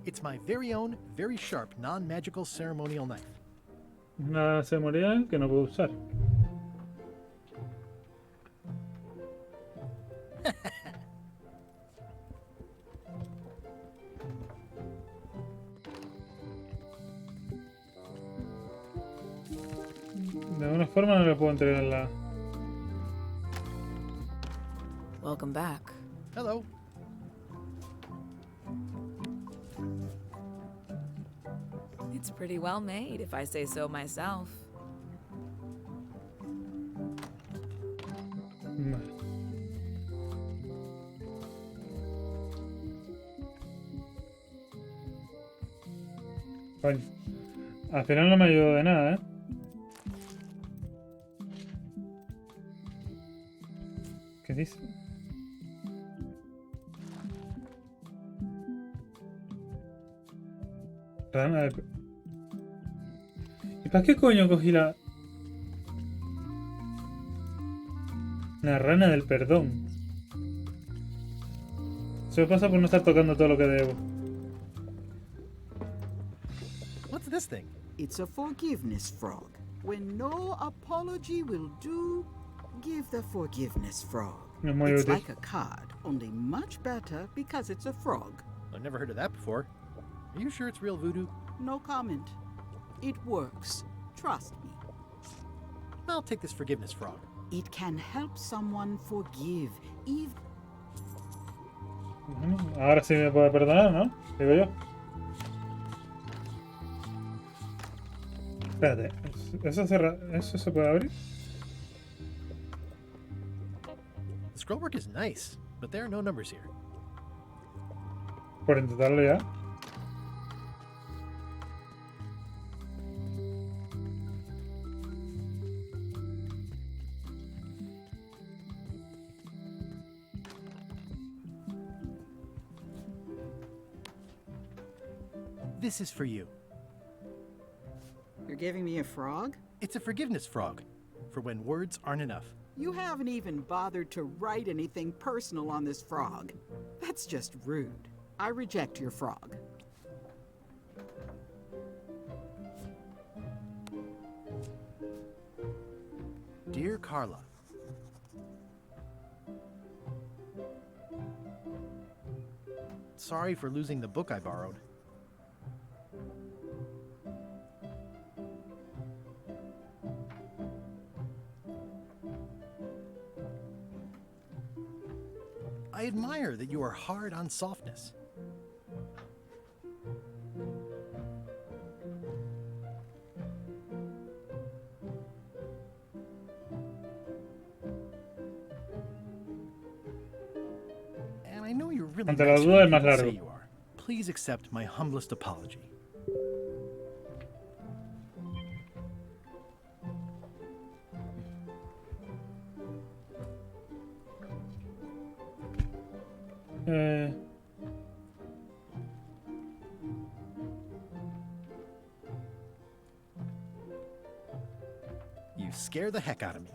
It's my very own, very sharp, non-magical ceremonial knife. Una ceremonial que no puedo usar. De alguna forma no le puedo entregar la... Welcome back. Hello. It's pretty well made, if I say so myself. Coño. Al final no me ayudó de nada, ¿eh? ¿Qué dice? Rana de... ¿Y para qué coño cogí la...? La rana del perdón. Eso me pasa por no estar tocando todo lo que debo. What's this thing? It's a forgiveness frog. When no apology will do, give the forgiveness frog. Es muy It's útil. like a card, only much better because it's a frog. I've never heard of that before. Are you sure it's real voodoo? No comment. It works. Trust me. I'll take this forgiveness frog. It can help someone forgive, even. Bueno, ahora sí me puede perdonar, ¿no? Digo yo. Espérate, ¿eso se puede abrir? The scrollwork is nice, but there are no numbers here. Por intentarlo ya. This is for you. You're giving me a frog? It's a forgiveness frog, for when words aren't enough. You haven't even bothered to write anything personal on this frog. That's just rude. I reject your frog. Dear Carla, sorry for losing the book I borrowed. I admire that you are hard on softness. And I know you're really Ante la nicer duda, than el más people say largo. you are. Please accept my humblest apology. Eh, You scare the heck out of me.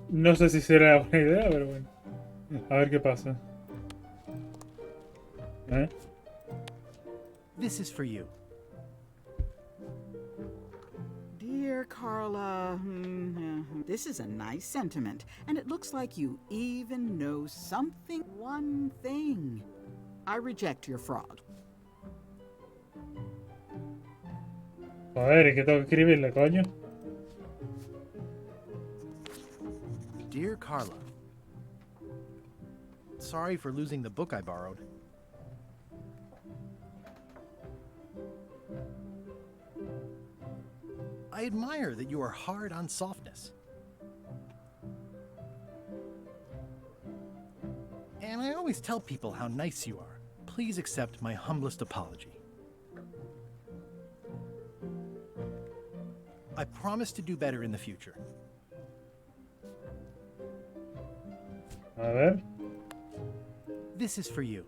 no sé si será buena idea, pero bueno. A ver qué pasa. ¿Eh? This is for you. Dear Carla, this is a nice sentiment, and it looks like you even know something. One thing. I reject your frog. Joder, es que tengo que escribirle, coño. Dear Carla, sorry for losing the book I borrowed. I admire that you are hard on softness. And I always tell people how nice you are. Please accept my humblest apology. I promise to do better in the future. A ver. This is for you.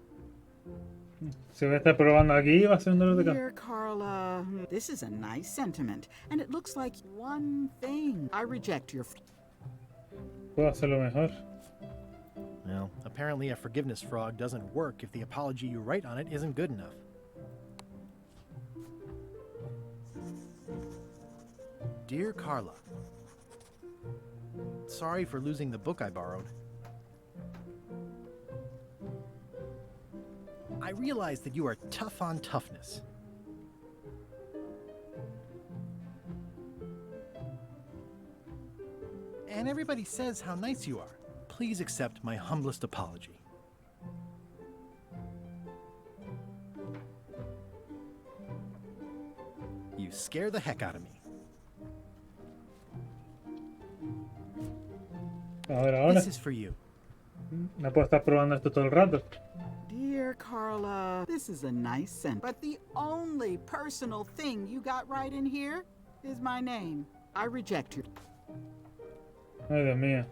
Si voy a estar probando aquí, va a ser un dolor de cabeza. Dear Carla, this is a nice sentiment, and it looks like one thing. I reject your. Puedo hacerlo mejor. Well, apparently a forgiveness frog doesn't work if the apology you write on it isn't good enough. Dear Carla, sorry for losing the book I borrowed. I realize that you are tough on toughness. And everybody says how nice you are. Please accept my humblest apology. You scare the heck out of me. A ver, ahora. This is for you. No puedo estar probando esto todo el rato. Dear Carla, this is a nice sentence, but the only personal thing you got right in here is my name. I reject your. Ay, Dios mío.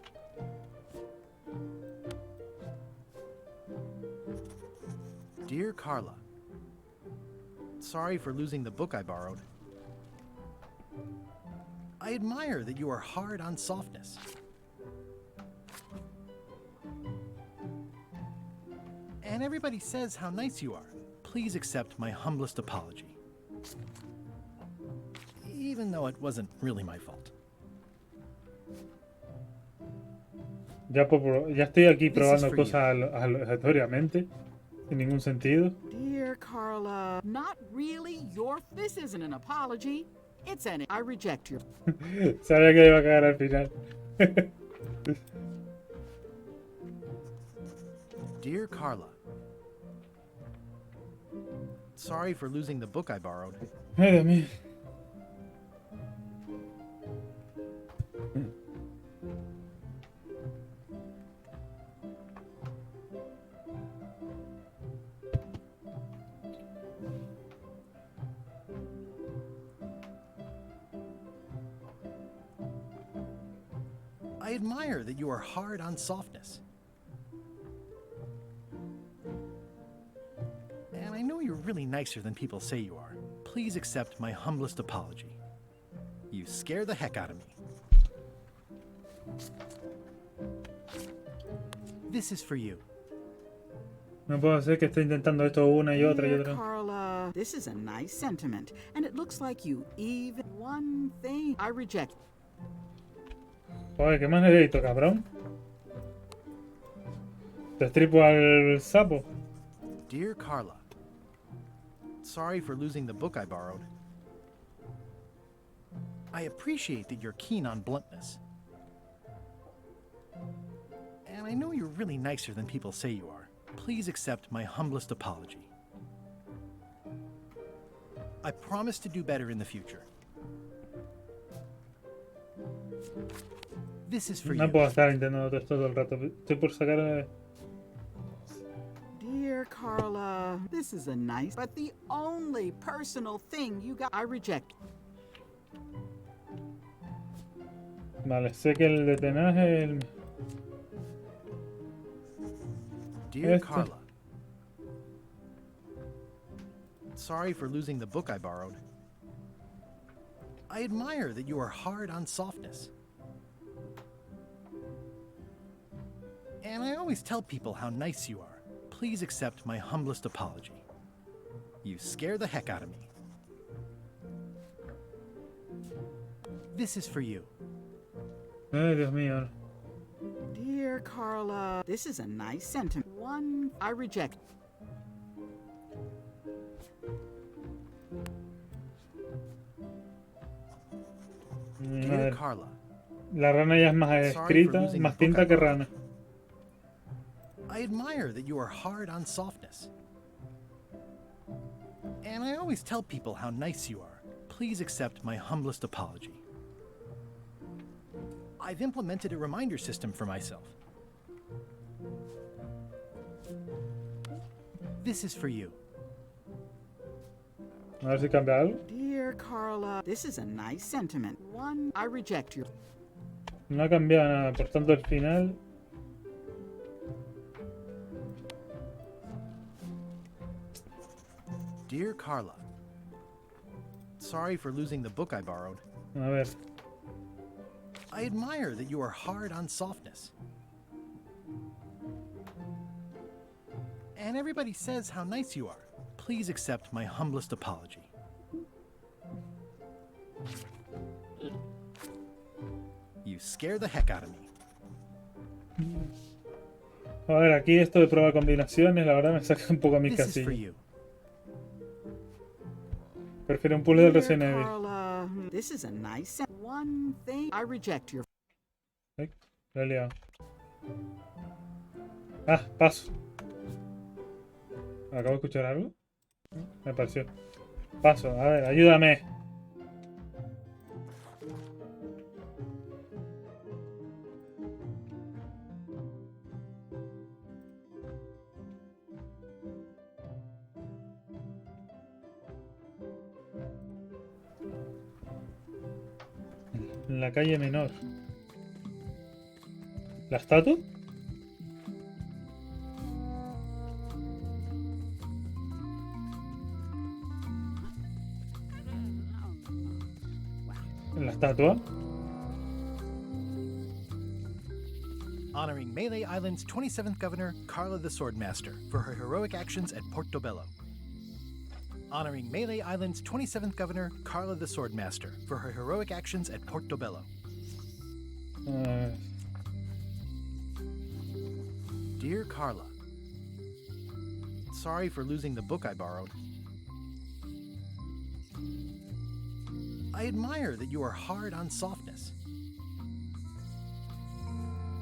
Dear Carla, sorry for losing the book I borrowed. I admire that you are hard on softness. And everybody says how nice you are. Please accept my humblest apology. Even though it wasn't really my fault. Ya estoy aquí probando cosas aleatoriamente, sin ningún sentido. Dear Carla, not really your. This isn't an apology. It's an. I reject your. Sabía que iba a cagar al final. Dear Carla, sorry for losing the book I borrowed. Ay, Dios mío. I admire that you are hard on softness. And I know you're really nicer than people say you are. Please accept my humblest apology. You scare the heck out of me. This is for you. No puedo hacer que esté intentando esto una y otra y Dear otra. Carla, this is a nice sentiment, and it looks like you even one thing. I reject. Joder, ¿qué más necesito, cabrón? Te estripo al sapo. Dear Carla, sorry for losing the book I borrowed. I appreciate that you're keen on bluntness. And I know you're really nicer than people say you are. Please accept my humblest apology. I promise to do better in the future. This is for No you. puedo estar intentando esto todo el rato. Estoy por sacar. Dear Carla, this is a nice, but the only personal thing you got. I reject. Vale, sé que el de tenaz es el. Dear Carla, sorry for losing the book I borrowed. I admire that you are hard on softness. And I always tell people how nice you are. Please accept my humblest apology. You scare the heck out of me. This is for you. Ay, Dios mío. Dear Carla, this is a nice sentiment. One, I reject. Dear Carla, La rana ya es más escrita, más tinta que rana. I admire that you are hard on softness. And I always tell people how nice you are. Please accept my humblest apology. I've implemented a reminder system for myself. This is for you. A ver si cambia algo. Dear Carla, this is a nice sentiment. One, I reject your. No ha cambiado nada, por tanto el final. Dear Carla, sorry for losing the book I borrowed. A ver. I admire that you are hard on softness. And everybody says how nice you are. Please accept my humblest apology. You scare the heck out of me. A ver, aquí esto de prueba de combinaciones, la verdad me saca un poco a mis This is for casillas. you. Prefiero un puzzle del Dear Resident Evil. Carla, this is a nice one thing. I reject your. Ay, lo he liado. Ah, paso. ¿Acabo de escuchar algo? Me pareció. Paso, a ver, ayúdame. En la calle menor. ¿La estatua? la estatua. Honoring Melee Island's 27th Governor, Carla the Swordmaster, for her heroic actions at Portobello. Honoring Melee Island's 27th Governor, Carla the Swordmaster, for her heroic actions at Portobello. Dear Carla, sorry for losing the book I borrowed. I admire that you are hard on softness,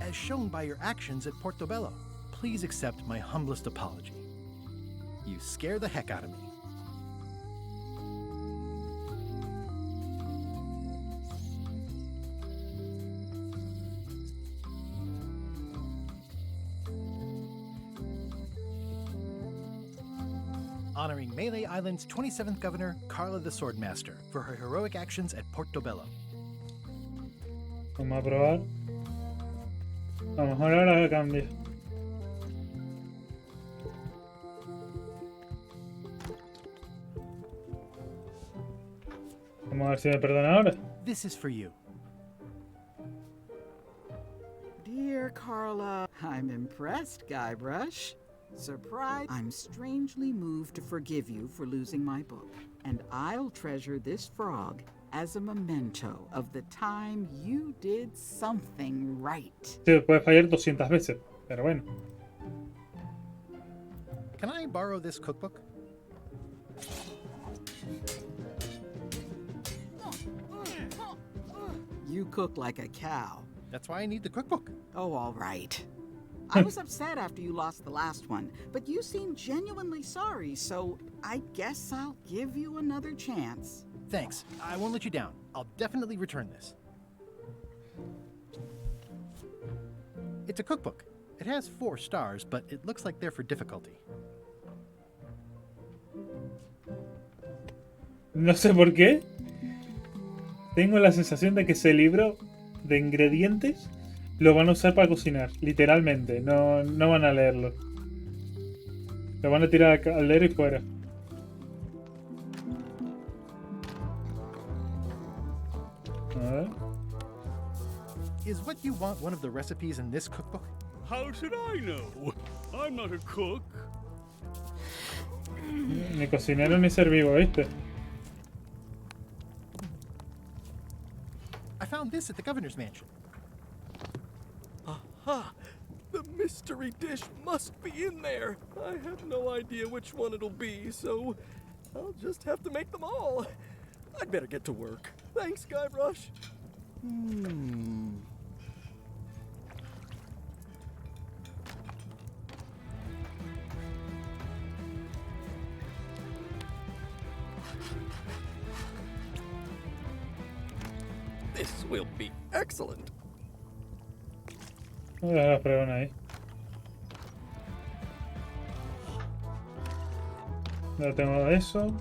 as shown by your actions at Portobello. Please accept my humblest apology. You scare the heck out of me. Honoring Melee Island's 27th Governor, Carla the Swordmaster, for her heroic actions at Portobello. Vamos a probar. A lo mejor ahora cambia. Vamos a ver si me perdona ahora. This is for you. Dear Carla, I'm impressed, Guybrush. Surprised. I'm strangely moved to forgive you for losing my book, and I'll treasure this frog as a memento of the time you did something right. Sí, puede fallar 200 veces, pero bueno. Can I borrow this cookbook? You cook like a cow. That's why I need the cookbook. Oh, all right. I was upset after you lost the last one, but you seemed genuinely sorry, so I guess I'll give you another chance. Thanks. I won't let you down. I'll definitely return this. It's a cookbook. It has 4 stars, but it looks like they're for difficulty. No sé por qué. Tengo la sensación de que ese libro de ingredientes lo van a usar para cocinar, literalmente. No van a leerlo. Lo van a tirar al caldero y fuera. A ver. Is what you want one of the recipes in this cookbook? How should I know? I'm not a cook. Ni cocinero ni ser vivo, ¿viste? I found this at the governor's mansion. Aha! The mystery dish must be in there. I have no idea which one it'll be, so I'll just have to make them all. I'd better get to work. Thanks, Guybrush. This will be excellent. Voy a dejar la fregona ahí. Ya tengo eso.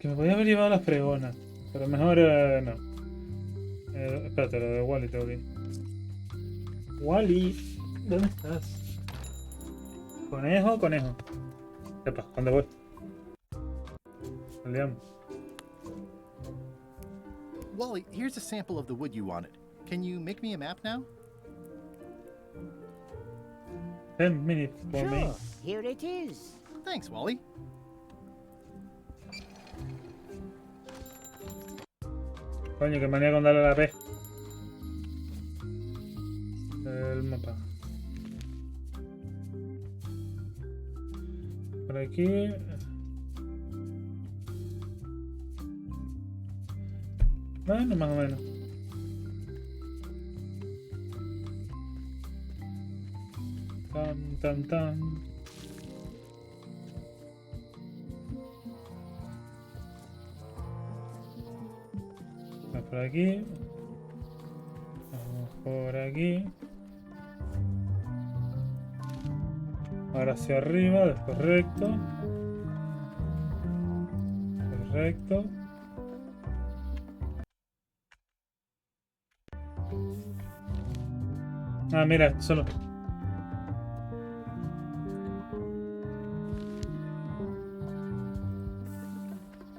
Que me podía haber llevado la fregona. Pero mejor no. Espérate, lo de Wally tengo que ir. Wally, ¿dónde estás? Conejo, conejo. Epa, ¿dónde voy? Saliamos. Wally, here's a sample of the wood you wanted. Can you make me a map now? 10 minutes for me. Sure, here it is. Thanks, Wally. Coño, qué manía con darle a la P. El mapa. Por aquí. Bueno, más o menos. Tan. Vamos por aquí. Vamos por aquí. Ahora hacia arriba, después recto. Correcto. Ah, mira, solo.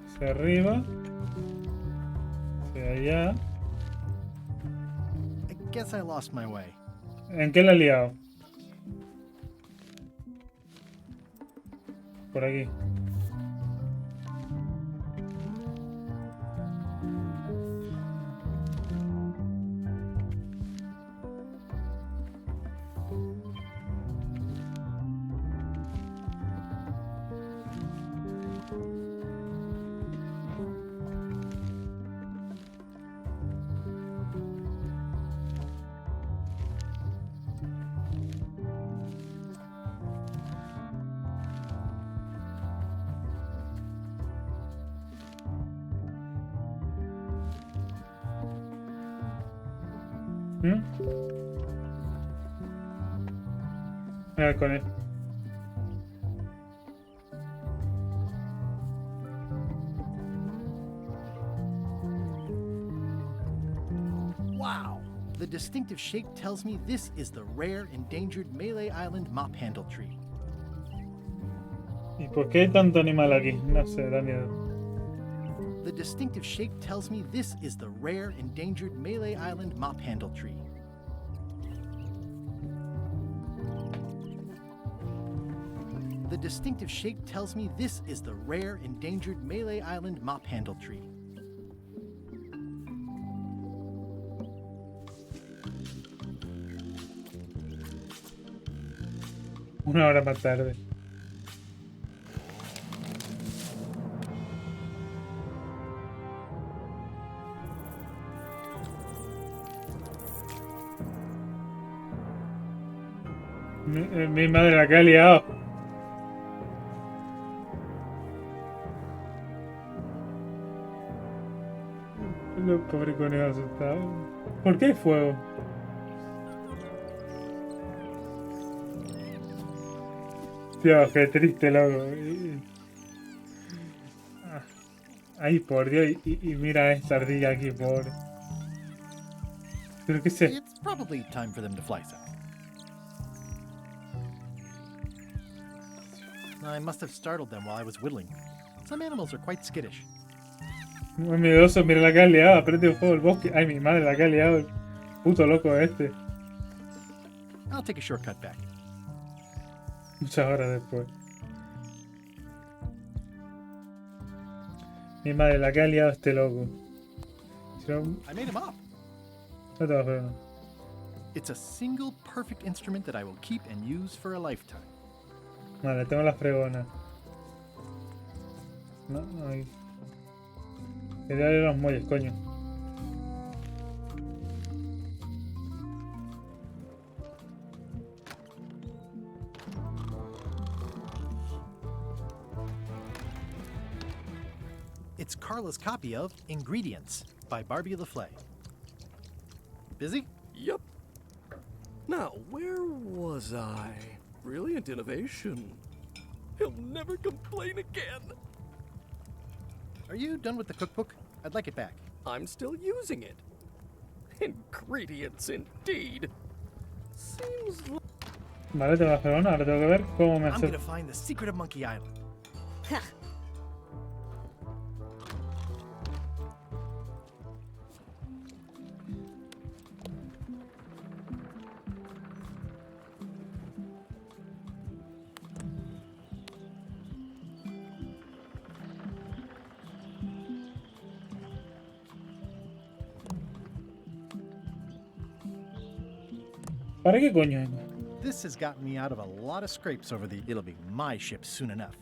Hacia arriba. Hacia allá. I guess I lost my way. ¿En qué la he liado? Por aquí. Con él. Wow! The distinctive shape tells me this is the rare, endangered Malay Island mop handle tree. ¿Y por qué hay tanto animal aquí? No sé, da miedo. The distinctive shape tells me this is the rare, endangered Malay Island mop handle tree. The distinctive shape tells me this is the rare, endangered Malay Island mop handle tree. Una hora más tarde. Mi madre la que ha liado. Los pobres conejos asustados. ¿Por qué hay fuego? Dios, qué triste, loco. Ay, por Dios. Y mira a esta ardilla aquí, pobre. Pero qué sé. It's probably time for them to fly south. I must have startled them while I was whittling. Some animals are quite skittish. Muy miedoso, mira la que ha liado. Prende fuego el bosque. Ay, mi madre, la que ha liado. El puto loco este. I'll take a shortcut back. Muchas horas después. Mi madre, la que ha liado este loco. Si no... I made him up. No te va a fregar. It's a single perfect instrument that I will keep and use for a lifetime. Vale, tengo la fregona. No, ahí. Quería darle los muelles, coño. It's Carla's copy of Ingredients by Barbie LaFlay. Busy? Yep. Now, where was I? Brilliant innovation. He'll never complain again. Are you done with the cookbook? I'd like it back. I'm still using it. Ingredients, indeed. Seems like... Vale, tengo la fregona, ahora tengo que ver cómo me I'm hace. gonna find the secret of Monkey Island. ¿Para qué coño? This has gotten me out of a lot of scrapes over the it'll be my ship soon enough.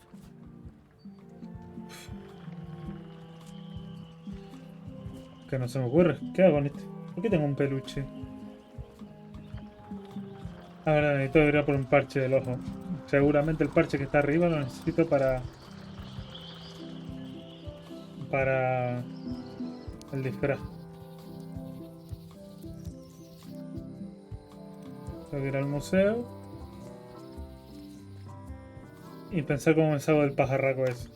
Que no se me ocurre. ¿Qué hago con este? ¿Por qué tengo un peluche? Ahora necesito ir a por un parche del ojo. Seguramente el parche que está arriba lo necesito para el disfraz. Tengo que ir al museo y pensar cómo me salgo del pajarraco ese.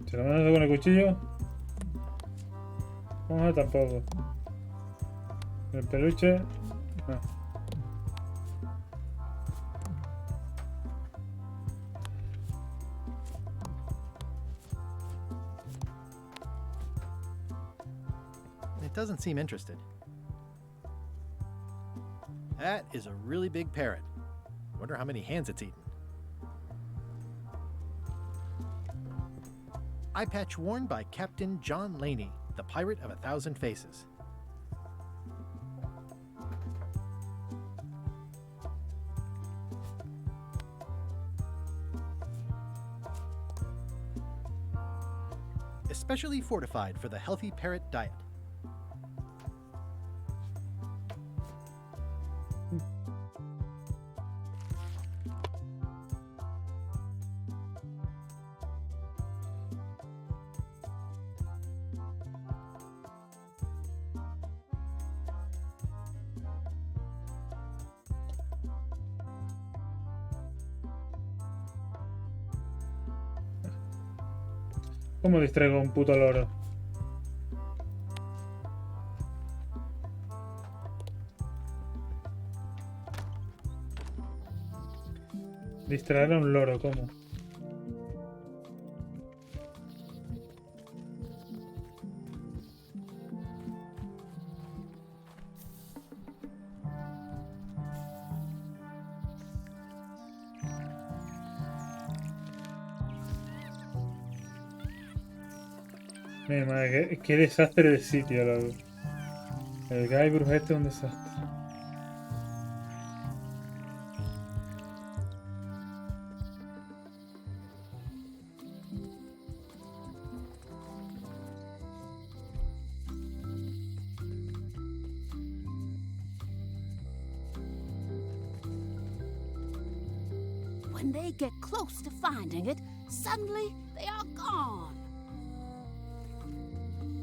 Si lo menos con el cuchillo. No, tampoco. El peluche. No. It doesn't seem interested. That is a really big parrot. Wonder how many hands it's eaten. Eye patch worn by Captain John Laney, the Pirate of 1,000 Faces. Especially fortified for the healthy parrot diet. ¿Cómo distraigo a un puto loro? Distraer a un loro, ¿cómo? Mi madre, qué desastre de sitio, loco. El Guybrush este es un desastre. When they get close to finding it, suddenly they are gone.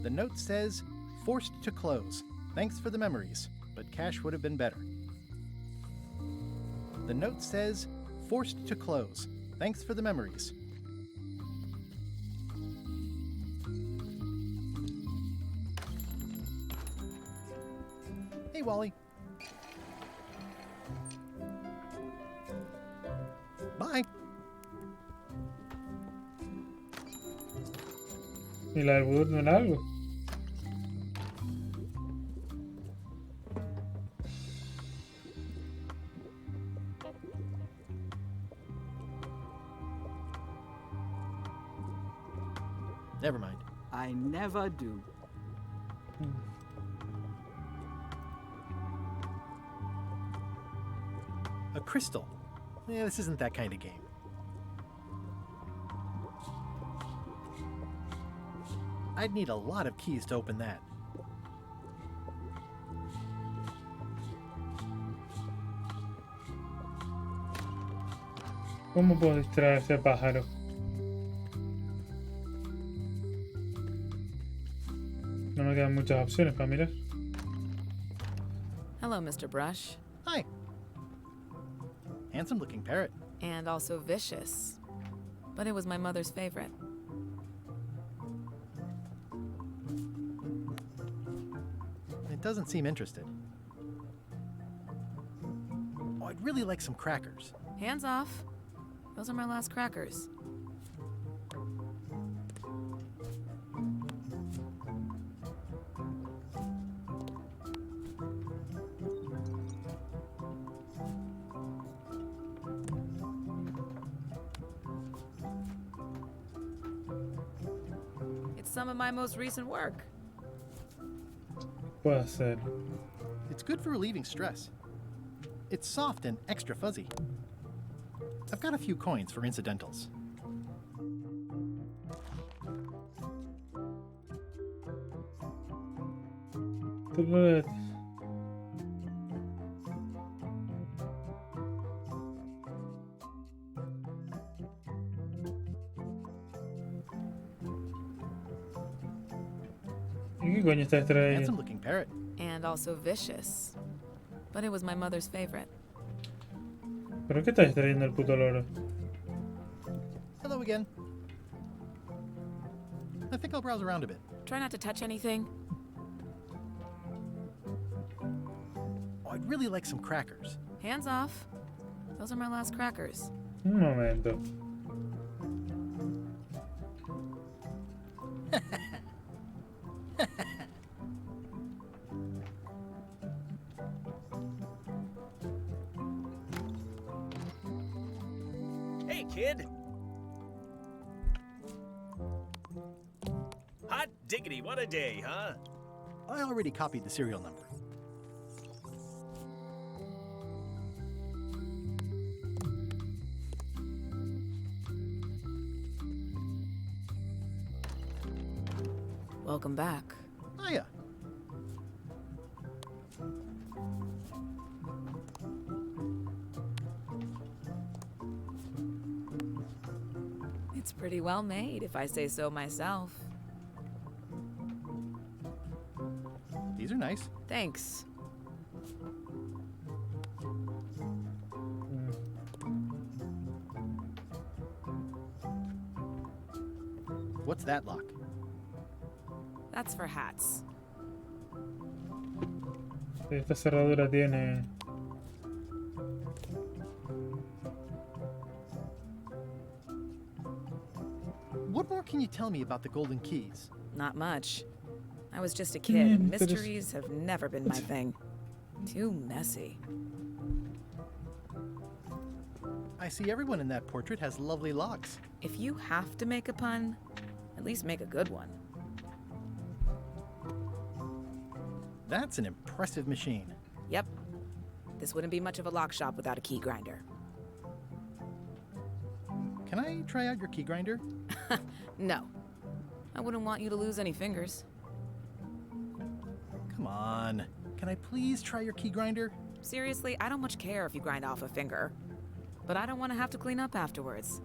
The note says, forced to close. Thanks for the memories, but cash would have been better. The note says, forced to close. Thanks for the memories. Hey, Wally. Bye. ¿Y la del no era algo? Never mind. I never do. A crystal. Yeah, this isn't that kind of game. I'd need a lot of keys to open that. ¿Cómo puedo distraer a ese pájaro? No me quedan muchas opciones para mirar. Hello, Mr. Brush. Hi. Handsome looking parrot. And also vicious. But it was my mother's favorite. It doesn't seem interested. Oh, I'd really like some crackers. Hands off. Those are my last crackers. It's some of my most recent work. Puede ser. It's good for relieving stress. It's soft and extra fuzzy. I've got a few coins for incidentals. ¿Y qué coño está distraído? Handsome looking parrot. And also vicious. But it was my mother's favorite. ¿Pero qué está distrayendo el puto loro? Hello again. I think I'll browse around a bit. Try not to touch anything. Oh, I'd really like some crackers. Hands off. Those are my last crackers. Un momento. kid. Hot diggity, what a day, huh? I already copied the serial number. Welcome back. Hiya. It's pretty well made, if I say so myself. These are nice. Thanks. What's that lock? That's for hats. Esta cerradura tiene... What more can you tell me about the golden keys? Not much. I was just a kid, and mysteries have never been my thing. Too messy. I see everyone in that portrait has lovely locks. If you have to make a pun, at least make a good one. That's an impressive machine. Yep. This wouldn't be much of a lock shop without a key grinder. Can I try out your key grinder? No. I wouldn't want you to lose any fingers. Come on. Can I please try your key grinder? Seriously, I don't much care if you grind off a finger. But I don't want to have to clean up afterwards.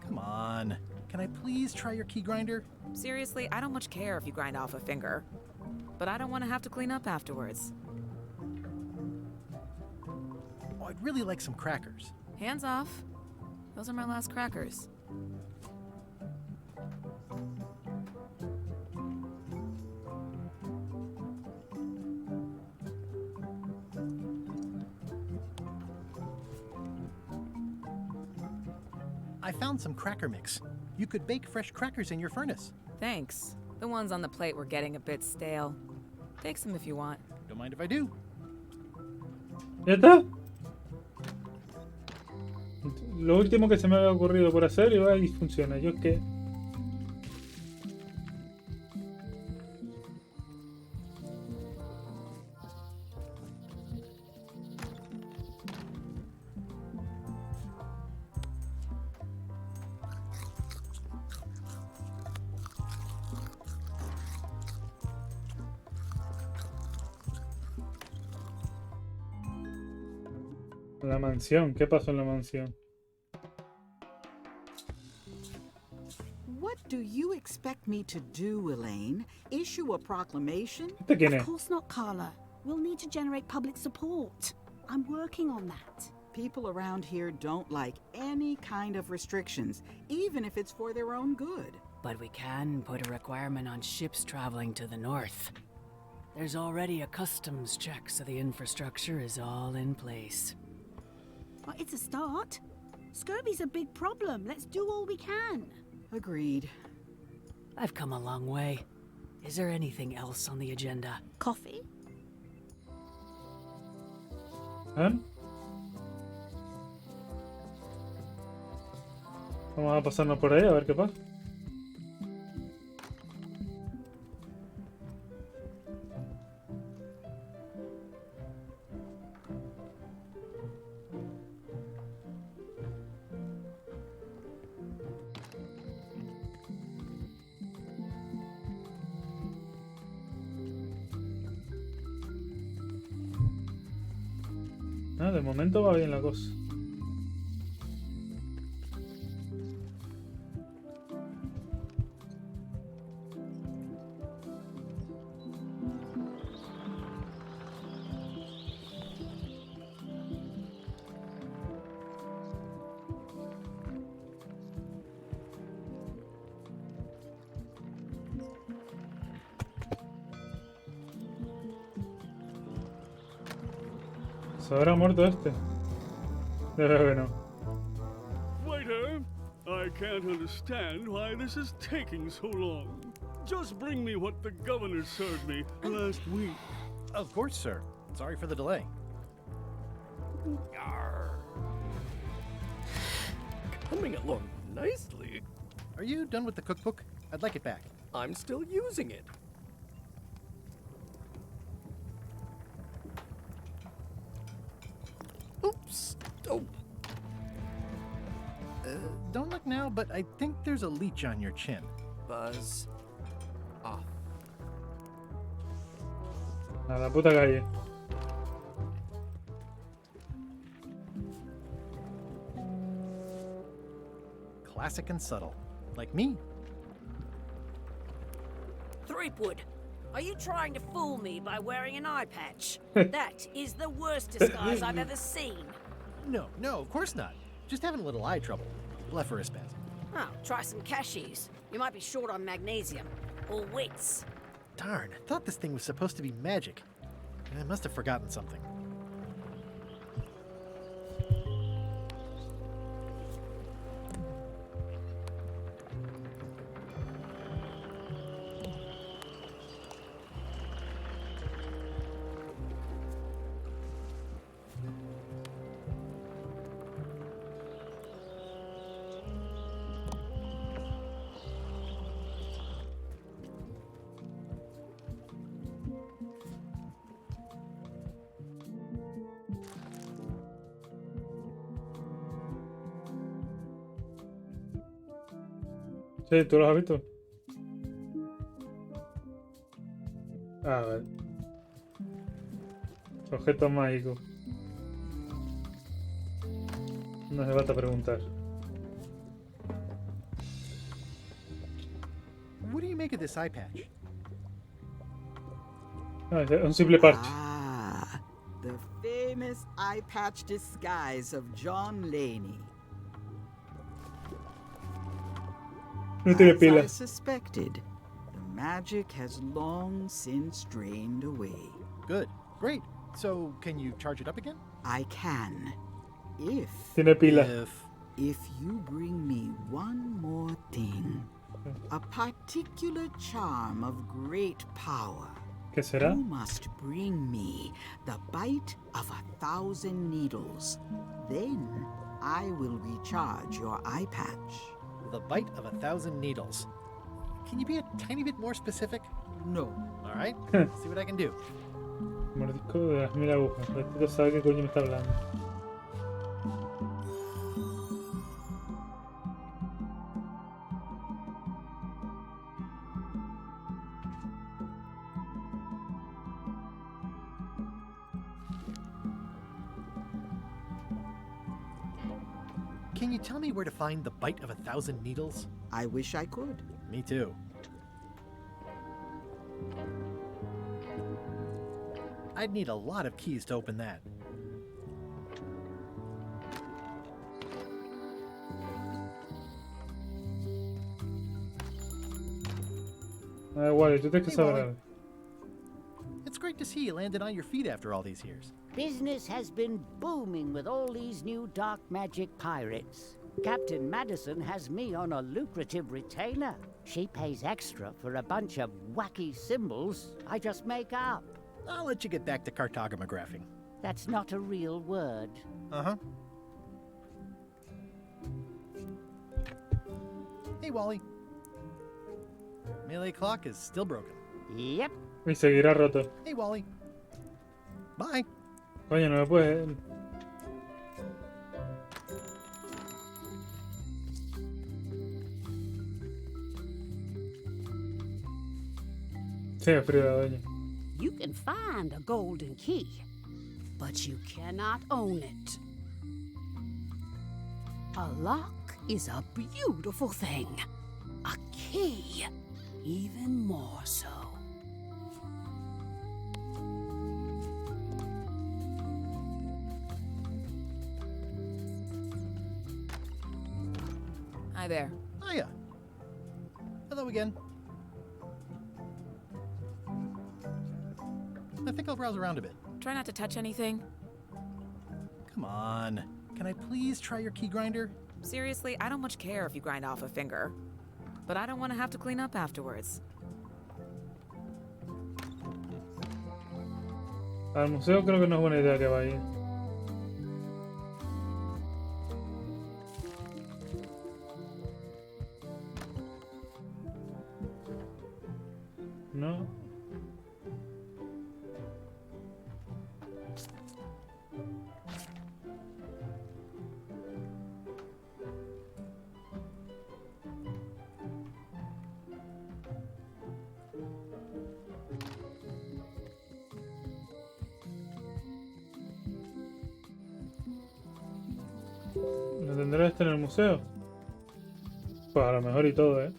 Come on. Can I please try your key grinder? Seriously, I don't much care if you grind off a finger. But I don't want to have to clean up afterwards. Oh, I'd really like some crackers. Hands off. Those are my last crackers. I found some cracker mix. You could bake fresh crackers in your furnace. Thanks. The ones on the plate were getting a bit stale. Take some if you want. Don't mind if I do. ¿Ya está? Lo último que se me había ocurrido por hacer y va y funciona. Yo es que... La mansión, ¿qué pasó en la mansión? What do you expect me to do, Elaine? Issue a proclamation? ¿Este quién Of es? course not, Carla. We'll need to generate public support. I'm working on that. People around here don't like any kind of restrictions, even if it's for their own good. But we can put a requirement on ships traveling to the north. There's already a customs check, so the infrastructure is all in place. Well, it's a start. Scurvy's a big problem. Let's do all we can. Agreed. I've come a long way. Is there anything else on the agenda? Coffee? ¿Eh? Vamos a pasarnos por ahí a ver qué pasa. Ah, de momento va bien la cosa. ¿Se habrá muerto este? Yo creo que no. Waiter, I can't understand why this is taking so long. Just bring me what the governor served me last week. Of course, sir. Sorry for the delay. humming along nicely. Are you done with the cookbook? I'd like it back. I'm still using it. Oops. Oh. Don't look now, but I think there's a leech on your chin. Buzz off. A la puta calle. Classic and subtle. Like me. Threepwood, are you trying to fool me by wearing an eye patch? That is the worst disguise I've ever seen. No, of course not. Just having a little eye trouble. Blepharospasm. Oh, try some cashews. You might be short on magnesium. Or wits. Darn, I thought this thing was supposed to be magic. I must have forgotten something. Sí, ¿tú los has visto? A ver. Objetos mágicos. No hace falta preguntar. What do you make of this eye patch? Ah, es un simple parche. Ah, the famous eye patch disguise of John Laney. No tiene As I pilas. suspected, the magic has long since drained away. Good. Great. So, can you charge it up again? I can. If Tiene pila. If you bring me one more thing, a particular charm of great power. ¿Qué será? You must bring me the bite of 1,000 needles. Then I will recharge your eye patch. The bite of 1,000 needles. Can you be a tiny bit more specific? No. All right. See what I can do. Mordisco de las 1000 agujas. Este sabe qué coño me está hablando. Can you tell me where to find the bite of 1,000 needles? I wish I could. Me too. I'd need a lot of keys to open that. Wally, tú tienes que Hey, saber Wally. algo. It's great to see you landed on your feet after all these years. Business has been booming with all these new dark magic pirates. Captain Madison has me on a lucrative retainer. She pays extra for a bunch of wacky symbols I just make up. I'll let you get back to cartographing. That's not a real word. Uh-huh. Hey, Wally. Melee clock is still broken. Yep. Y seguirá roto. Hey, Wally. Bye. Coño, no me puedes. Sí, frío la doña. You can find a golden key, but you cannot own it. A lock is a beautiful thing. A key, even more so. Hi there. Hiya. Hello again. I think I'll browse around a bit. Try not to touch anything. Come on. Can I please try your key grinder? Seriously, I don't much care if you grind off a finger. But I don't want to have to clean up afterwards. Al museo creo que no es buena idea que vaya. ¿Tendrá este en el museo? Pues a lo mejor y todo, ¿eh?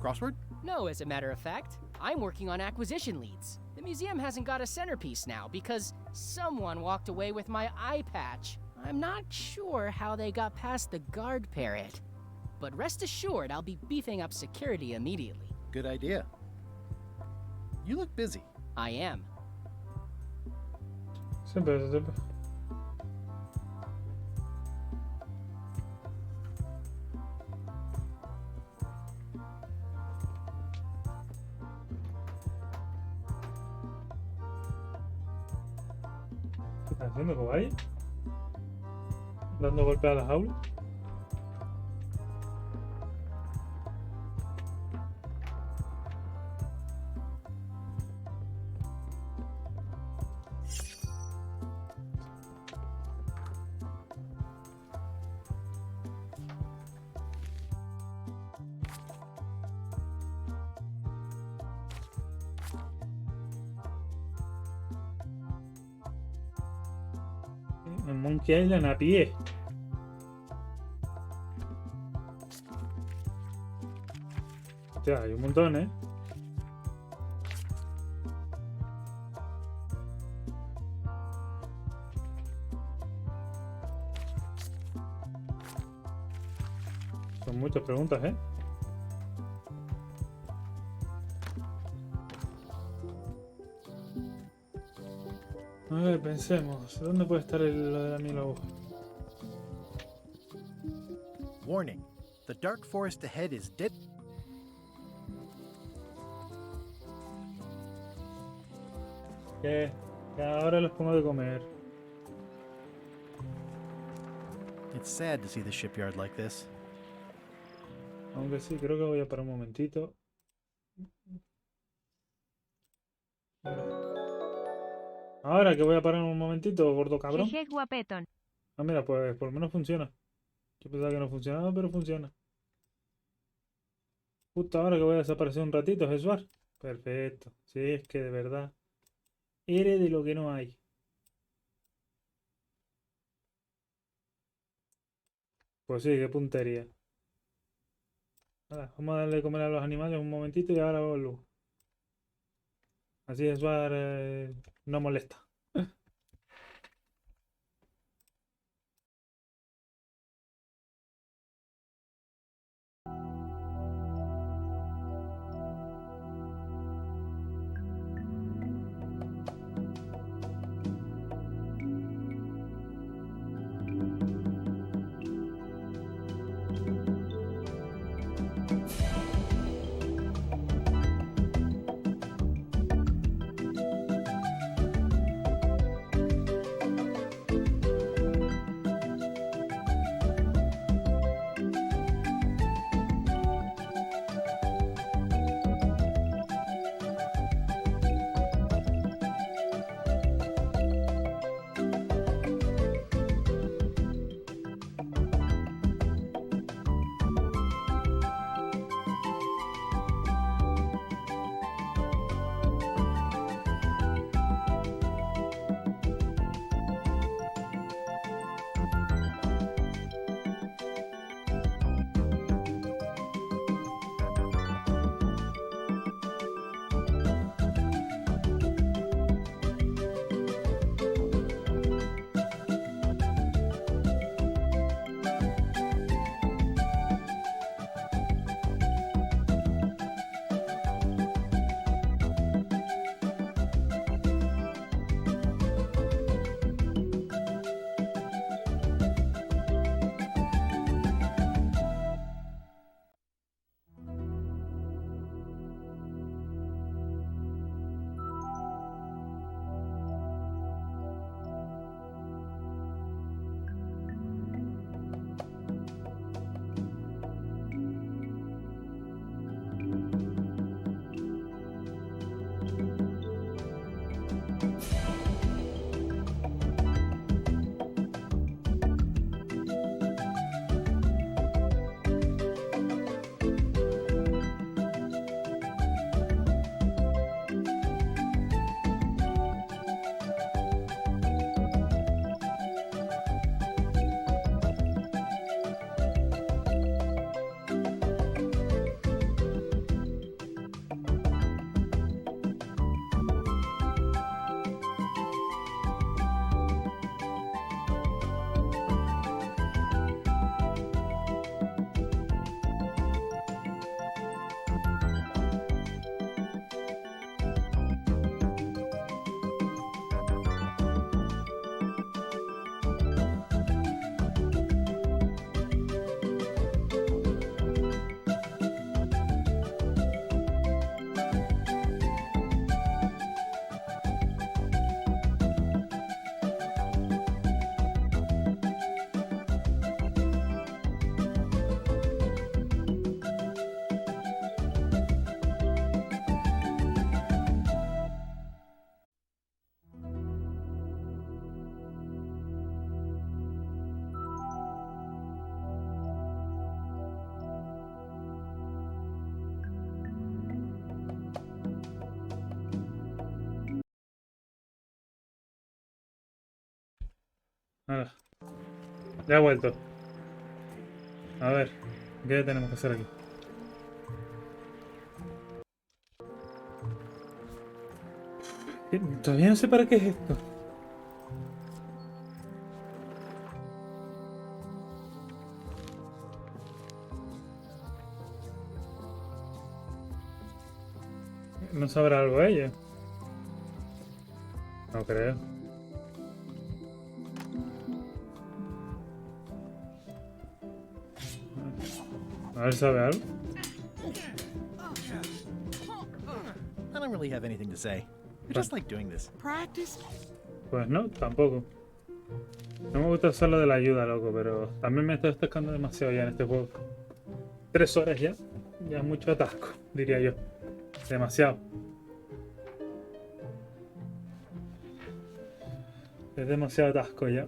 Crossword? No, as a matter of fact, I'm working on acquisition leads. The museum hasn't got a centerpiece now because someone walked away with my eye patch. I'm not sure how they got past the guard parrot. But rest assured, I'll be beefing up security immediately. Good idea. You look busy. I am. Siempre. ¿Qué estás haciendo, cobaye? ¿Dando golpes a las aulas? En Monkey Island a pie. Hostia, hay un montón, ¿eh? Son muchas preguntas, ¿eh? A ver, pensemos. ¿Dónde puede estar lo de la miel aguja? Warning. The dark forest ahead is dead. Que ahora los pongo de comer. It's sad to see the shipyard like this. Aunque sí, creo que voy a parar un momentito. Ahora que voy a parar un momentito, gordo cabrón. Jeje, guapetón. Ah, mira, pues por lo menos funciona. Yo pensaba que no funcionaba, pero funciona. Justo ahora que voy a desaparecer un ratito, Jesús. Perfecto. Sí, es que de verdad. Eres de lo que no hay. Pues sí, qué puntería. Nada, vamos a darle de comer a los animales un momentito y ahora vuelvo. Así Jesús no molesta. Nada. Ya he vuelto. A ver, ¿qué tenemos que hacer aquí? Todavía no sé para qué es esto. ¿No sabrá algo ella? No creo. A ver, ¿sabe algo? I don't really have anything to say. I just like doing this. Practice? Pues no, tampoco. No me gusta usar lo de la ayuda, loco, pero también me estoy destacando demasiado ya en este juego. 3 horas ya. Ya es mucho atasco, diría yo. Demasiado. Es demasiado atasco ya.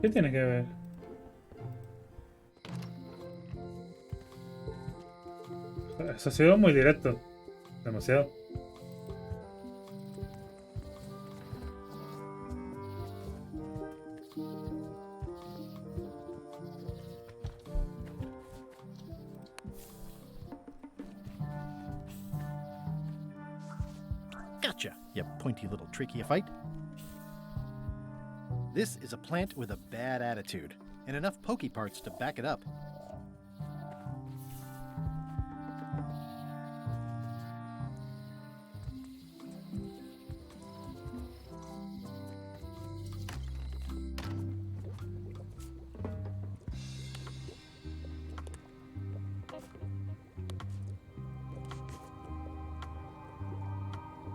¿Qué tiene que ver? Eso ha sido muy directo. Demasiado. Gotcha, you pointy little trichiophyte. This is a plant with a bad attitude, and enough pokey parts to back it up.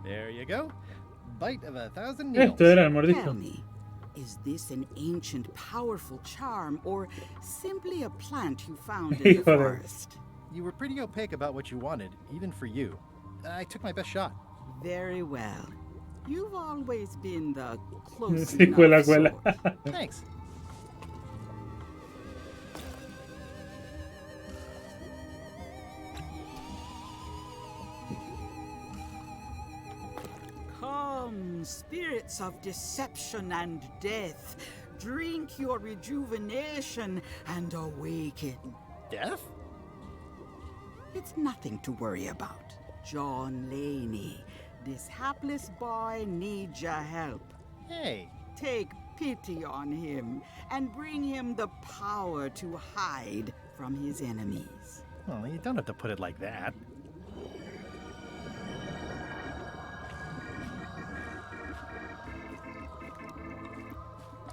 There you go. Bite of 1,000 needles. Esto era el mordisco. Tell me, is this an ancient, powerful charm, or simply a plant you found in the Hijo de- forest? You were pretty opaque about what you wanted, even for you. I took my best shot. Very well. You've always been the close Sí, cuela, enough cuela. sort. Thanks. Come, spirits of deception and death, drink your rejuvenation and awaken. Death? It's nothing to worry about. John Laney, this hapless boy needs your help. Hey. Take pity on him and bring him the power to hide from his enemies. Well, you don't have to put it like that.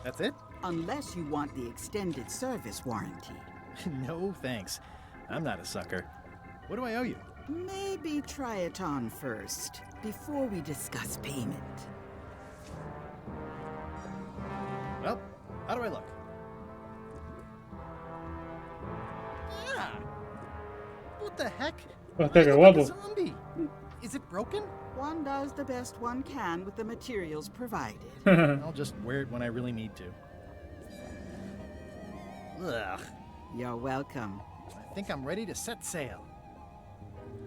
That's it? Unless you want the extended service warranty. No, thanks. I'm not a sucker. What do I owe you? Maybe try it on first, before we discuss payment. Well, how do I look? Ah! What the heck? Hostia, qué I look like guapo. a zombie. Is it broken? One does the best one can with the materials provided. I'll just wear it when I really need to. Ugh. You're welcome. I think I'm ready to set sail.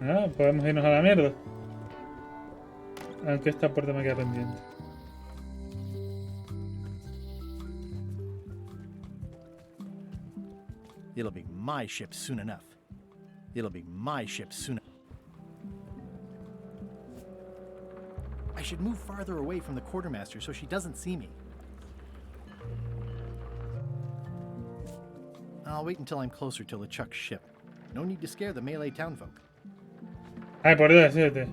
Ah, podemos irnos a la mierda. Aunque esta puerta me queda pendiente. It'll be my ship soon enough. It'll be my ship soon. I should move farther away from the quartermaster so she doesn't see me. I'll wait until I'm closer to LeChuck's ship. No need to scare the melee townfolk. Ay, por Dios, decirte.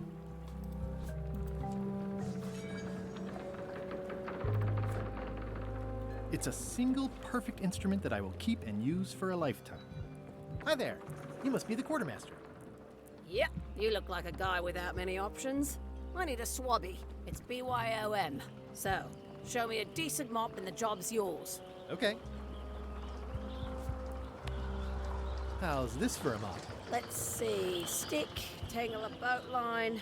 It's a single perfect instrument that I will keep and use for a lifetime. Hi there. You must be the quartermaster. Yep, you look like a guy without many options. I need a swabby. It's BYOM. So, show me a decent mop and the job's yours. Okay. How's this for a mop? Let's see. Stick, tangle a boat line.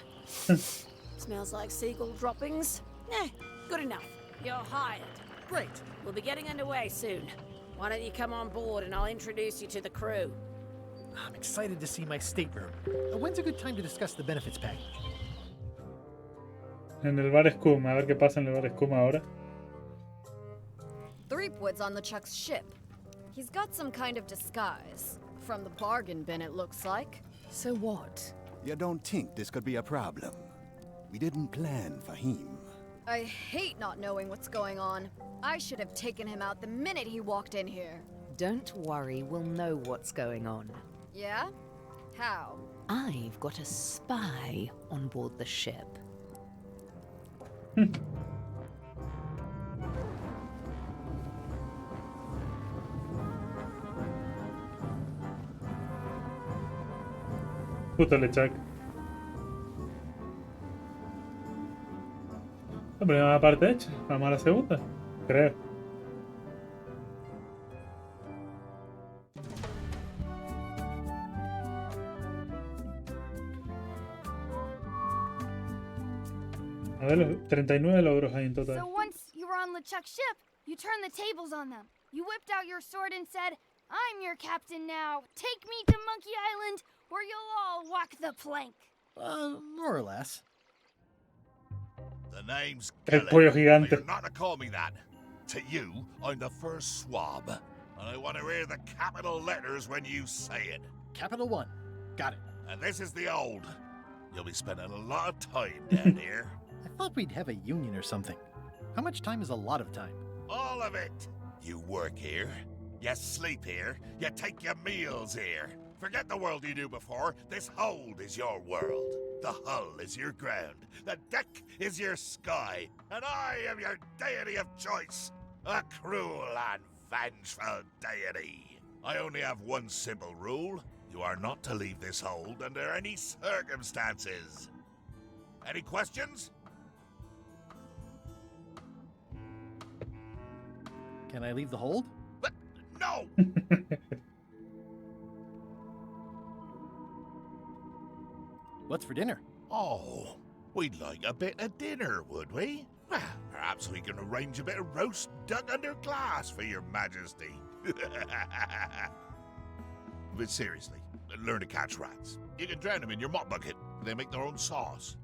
Smells like seagull droppings. Eh, good enough. You're hired. Great. We'll be getting underway soon. Why don't you come on board and I'll introduce you to the crew? I'm excited to see my stateroom. When's a good time to discuss the benefits package? En el bar Escuma, a ver qué pasa en el bar Escuma ahora. Threepwood's on LeChuck's ship. He's got some kind of disguise. From the bargain bin, it looks like. So what? You don't think this could be a problem? We didn't plan for him. I hate not knowing what's going on. I should have taken him out the minute he walked in here. Don't worry, we'll know what's going on. Yeah? How? I've got a spy on board the ship. Puto LeChuck. La primera parte hecha. Vamos a la segunda. Creo. A ver, los 39 logros hay en total. So once you were on LeChuck's ship, you turned the tables on them. You whipped out your sword and said, "I'm your captain now. Take me to Monkey Island, or you'll all walk the plank." More or less. The name's El Gillen. pollo gigante. You're not to call me that. To you, I'm the first swab. And I want to hear the capital letters when you say it. Capital 1. Got it. And this is the old. You'll be spending a lot of time down here. I thought we'd have a union or something. How much time is a lot of time? All of it. You work here. You sleep here. You take your meals here. Forget the world you knew before. This hold is your world. The hull is your ground. The deck is your sky. And I am your deity of choice. A cruel and vengeful deity. I only have one simple rule. You are not to leave this hold under any circumstances. Any questions? Can I leave the hold? No! What's for dinner? Oh, we'd like a bit of dinner, would we? Well, perhaps we can arrange a bit of roast duck under glass for your majesty. But seriously, learn to catch rats. You can drown them in your mop bucket. They make their own sauce.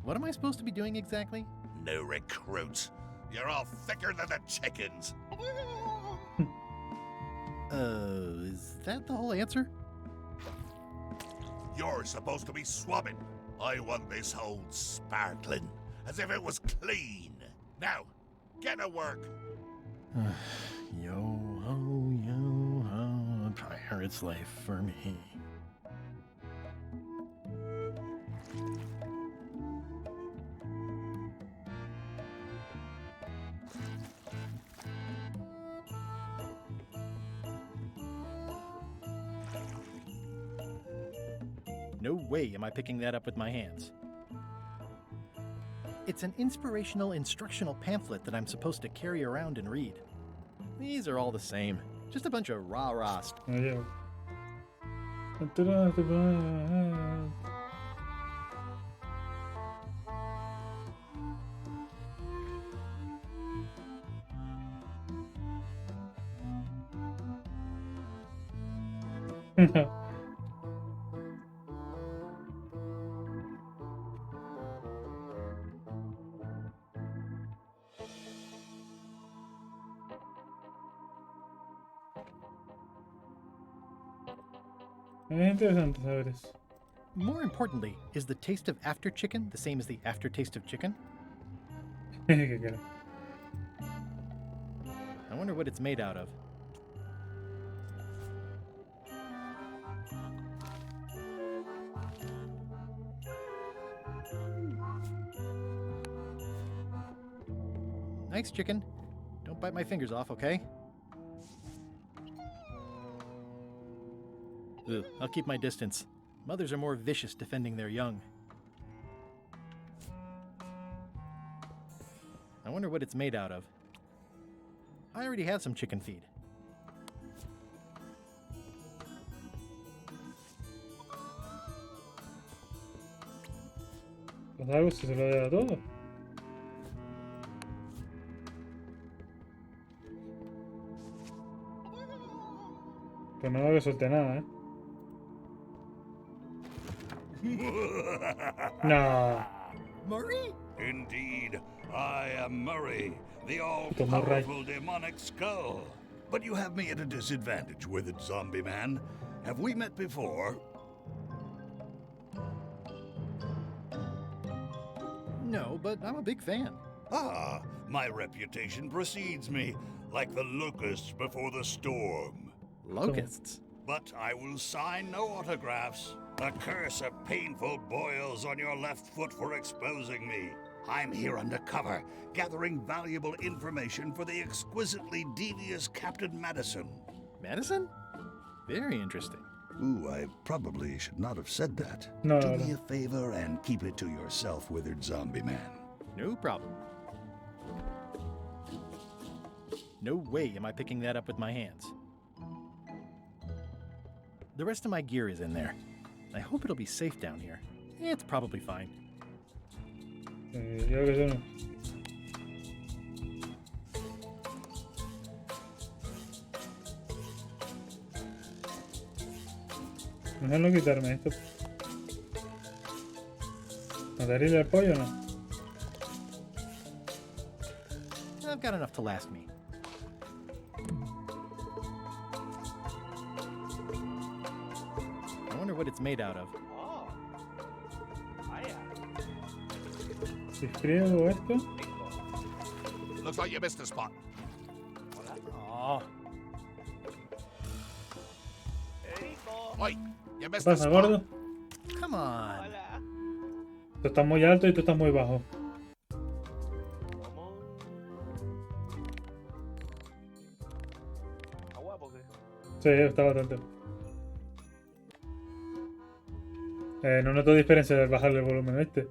What am I supposed to be doing exactly? No recruits. You're all thicker than the chickens. Is that the whole answer? You're supposed to be swabbing. I want this hold sparkling, as if it was clean. Now, get to work. Yo-ho, a pirate's life for me. No way am I picking that up with my hands. It's an inspirational instructional pamphlet that I'm supposed to carry around and read. These are all the same. Just a bunch of rah-rah stuff. Es interesante saber eso. More importantly, is the taste of after chicken the same as the aftertaste of chicken? ¿Qué cara? I wonder what it's made out of. Nice chicken. Don't bite my fingers off, okay? Ugh, I'll keep my distance. Mothers are more vicious defending their young. I wonder what it's made out of. I already have some chicken feed. Haz algo si se lo da todo. Pues no veo que suelte nada, ¿eh? No. Murray? Indeed, I am Murray, the Puto Murray. all-powerful demonic skull. But you have me at a disadvantage, withered zombie man. Have we met before? No, but I'm a big fan. Ah, my reputation precedes me, like the locusts before the storm. Locusts? But I will sign no autographs. A curse of painful boils on your left foot for exposing me. I'm here undercover, gathering valuable information for the exquisitely devious Captain Madison. Madison? Very interesting. Ooh, I probably should not have said that. No, Do no, me no. a favor and keep it to yourself, withered zombie man. No problem. No way am I picking that up with my hands. The rest of my gear is in there. I hope it'll be safe down here. It's probably fine. Yo creo que yo no. Déjalo quitarme esto. ¿Matarile el pollo o no? I've got enough to last me. I wonder what it's made out of. Si friego esto. Looks like you missed a spot. Oh. Wait, you ¿Qué missed a pasa, spot. gordo? Come on. Tú estás muy alto y tú estás muy bajo. Sí, está bastante. No noto diferencia al bajarle el volumen a este.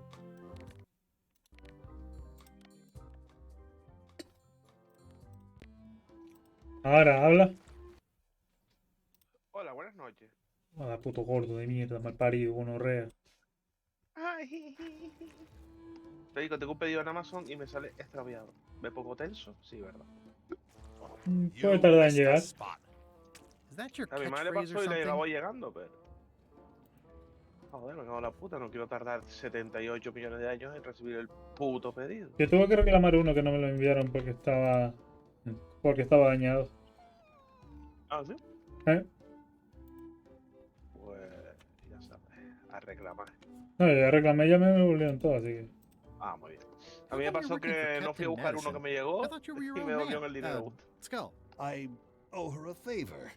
Ahora, habla. Hola, buenas noches. Ah, puto gordo de mierda, mal parido, gonorrea. Ay. Te digo, tengo un pedido en Amazon y me sale extraviado. ¿Me pongo tenso? Sí, ¿verdad? Puede tardar en llegar. Is that your A mi madre le catchphrase pasó or y le something? acabó llegando, pero... Joder, me cago en la puta, no quiero tardar 78 millones de años en recibir el puto pedido. Yo tuve que reclamar uno que no me lo enviaron porque estaba dañado. ¿Ah, sí? ¿Eh? Pues ya sabes, a reclamar. No, yo ya reclamé, ya me devolvieron todo, así que... Ah, muy bien. A mí me pasó que no fui a buscar uno que me llegó y me devolvieron el dinero. Skull. I owe her a favor.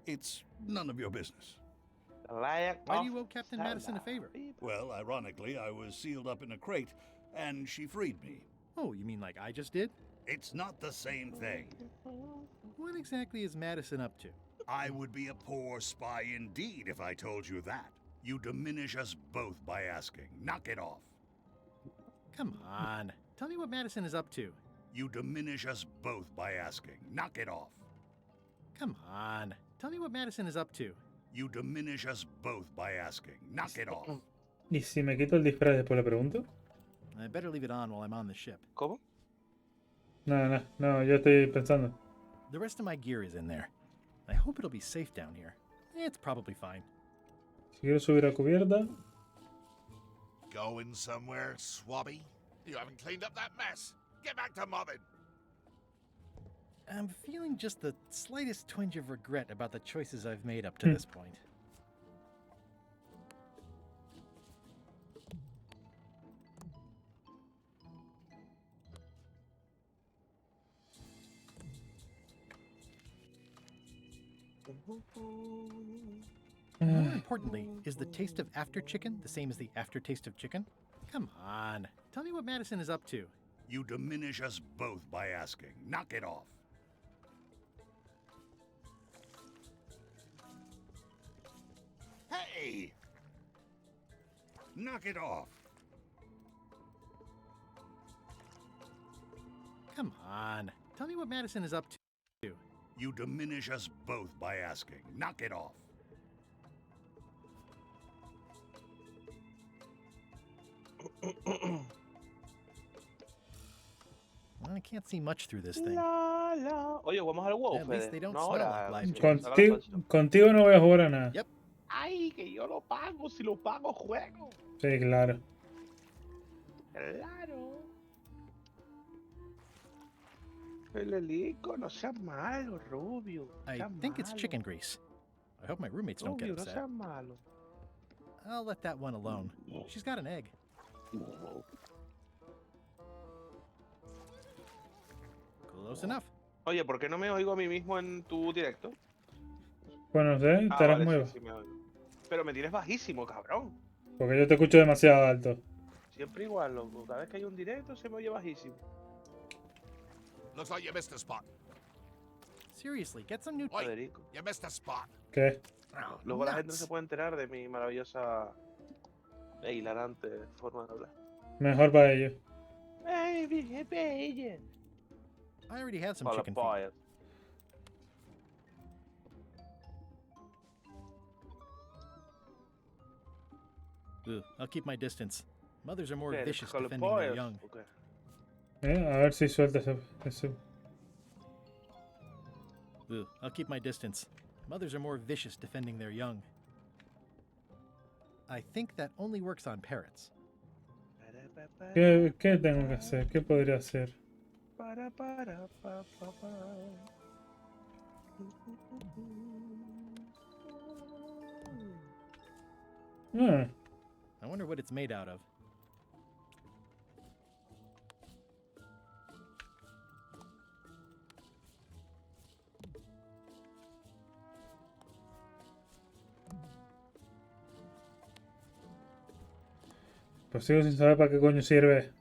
It's none of your business. Why do you owe Captain Madison a favor? Well, ironically, I was sealed up in a crate, and she freed me. Oh, you mean like I just did? It's not the same thing. What exactly is Madison up to? I would be a poor spy indeed if I told you that. You diminish us both by asking. Knock it off. Come on. Tell me what Madison is up to. You diminish us both by asking. Knock it off. Come on. Tell me what Madison is up to. You diminish us both by asking. Knock it off. ¿Y si me quito el disfraz después le pregunto? I better leave it on while I'm on the ship. ¿Cómo? No, yo estoy pensando. The rest of my gear is in there. I hope it'll be safe down here. It's probably fine. Si quiero subir a cubierta. Going somewhere, swabby? You haven't cleaned up that mess. Get back to mobbing. I'm feeling just the slightest twinge of regret about the choices I've made up to this point. More importantly, is the taste of after chicken the same as the aftertaste of chicken? Come on, tell me what Madison is up to. You diminish us both by asking. Knock it off. Hey! Knock it off. Come on, tell me what Madison is up to. You diminish us both by asking. Knock it off. I can't see much through this thing. La, la. Oye, vamos al WoW, At least Fede. they don't No smell ahora, like live cuando chickens. salga la expansión. Contigo no voy a jugar a nada. Yep. Ay, que yo lo pago. Si lo pago, juego. Sí, claro. Claro. El helico, no seas malo, Rubio. I Seas think it's malo. chicken grease. I hope my roommates don't get Rubio, no upset. seas malo. I'll let that one alone. She's got an egg. Close enough. Oye, ¿por qué no me oigo a mí mismo en tu directo? Bueno, no sé, Ah, estarás vale, nuevo. sí, sí me oigo. Pero me tienes bajísimo, cabrón. Porque yo te escucho demasiado alto. Siempre igual, loco. Cada vez que hay un directo se me oye bajísimo. Looks like you missed a spot. Seriously, get some new... Federico. You missed a spot. ¿Qué? Luego la gente no se puede enterar de mi maravillosa e hilarante forma de hablar. Mejor para ellos. Baby, baby. I already have some Para chicken los feet. payas. Ugh, I'll keep my distance. Mothers are more ¿Qué? vicious ¿Con los defending their pollos? young. ¿O qué? A ver si suelta eso. Ugh, I'll keep my distance. Mothers are more vicious defending their young. I think that only works on parrots. ¿Qué tengo que hacer? ¿Qué podría hacer? Para, pa, pa. I wonder what it's made out of. Pues sigo sin saber para qué coño sirve.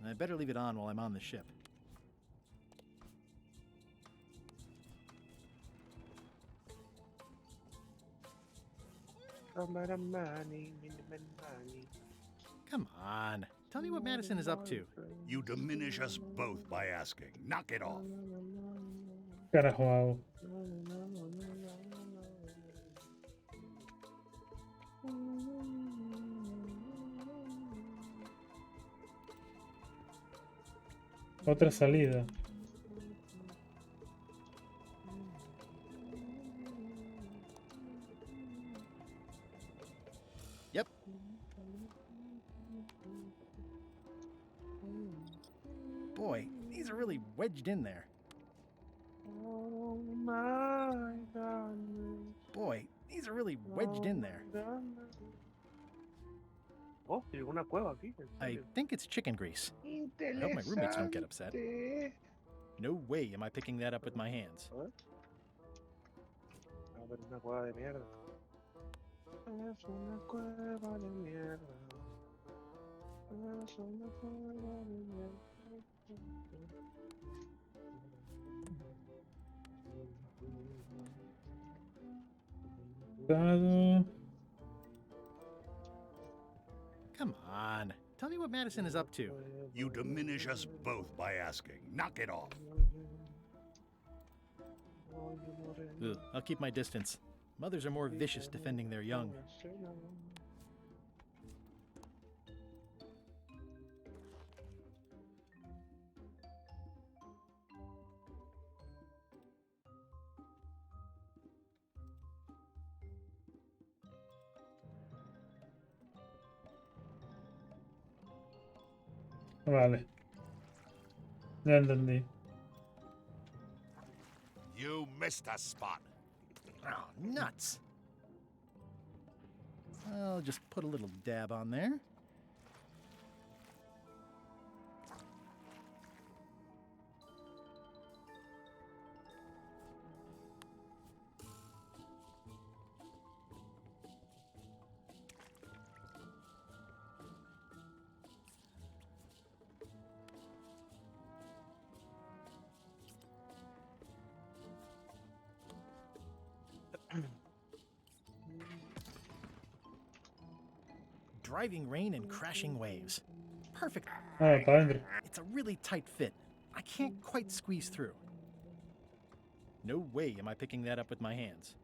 I better leave it on while I'm on the ship. Come on. Tell me what Madison is up to. You diminish us both by asking. Knock it off. Carajo hago. Otra salida. Yep. Boy, these are really wedged in there. Oh my goodness. Boy, these are really wedged in there. Oh, tiene una cueva aquí. I think it's chicken grease. I hope my roommates don't get upset. No way am I picking that up with my hands. A ver, una cueva de mierda. Es una cueva de mierda. Es una cueva de mierda. Come on. Tell me what Madison is up to. You diminish us both by asking. Knock it off. Ugh, I'll keep my distance. Mothers are more vicious defending their young. Vale. Ya entendí. You missed a spot. Oh, nuts. I'll just put a little dab on there. Driving rain and crashing waves. Perfect. Ah, para adentro. It's a really tight fit. I can't quite squeeze through. No way am I picking that up with my hands.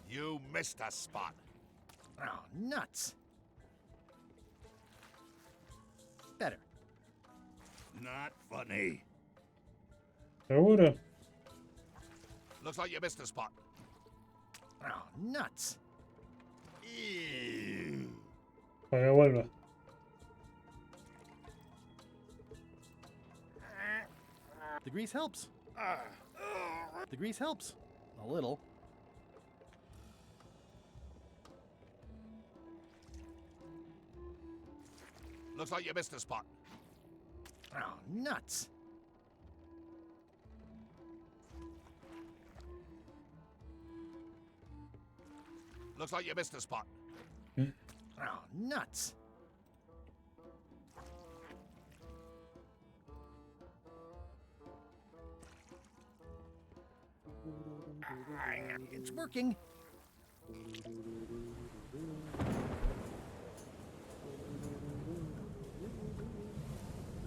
You missed a spot. Oh, nuts. Better. Not funny. Seguro. Looks like you missed a spot. Oh, nuts. Ew. Para que vuelva. The grease helps. The grease helps. A little. Looks like you missed a spot. Oh, nuts. Looks like you missed a spot. Oh, nuts. It's working.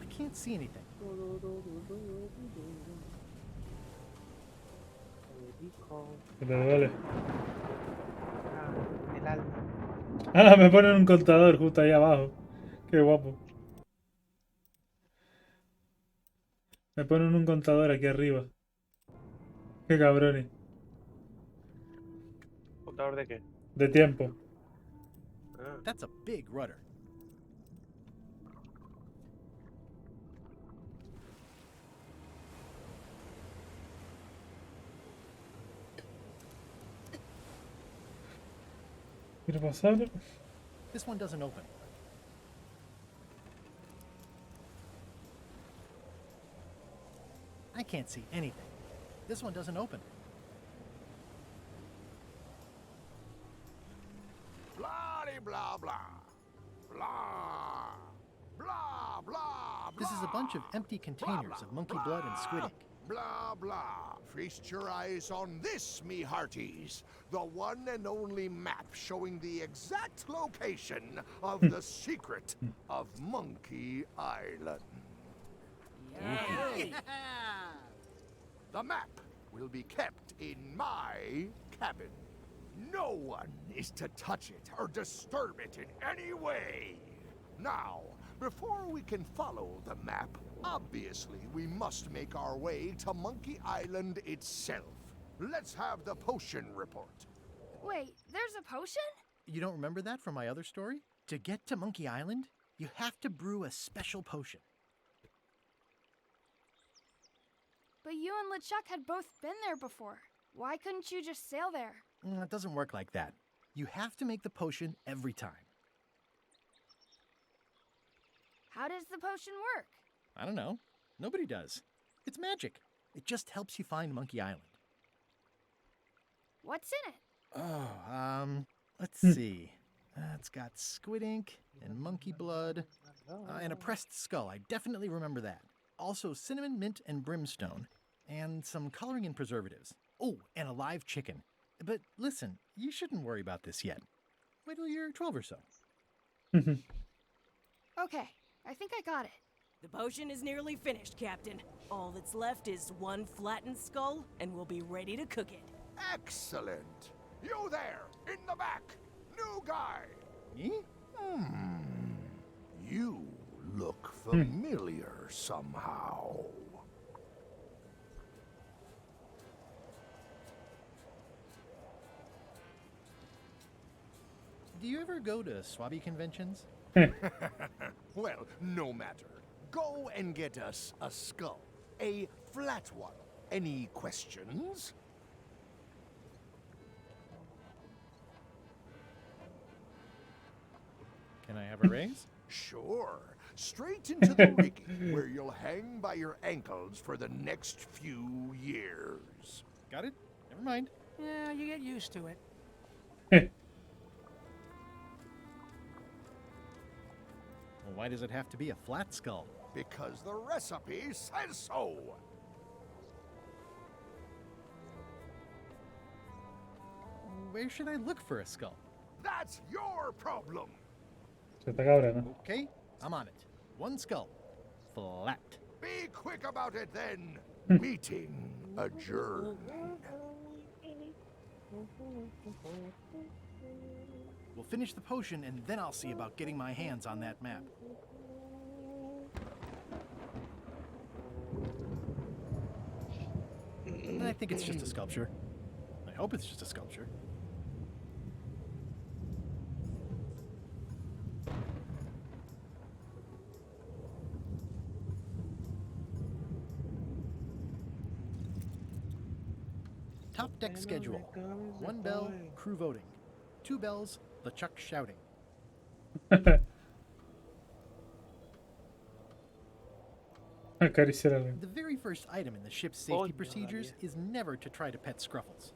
I can't see anything. Que te duele. El alma. Ah, me ponen un contador justo ahí abajo. Qué guapo. Me ponen un contador aquí arriba. Qué cabrones. ¿Contador de qué? De tiempo. That's a big rudder. ¿Quiere pasar? This one doesn't open. I can't see anything. This one doesn't open. Blah, blah, blah. Blah, blah, blah. This is a bunch of empty containers of monkey blood and squid ink. Blah, blah. Feast your eyes on this, me hearties. The one and only map showing the exact location of the secret of Monkey Island. The map will be kept in my cabin. No one is to touch it or disturb it in any way. Now, before we can follow the map, obviously we must make our way to Monkey Island itself. Let's have the potion report. Wait, there's a potion? You don't remember that from my other story? To get to Monkey Island, you have to brew a special potion. But you and LeChuck had both been there before. Why couldn't you just sail there? It doesn't work like that. You have to make the potion every time. How does the potion work? I don't know. Nobody does. It's magic. It just helps you find Monkey Island. What's in it? Oh, let's see. It's got squid ink and monkey blood and a pressed skull. I definitely remember that. Also cinnamon, mint, and brimstone, and some coloring and preservatives. Oh, and a live chicken. But listen, you shouldn't worry about this yet. Wait till you're 12 or so. Okay, I think I got it. The potion is nearly finished, Captain. All that's left is one flattened skull, and we'll be ready to cook it. Excellent. You there, in the back. New guy. Me? You look familiar somehow. Do you ever go to Swabby conventions? Well, no matter. Go and get us a skull. A flat one. Any questions? Can I have a raise? Sure. Straight into the rigging, where you'll hang by your ankles for the next few years. Got it? Never mind. Yeah, you get used to it. Well, why does it have to be a flat skull? Because the recipe says so. Where should I look for a skull? That's your problem. Se está cabrón. Okay, I'm on it. One skull. Flat. Be quick about it then. Meeting adjourned. We'll finish the potion and then I'll see about getting my hands on that map. And I think it's just a sculpture. I hope it's just a sculpture. Top deck schedule. 1 bell, crew voting. 2 bells, LeChuck shouting. Acariciar a alguien. The very first item in the ship's safety procedures is never to try to pet Scruffles.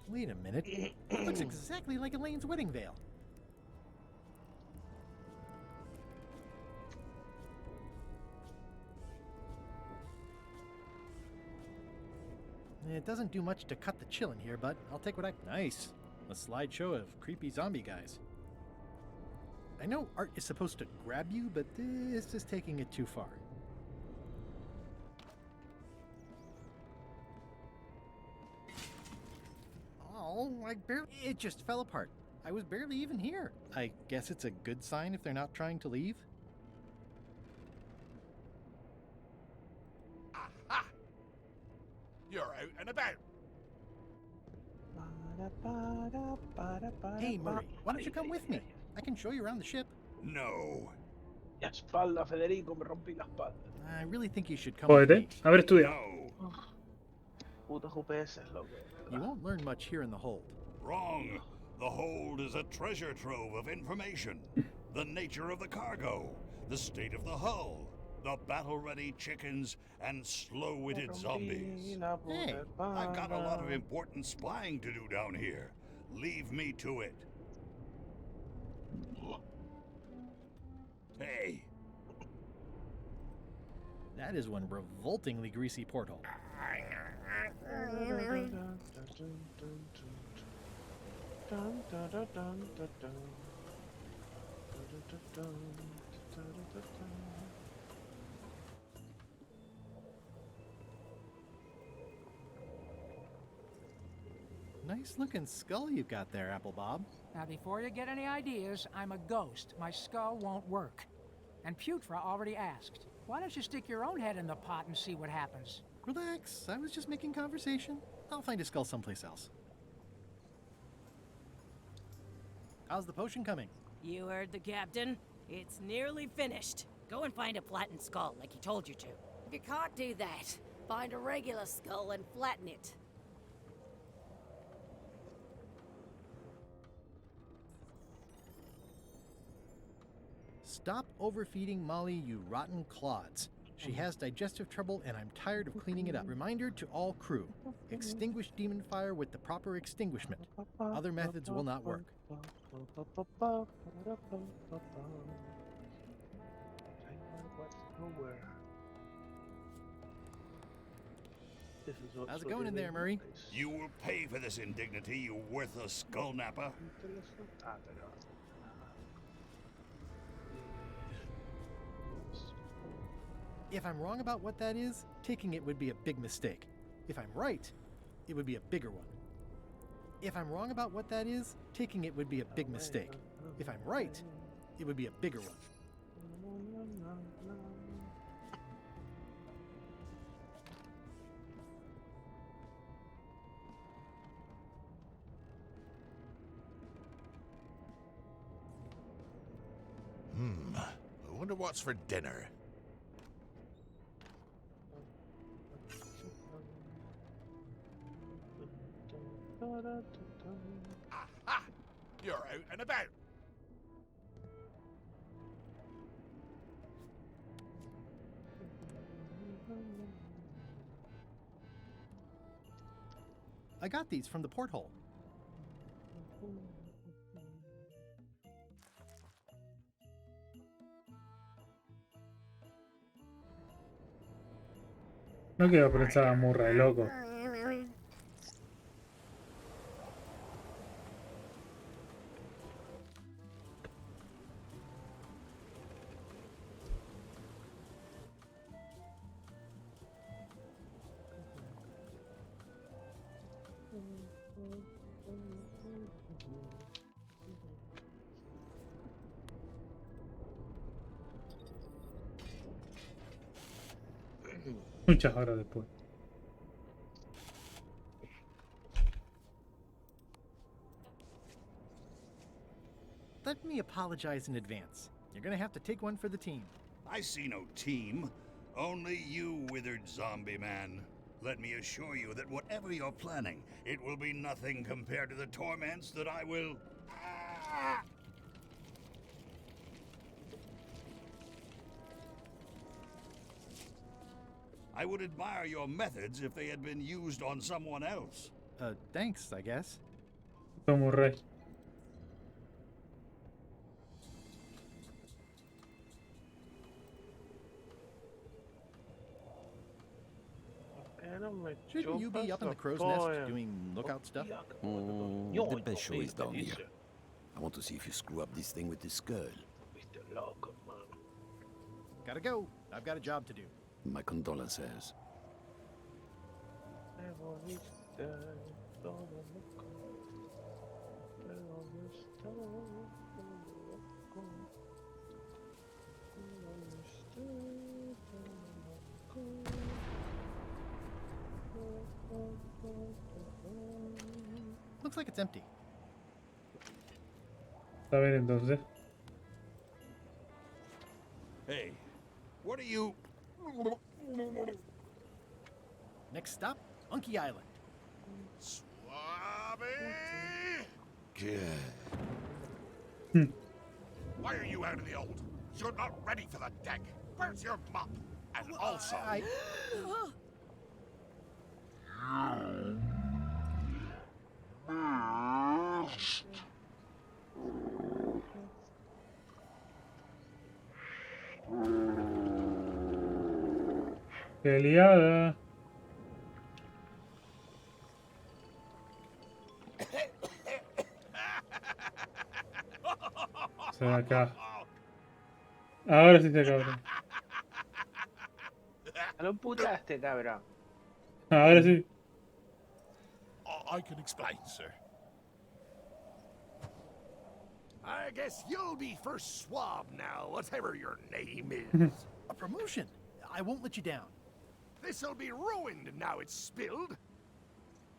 Wait a minute. It looks exactly like Elaine's wedding veil. It doesn't do much to cut the chill in here, but I'll take what I... Nice. A slideshow of creepy zombie guys. I know art is supposed to grab you, but this is taking it too far. Oh, it just fell apart. I was barely even here. I guess it's a good sign if they're not trying to leave. Aha! You're out and about. Hey, Murray, why don't you come with me? I can show you around the ship. No. La espalda, Federico, me rompí la espalda. I really think you should come with me. Jódete, haber estudiado. Puta UPS es lo que... You won't learn much here in the hold. Wrong. The hold is a treasure trove of information. The nature of the cargo, the state of the hull, the battle-ready chickens, and slow-witted zombies. Hey, I've got a lot of important spying to do down here. Leave me to it. Hey. That is one revoltingly greasy porthole. Nice looking skull you've got there, Apple Bob. Now, before you get any ideas, I'm a ghost. My skull won't work. And Putra already asked. Why don't you stick your own head in the pot and see what happens? Relax, I was just making conversation. I'll find a skull someplace else. How's the potion coming? You heard the captain. It's nearly finished. Go and find a flattened skull, like he told you to. If you can't do that, find a regular skull and flatten it. Stop overfeeding Molly, you rotten clods. She has digestive trouble and I'm tired of cleaning it up. Reminder to all crew. Extinguish demon fire with the proper extinguishment. Other methods will not work. How's it going in there, Murray? You will pay for this indignity, you worthless skull napper. If I'm wrong about what that is, taking it would be a big mistake. If I'm right, it would be a bigger one. If I'm wrong about what that is, taking it would be a big mistake. If I'm right, it would be a bigger one. I wonder what's for dinner. Aha! You're out and about. I got these from the porthole. No quiero pensar a Murray, loco. Muchas horas después. Let me apologize in advance. You're gonna have to take one for the team. I see no team. Only you, withered zombie man. Let me assure you that whatever you're planning, it will be nothing compared to the torments that I will... I would admire your methods if they had been used on someone else. Thanks, I guess. Murray. Shouldn't you be up in the crow's nest doing lookout stuff? The best show is down here. I want to see if you screw up this thing with this girl. Gotta go. I've got a job to do. My condolences. Looks like it's empty. Está bien entonces. Hey, what are you... Next stop, Monkey Island. Swabby! Good. Why are you out of the old? You're not ready for the deck. Where's your mop? And also... ¡Qué liada! Se acá. Ahora sí se acabó. Lo putaste, cabrón. Ahora sí. I can explain, sir. I guess you'll be first swab now, whatever your name is. A promotion. I won't let you down. This'll be ruined now it's spilled.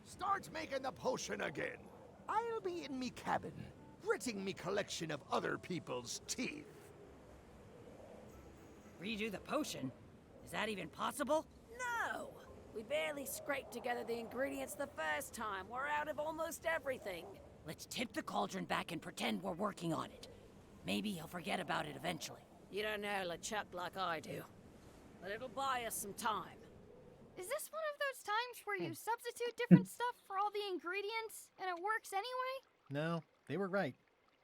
Start making the potion again. I'll be in me cabin, gritting me collection of other people's teeth. Redo the potion? Is that even possible? No! We barely scraped together the ingredients the first time. We're out of almost everything. Let's tip the cauldron back and pretend we're working on it. Maybe he'll forget about it eventually. You don't know LeChuck like I do. But it'll buy us some time. Is this one of those times where you substitute different stuff for all the ingredients and it works anyway? No, they were right.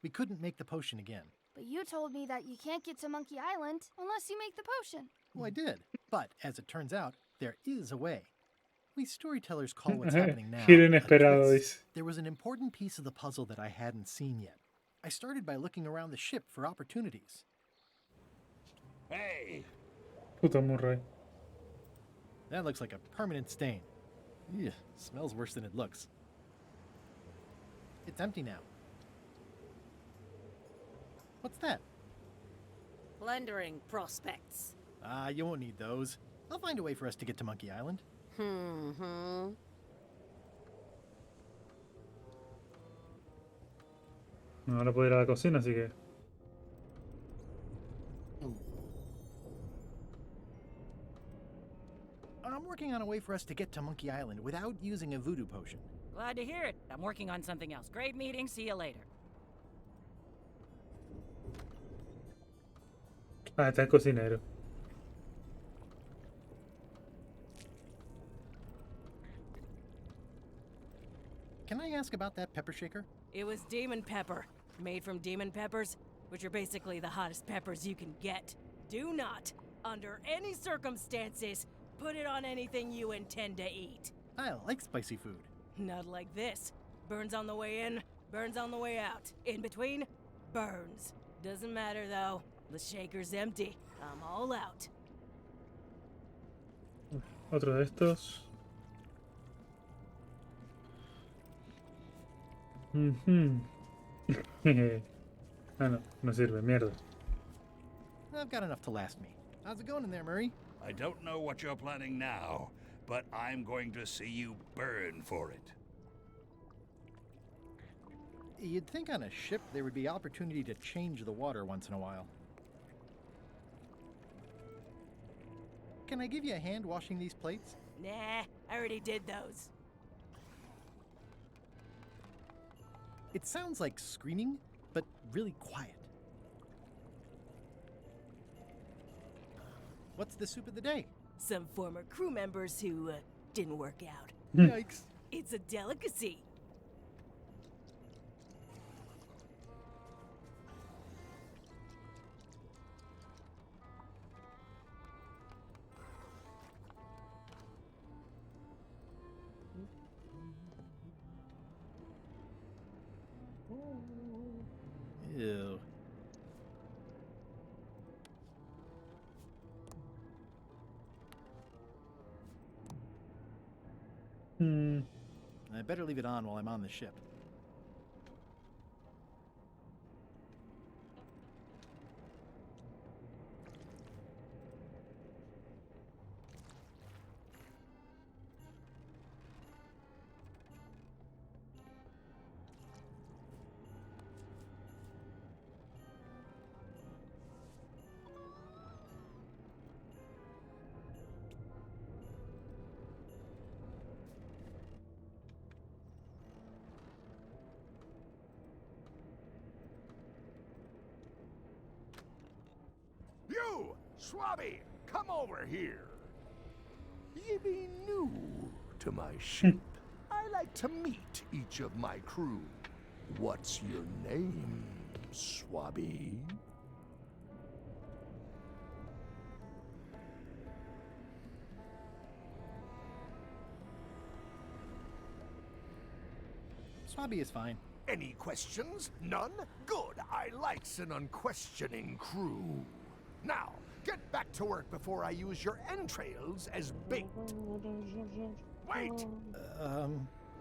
We couldn't make the potion again. But you told me that you can't get to Monkey Island unless you make the potion. Well, I did. But, as it turns out, there is a way. We storytellers call what's happening now Giro inesperado, a dice. twist. There was an important piece of the puzzle that I hadn't seen yet. I started by looking around the ship for opportunities. Hey! Puta Murray. That looks like a permanent stain. Ugh, smells worse than it looks. It's empty now. What's that? Plundering prospects. You won't need those. I'll find a way for us to get to Monkey Island. Ahora puedo ir a la cocina, así que... I'm working on a way for us to get to Monkey Island without using a voodoo potion. Glad to hear it. I'm working on something else. Great meeting. See you later. Ah, está el cocinero. Can I ask about that pepper shaker? It was demon pepper, made from demon peppers, which are basically the hottest peppers you can get. Do not, under any circumstances, put it on anything you intend to eat. I like spicy food. Not like this. Burns on the way in, burns on the way out. In between, burns. Doesn't matter though. The shaker's empty. I'm all out. Otro de estos. Ah, no, no sirve, mierda. I've got enough to last me. How's it going in there, Murray? I don't know what you're planning now, but I'm going to see you burn for it. You'd think on a ship there would be opportunity to change the water once in a while. Can I give you a hand washing these plates? Nah, I already did those. It sounds like screaming, but really quiet. What's the soup of the day? Some former crew members who didn't work out. Yikes. It's a delicacy. Ew. I better leave it on while I'm on the ship. You, Swabby, come over here. Ye be new to my ship. I like to meet each of my crew. What's your name, Swabby? Swabby is fine. Any questions? None? Good. I likes an unquestioning crew. Now, get back to work before I use your entrails as bait. Wait!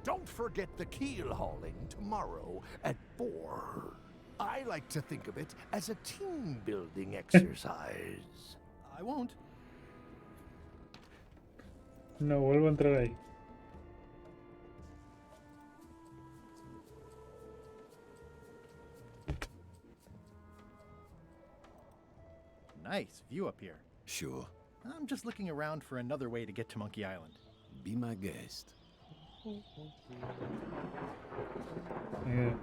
Don't forget the keel hauling tomorrow at 4. I like to think of it as a team-building exercise. I won't. No vuelvo a entrar ahí. Nice view up here. Sure. I'm just looking around for another way to get to Monkey Island. Be my guest. Yeah.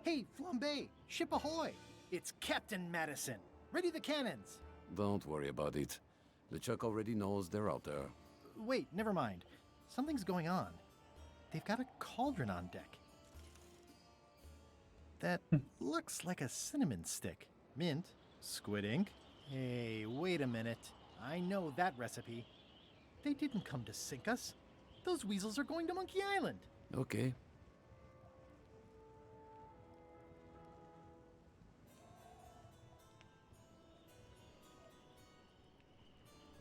Hey, Flambe! Ship ahoy! It's Captain Madison. Ready the cannons! Don't worry about it. LeChuck already knows they're out there. Wait, never mind. Something's going on. They've got a cauldron on deck. That looks like a cinnamon stick. Mint, squid ink. Hey, wait a minute. I know that recipe. They didn't come to sink us. Those weasels are going to Monkey Island. Okay.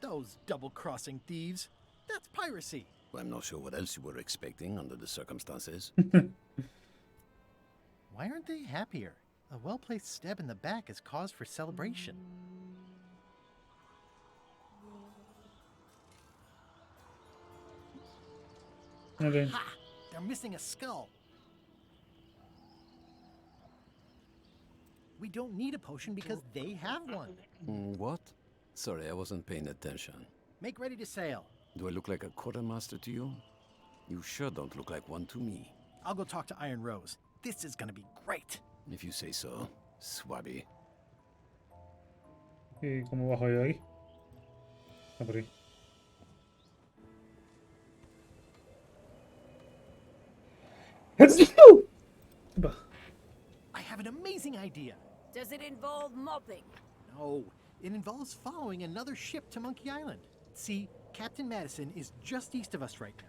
Those double-crossing thieves. That's piracy. Well, I'm not sure what else you were expecting under the circumstances. Why aren't they happier? A well-placed stab in the back is cause for celebration. Okay. Ha! They're missing a skull. We don't need a potion because they have one. What? Sorry, I wasn't paying attention. Make ready to sail. Do I look like a quartermaster to you? You sure don't look like one to me. I'll go talk to Iron Rose. This is gonna be great. If you say so, Swabby. ¿Y cómo bajo yo ahí? Ah, por ahí. I have an amazing idea. Does it involve mopping? No, it involves following another ship to Monkey Island. See, Captain Madison is just east of us right now.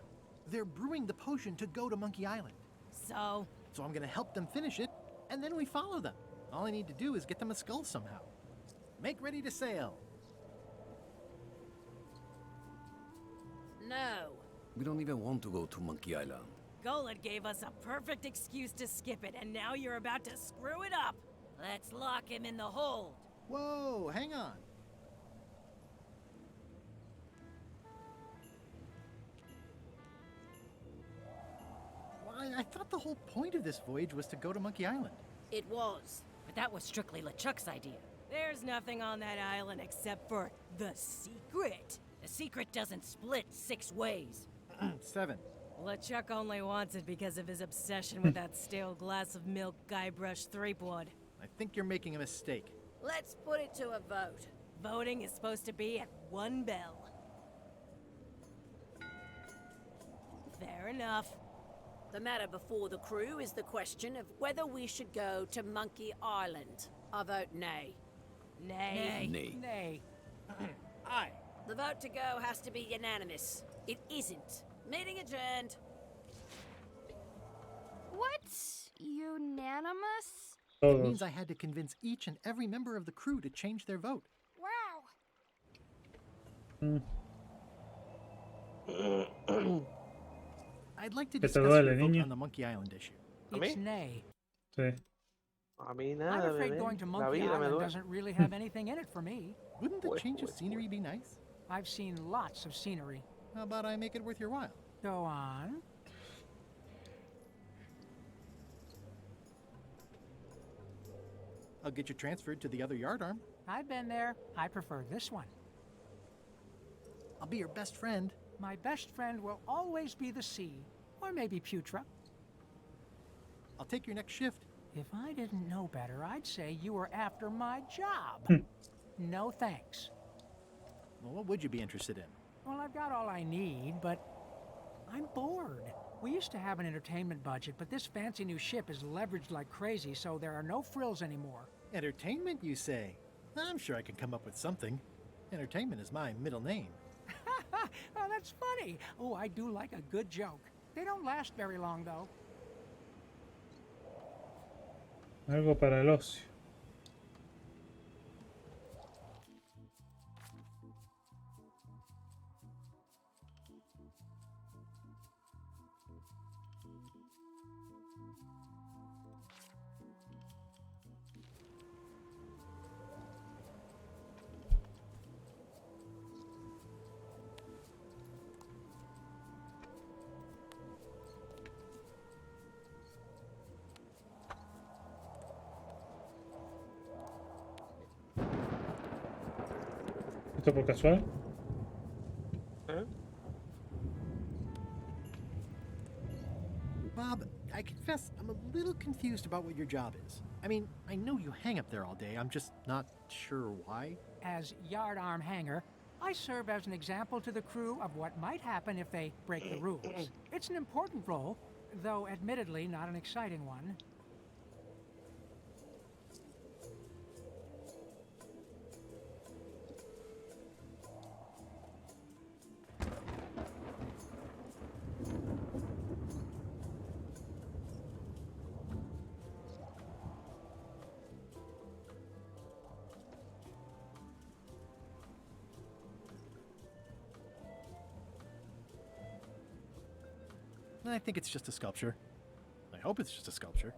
They're brewing the potion to go to Monkey Island. So I'm gonna help them finish it, and then we follow them. All I need to do is get them a skull somehow. Make ready to sail. No. We don't even want to go to Monkey Island. Golod gave us a perfect excuse to skip it, and now you're about to screw it up. Let's lock him in the hold. Whoa, hang on. Why, I thought the whole point of this voyage was to go to Monkey Island. It was. But that was strictly LeChuck's idea. There's nothing on that island except for the secret. The secret doesn't split 6 ways. 7. LeChuck only wants it because of his obsession with that stale glass of milk Guybrush Threepwood. I think you're making a mistake. Let's put it to a vote. Voting is supposed to be at 1 bell. Fair enough. The matter before the crew is the question of whether we should go to Monkey Island. I vote nay. Nay. Nay. Nay. Aye. The vote to go has to be unanimous. It isn't. Meeting adjourned. What's unanimous? It means I had to convince each and every member of the crew to change their vote. Wow. I'd like to Que te discuss duele, your vote niño. on the Monkey Island issue. It's nay. Sí. A mí I'm nada, afraid bebé. going to La Monkey vida me Island duele. doesn't really have anything in it for me. Wouldn't the change of scenery be nice? I've seen lots of scenery. How about I make it worth your while? Go on. I'll get you transferred to the other yardarm. I've been there. I prefer this one. I'll be your best friend. My best friend will always be the sea, or maybe Putra. I'll take your next shift. If I didn't know better, I'd say you were after my job. No thanks. Well, what would you be interested in? Well, I've got all I need, but I'm bored. We used to have an entertainment budget, but this fancy new ship is leveraged like crazy, so there are no frills anymore. Entertainment, you say? I'm sure I can come up with something. Entertainment is my middle name. Oh, that's funny. Oh, I do like a good joke. They don't last very long, though. Algo para el ocio. ¿Esto por casual? Bob, I confess I'm a little confused about what your job is. I mean, I know you hang up there all day. I'm just not sure why. As yardarm hanger, I serve as an example to the crew of what might happen if they break the rules. It's an important role, though admittedly not an exciting one. I think it's just a sculpture. I hope it's just a sculpture.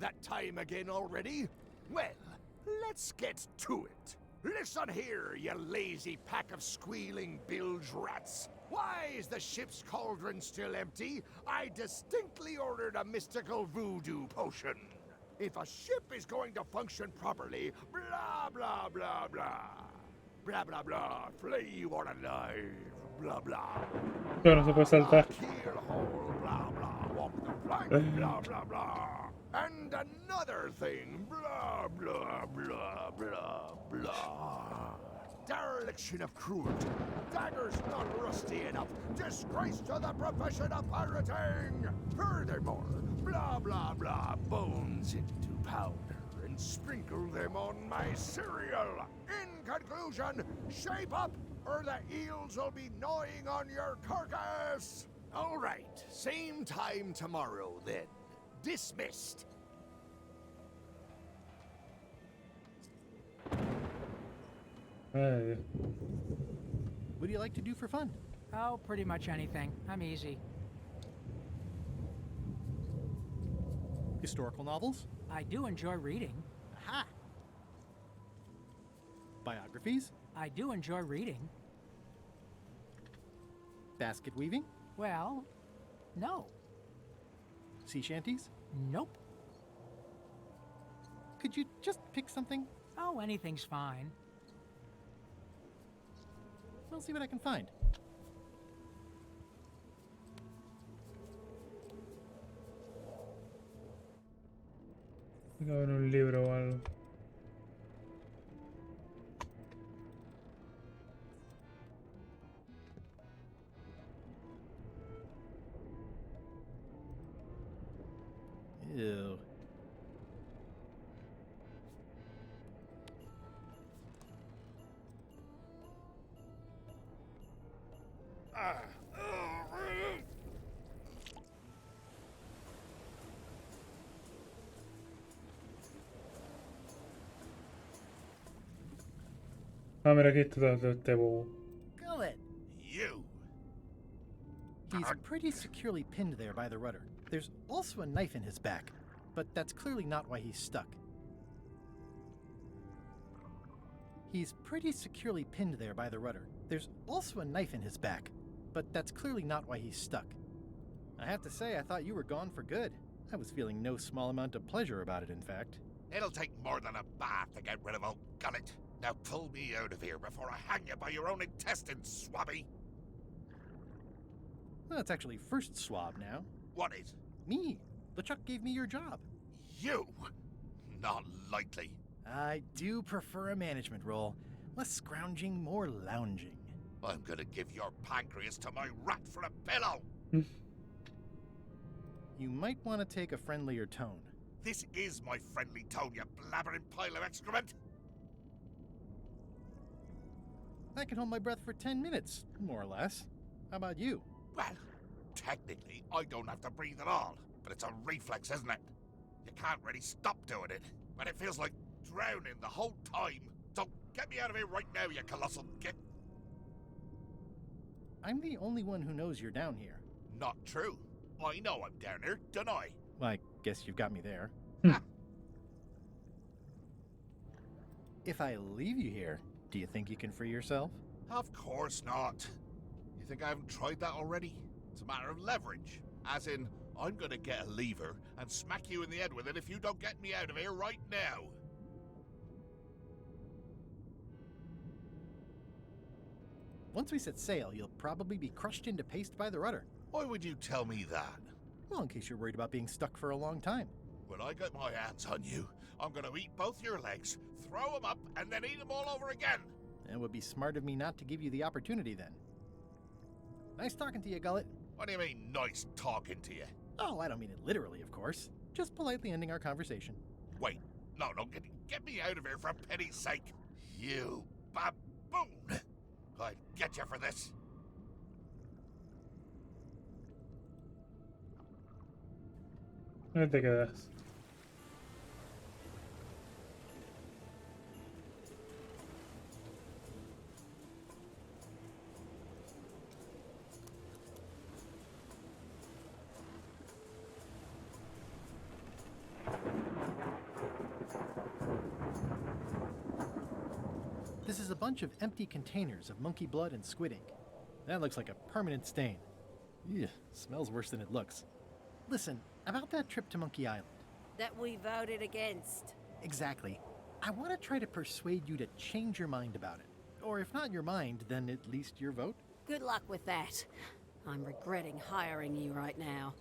That time again already? Well, let's get to it. Listen here, you lazy pack of squealing bilge rats. Why is the ship's cauldron still empty? I distinctly ordered a mystical voodoo potion. If a ship is going to function properly, blah, blah, blah, blah. Blah, blah, blah. Flay you are alive. Blah, blah. Pero no se puede saltar. Keel hole. Blah, blah. Walk the plank. Blah, blah, blah. And another thing. Blah, blah, blah, blah, blah. Dereliction of cruelty. Daggers not rusty enough. Disgrace to the profession of pirating. Furthermore, blah, blah, blah. Bones into powder and sprinkle them on my cereal. In conclusion, shape up or the eels will be gnawing on your carcass. All right, same time tomorrow then. Dismissed. What do you like to do for fun? Oh, pretty much anything. I'm easy. Historical novels? I do enjoy reading. Aha! Biographies? I do enjoy reading. Basket weaving? Well, no. Sea shanties? Nope. Could you just pick something? Oh, anything's fine. I'll see what I can find. Tengo que ver un libro o algo. Ew. Ah, mira, aquí está este bobo. Gullet! You! He's pretty securely pinned there by the rudder. There's also a knife in his back, but that's clearly not why he's stuck. He's pretty securely pinned there by the rudder. There's also a knife in his back, but that's clearly not why he's stuck. I have to say, I thought you were gone for good. I was feeling no small amount of pleasure about it, in fact. It'll take more than a bath to get rid of old Gullet. Now pull me out of here before I hang you by your own intestines, swabby. Well, that's actually first swab now. What is? Me. LeChuck gave me your job. You? Not likely. I do prefer a management role. Less scrounging, more lounging. I'm gonna give your pancreas to my rat for a pillow. You might want to take a friendlier tone. This is my friendly tone, you blabbering pile of excrement. I can hold my breath for 10 minutes, more or less. How about you? Well, technically, I don't have to breathe at all, but it's a reflex, isn't it? You can't really stop doing it, but it feels like drowning the whole time. So get me out of here right now, you colossal git. I'm the only one who knows you're down here. Not true. I know I'm down here, don't I? Well, I guess you've got me there. If I leave you here, do you think you can free yourself? Of course not. You think I haven't tried that already? It's a matter of leverage. As in, I'm gonna get a lever and smack you in the head with it if you don't get me out of here right now. Once we set sail, you'll probably be crushed into paste by the rudder. Why would you tell me that? Well, in case you're worried about being stuck for a long time. When I get my hands on you, I'm gonna eat both your legs, throw them up, and then eat them all over again. It would be smart of me not to give you the opportunity then. Nice talking to you, Gullet. What do you mean, nice talking to you? Oh, I don't mean it literally, of course. Just politely ending our conversation. Wait, no, get me out of here for pity's sake. You baboon! I'll get you for this. ¿Dónde te quedas? This is a bunch of empty containers of monkey blood and squid ink. That looks like a permanent stain. Ew, smells worse than it looks. Listen, about that trip to Monkey Island. that we voted against. Exactly. I want to try to persuade you to change your mind about it. Or if not your mind, then at least your vote. Good luck with that. I'm regretting hiring you right now.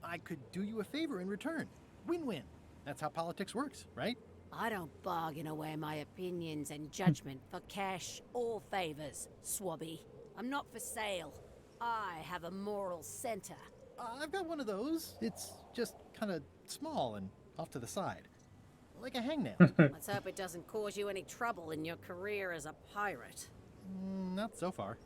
I could do you a favor in return. Win-win. That's how politics works, right? I don't bargain away my opinions and judgment for cash or favors, Swabby. I'm not for sale. I have a moral center. I've got one of those. It's just kind of small and off to the side. Like a hangnail. Let's hope it doesn't cause you any trouble in your career as a pirate. Not so far.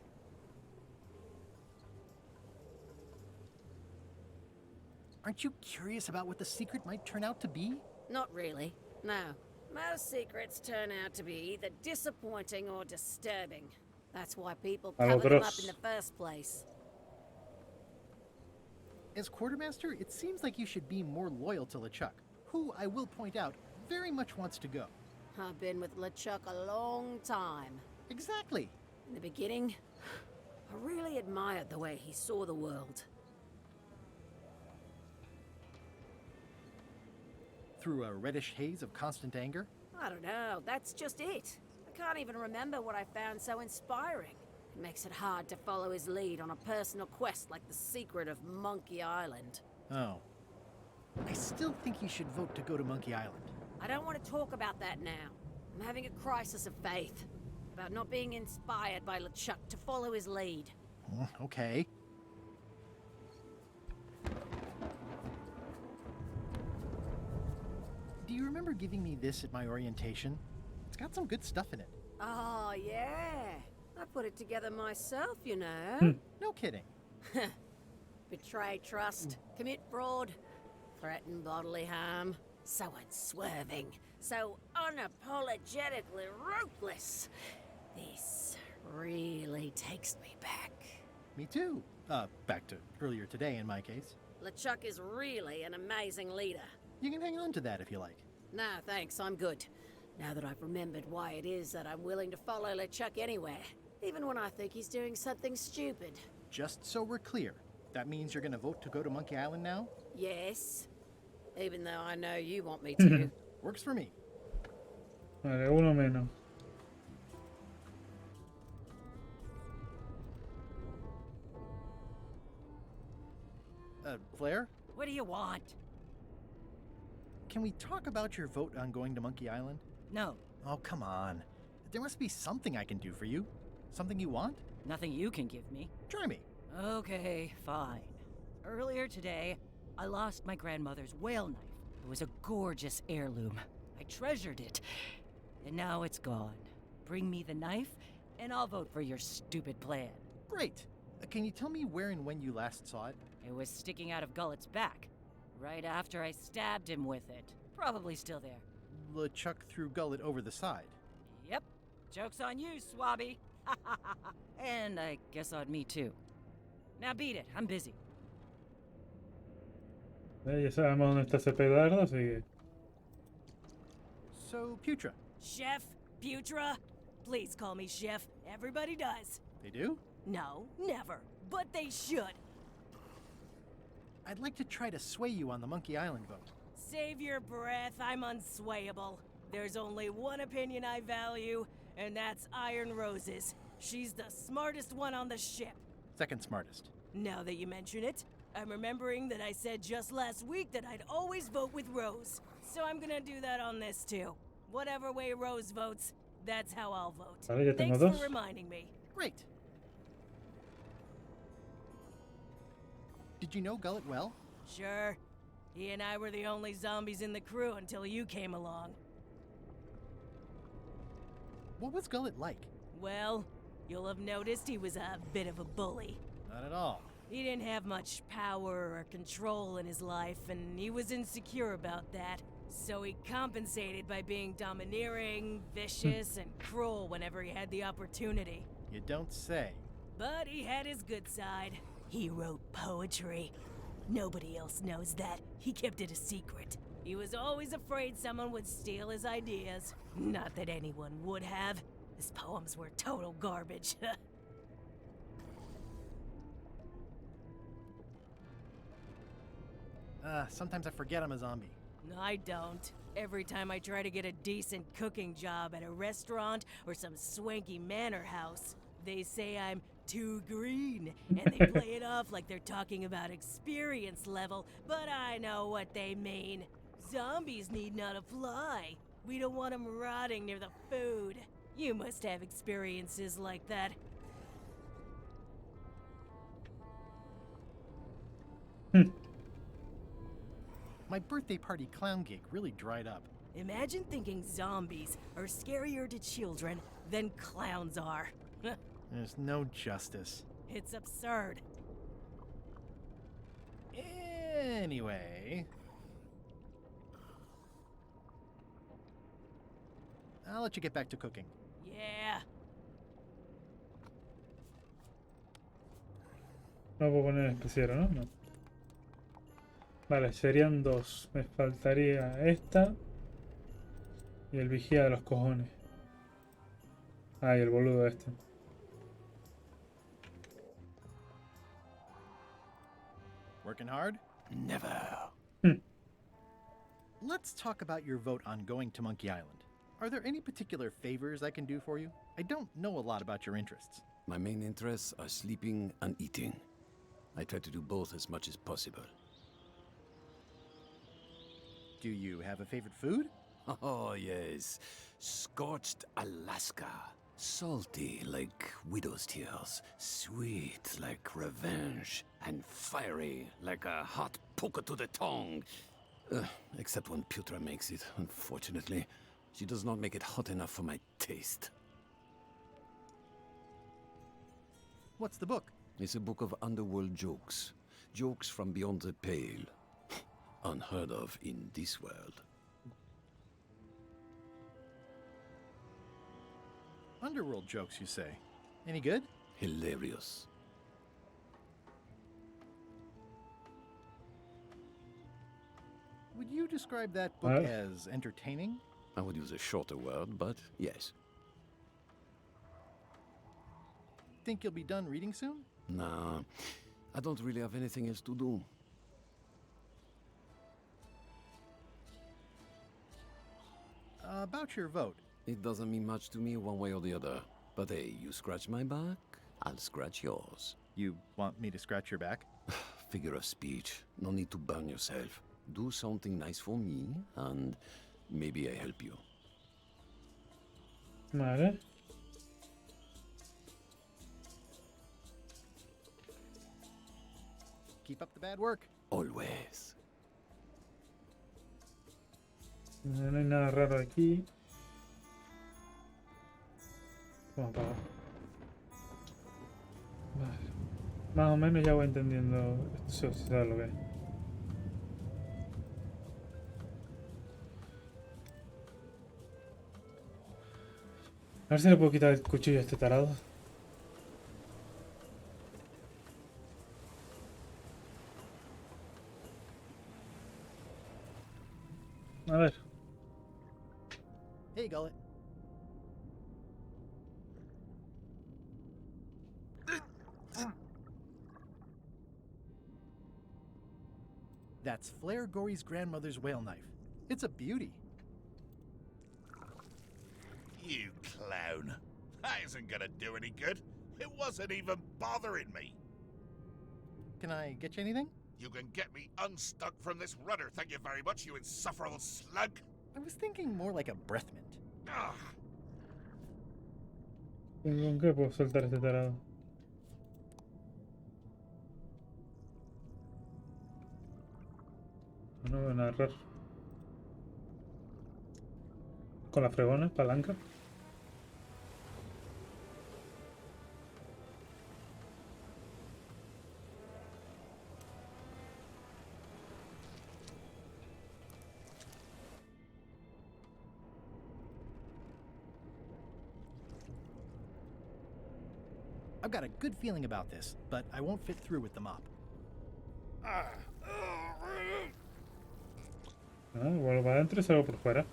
Aren't you curious about what the secret might turn out to be? Not really. No. Most secrets turn out to be either disappointing or disturbing. That's why people cover them up in the first place. As quartermaster, it seems like you should be more loyal to LeChuck, who, I will point out, very much wants to go. I've been with LeChuck a long time. Exactly. In the beginning, I really admired the way he saw the world. Through a reddish haze of constant anger? I don't know, that's just it. I can't even remember what I found so inspiring. It makes it hard to follow his lead on a personal quest like the secret of Monkey Island. Oh. I still think you should vote to go to Monkey Island. I don't want to talk about that now. I'm having a crisis of faith. About not being inspired by LeChuck to follow his lead. Okay. Do you remember giving me this at my orientation? It's got some good stuff in it. Oh, yeah. I put it together myself, you know. No kidding. Betray trust, commit fraud, threaten bodily harm. So unswerving, so unapologetically ruthless. This really takes me back. Me too. Back to earlier today in my case. LeChuck is really an amazing leader. You can hang on to that if you like. No, thanks, I'm good. Now that I've remembered why it is that I'm willing to follow LeChuck anywhere, even when I think he's doing something stupid. Just so we're clear, that means you're gonna vote to go to Monkey Island now? Yes. Even though I know you want me to. Works for me. Vale, uno menos. Flair? What do you want? Can we talk about your vote on going to Monkey Island? No. Oh, come on. There must be something I can do for you. Something you want? Nothing you can give me. Try me. Okay, fine. Earlier today, I lost my grandmother's whale knife. It was a gorgeous heirloom. I treasured it. And now it's gone. Bring me the knife, and I'll vote for your stupid plan. Great. Can you tell me where and when you last saw it? It was sticking out of Gullet's back, right after I stabbed him with it. Probably still there. LeChuck threw Gullet over the side. Yep. Joke's on you, Swabby. And I guess on me too. Now beat it, I'm busy. Ya sabemos dónde está ese pedardo, así que... So, Putra. Chef? Putra? Please call me Chef. Everybody does. They do? No, never. But they should. I'd like to try to sway you on the Monkey Island vote. Save your breath, I'm unswayable. There's only one opinion I value, and that's Iron Rose's. She's the smartest one on the ship. Second smartest. Now that you mention it, I'm remembering that I said just last week that I'd always vote with Rose. So I'm gonna do that on this too. Whatever way Rose votes, that's how I'll vote. Vale, ya tengo Thanks dos. for reminding me. Great. Did you know Gullet well? Sure. He and I were the only zombies in the crew until you came along. What was Gullet like? Well, you'll have noticed he was a bit of a bully. Not at all. He didn't have much power or control in his life, and he was insecure about that. So he compensated by being domineering, vicious, and cruel whenever he had the opportunity. You don't say. But he had his good side. He wrote poetry. Nobody else knows that. He kept it a secret. He was always afraid someone would steal his ideas. Not that anyone would have. His poems were total garbage. Sometimes I forget I'm a zombie. No, I don't. Every time I try to get a decent cooking job at a restaurant or some swanky manor house, they say I'm too green, and they play it off like they're talking about experience level, but I know what they mean. Zombies need not apply. We don't want them rotting near the food. You must have experiences like that. My birthday party clown gig really dried up. Imagine thinking zombies are scarier to children than clowns are. There's no justice. It's absurd. Anyway... I'll let you get back to cooking. Yeah. No puedo poner especiero, ¿no? No. Vale, serían dos. Me faltaría esta y el vigía de los cojones. Ah, y el boludo este. Working hard? Never. Let's talk about your vote on going to Monkey Island. Are there any particular favors I can do for you? I don't know a lot about your interests. My main interests are sleeping and eating. I try to do both as much as possible. Do you have a favorite food? Oh, yes. Scorched Alaska. Salty like widow's tears. Sweet like revenge. And fiery like a hot poker to the tongue. Except when Putra makes it, unfortunately. She does not make it hot enough for my taste. What's the book? It's a book of underworld jokes. Jokes from beyond the pale. Unheard of in this world. Underworld jokes, you say? Any good? Hilarious. Would you describe that book as entertaining? I would use a shorter word, but yes. Think you'll be done reading soon? Nah, I don't really have anything else to do. About your vote. It doesn't mean much to me one way or the other. But hey, you scratch my back, I'll scratch yours. You want me to scratch your back? Figure of speech. No need to burn yourself. Do something nice for me, and maybe I help you. Vale. Keep up the bad work. Always. No hay nada raro aquí. Vamos para abajo. Vale. Más o menos ya voy entendiendo esto, si sabes lo que es. A ver si le puedo quitar el cuchillo a este tarado. A ver. Hey, Gullet. That's Flair Gory's grandmother's whale knife. It's a beauty. You clown. That isn't gonna do any good. It wasn't even bothering me. Can I get you anything? You can get me unstuck from this rudder, thank you very much, you insufferable slug. I was thinking more like a breath mint. Ugh. ¿Con qué puedo soltar este tarado? No veo nada raro. Con la fregona, palanca. I've got a good feeling about this, but I won't fit through with the mop. Vuelvo para adentro y salgo por fuera.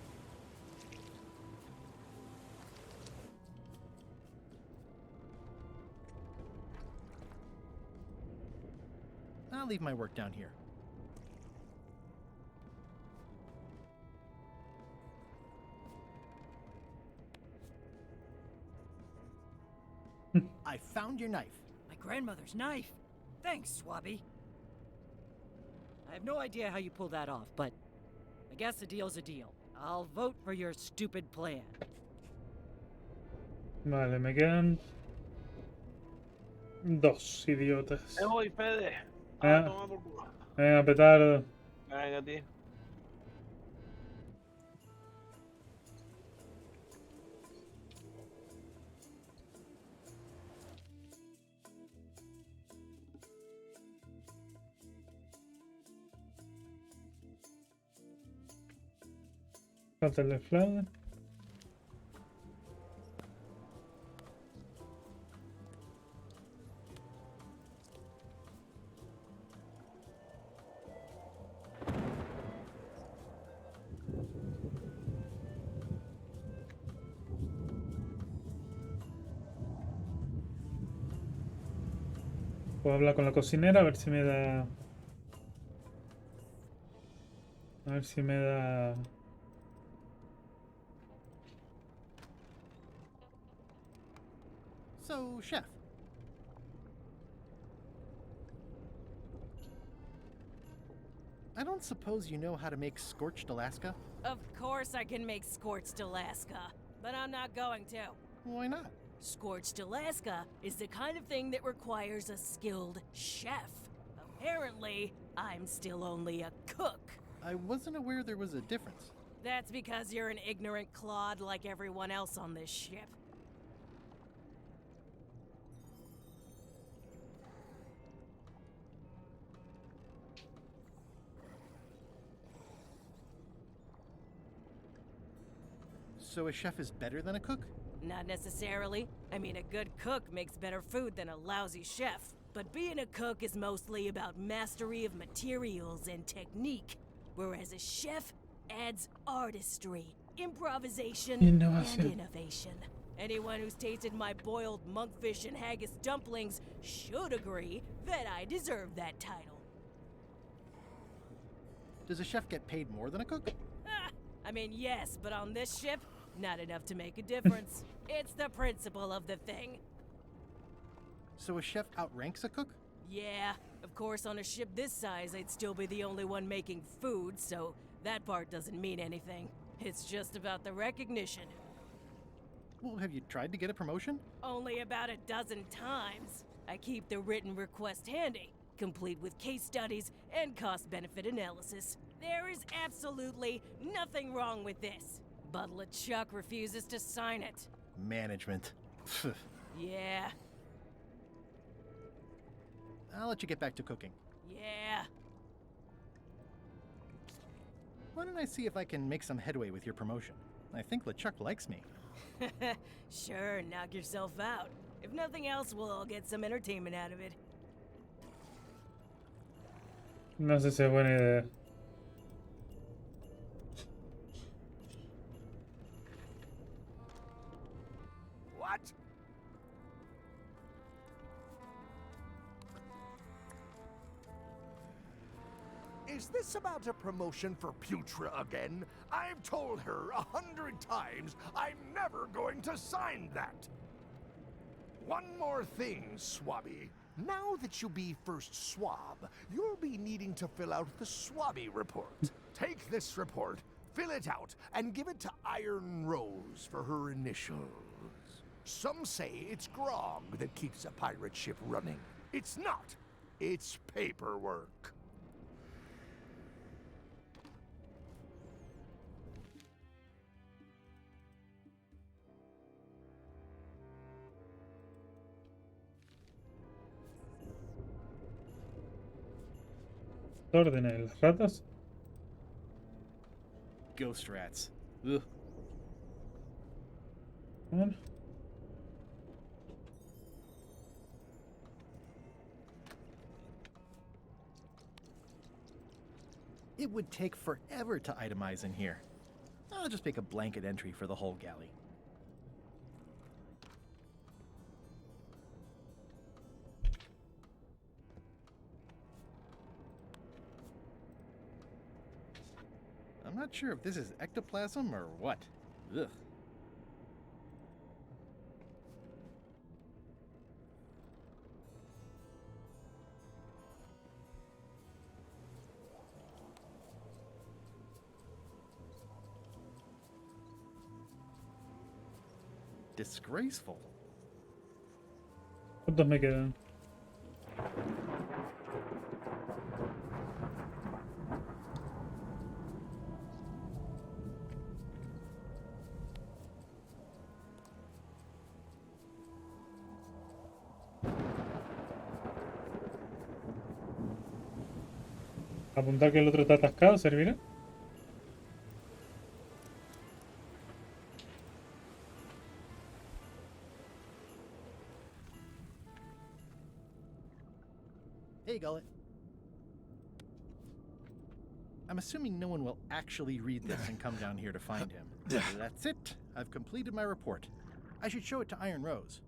I'll leave my work down here. I found your knife. My grandmother's knife. Thanks, Swabby. I have no idea how you pulled that off, but I guess a deal's a deal. I'll vote for your stupid plan. Vale, me quedan 2 idiotas. Me voy, Fede. Ah, Toma por culo. venga, petardo. Venga, tío. Falta el de Flag. Puedo hablar con la cocinera a ver si me da. A ver si me da. So, chef. I don't suppose you know how to make scorched Alaska? Of course I can make scorched Alaska, but I'm not going to. Why not? Scorched Alaska is the kind of thing that requires a skilled chef. Apparently, I'm still only a cook. I wasn't aware there was a difference. That's because you're an ignorant clod like everyone else on this ship. So a chef is better than a cook? Not necessarily. I mean, a good cook makes better food than a lousy chef. But being a cook is mostly about mastery of materials and technique, whereas a chef adds artistry, improvisation, Innovación. and innovation. Anyone who's tasted my boiled monkfish and haggis dumplings should agree that I deserve that title. Does a chef get paid more than a cook? I mean, yes, but on this ship, not enough to make a difference. It's the principle of the thing. So a chef outranks a cook? Yeah, of course on a ship this size I'd still be the only one making food, so that part doesn't mean anything. It's just about the recognition. Well, have you tried to get a promotion? Only about a dozen times. I keep the written request handy, complete with case studies and cost-benefit analysis. There is absolutely nothing wrong with this. But LeChuck refuses to sign it. Management. Yeah. I'll let you get back to cooking. Yeah. Why don't I see if I can make some headway with your promotion? I think LeChuck likes me. Sure, knock yourself out. If nothing else, we'll all get some entertainment out of it. No sé si es buena idea. What? Is this about a promotion for Putra again? I've told her 100 times I'm never going to sign that. One more thing, Swabby. Now that you be first swab, you'll be needing to fill out the Swabby report. Take this report, fill it out, and give it to Iron Rose for her initials. Some say it's grog that keeps a pirate ship running. It's not. It's paperwork. Orden de las ratas. Ghost rats. Ugh. Bueno. It would take forever to itemize in here. I'll just make a blanket entry for the whole galley. I'm not sure if this is ectoplasm or what. Ugh. Disgraceful. ¿Cuántos me quedan? Apuntar que el otro está atascado, ¿servirá? Hey, Gullet. I'm assuming no one will actually read this and come down here to find him. That's it. I've completed my report. I should show it to Iron Rose.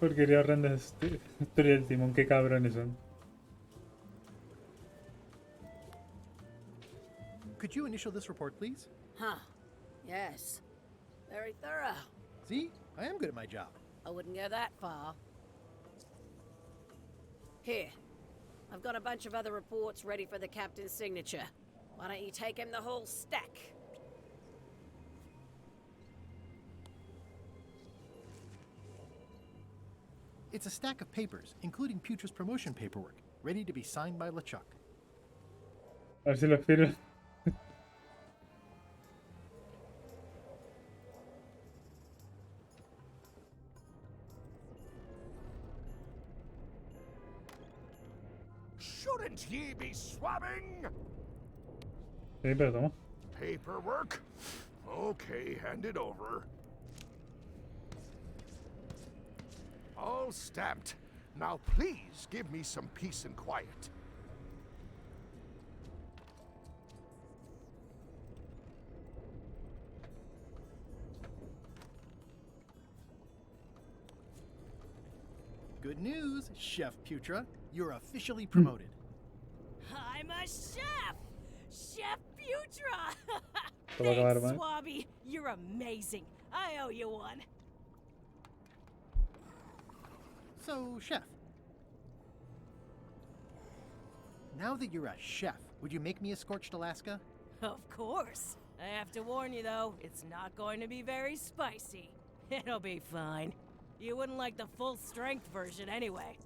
Porquería horrenda de historia del timón, qué cabrones son. Could you initial this report, please? Huh. Yes. Very thorough. See? I am good at my job. I wouldn't go that far. Here. I've got a bunch of other reports ready for the captain's signature. Why don't you take him the whole stack? It's a stack of papers, including Putra's promotion paperwork, ready to be signed by LeChuck. A ver si lo firmo. Shouldn't ye be swabbing? Sí, pero toma. Paperwork? Okay, hand it over. All stamped. Now please give me some peace and quiet. Good news, Chef Putra. You're officially promoted. I'm a chef! Chef Putra! Te va a acabar, Thanks, man. Swabby. You're amazing. I owe you one. So, Chef. Now that you're a chef, would you make me a scorched Alaska? Of course. I have to warn you, though, it's not going to be very spicy. It'll be fine. You wouldn't like the full-strength version anyway.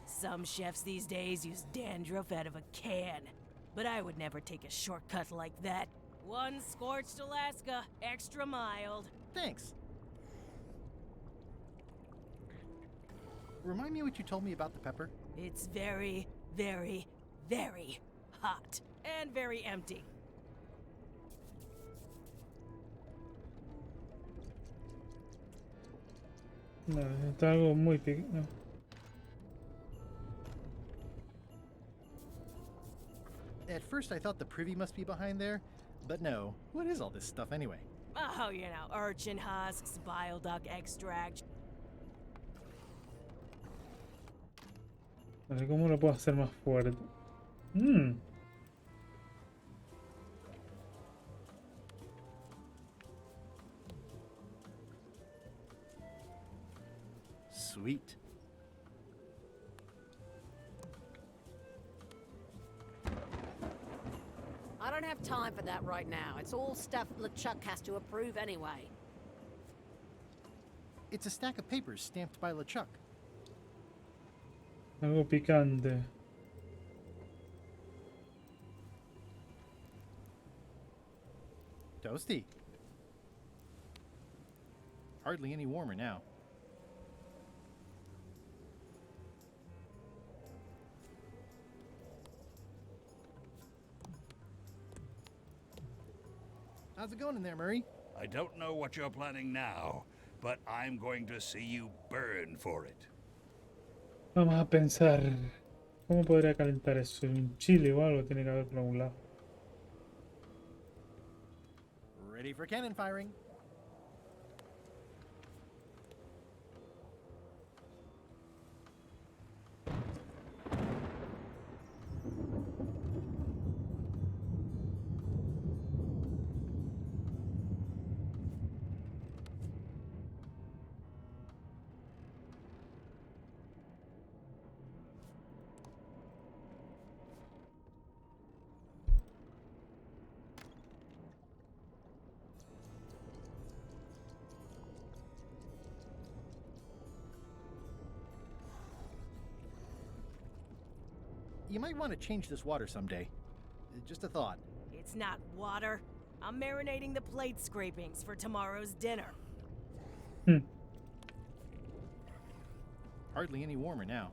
Some chefs these days use dandruff out of a can, but I would never take a shortcut like that. One scorched Alaska, extra mild. Thanks. Remind me what you told me about the pepper? It's very, very, very hot and very empty. No, está algo muy pequeño. At first I thought the privy must be behind there, but no. What is all this stuff anyway? Oh, you know, urchin husks, bile duck extract. A ver cómo lo puedo hacer más fuerte. Sweet. I don't have time for that right now. It's all stuff LeChuck has to approve anyway. It's a stack of papers stamped by LeChuck. Algo picante. Toasty. Hardly any warmer now. How's it going in there, Murray? I don't know what you're planning now, but I'm going to see you burn for it. Vamos a pensar. ¿Cómo podría calentar eso? Un chile o algo tiene que haber por algún lado. Ready for cannon firing. you might want to change this water someday. Just a thought. It's not water. I'm marinating the plate scrapings for tomorrow's dinner. Hardly any warmer now.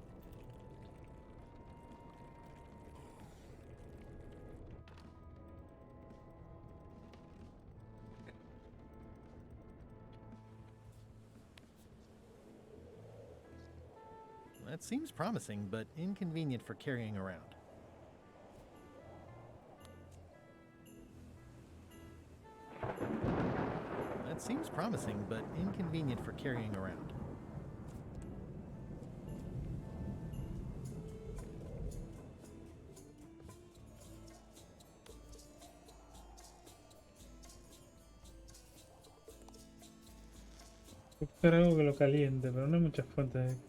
That seems promising, but inconvenient for carrying around. That seems promising, but inconvenient for carrying around. Buscar algo que lo caliente, pero no hay muchas fuentes de...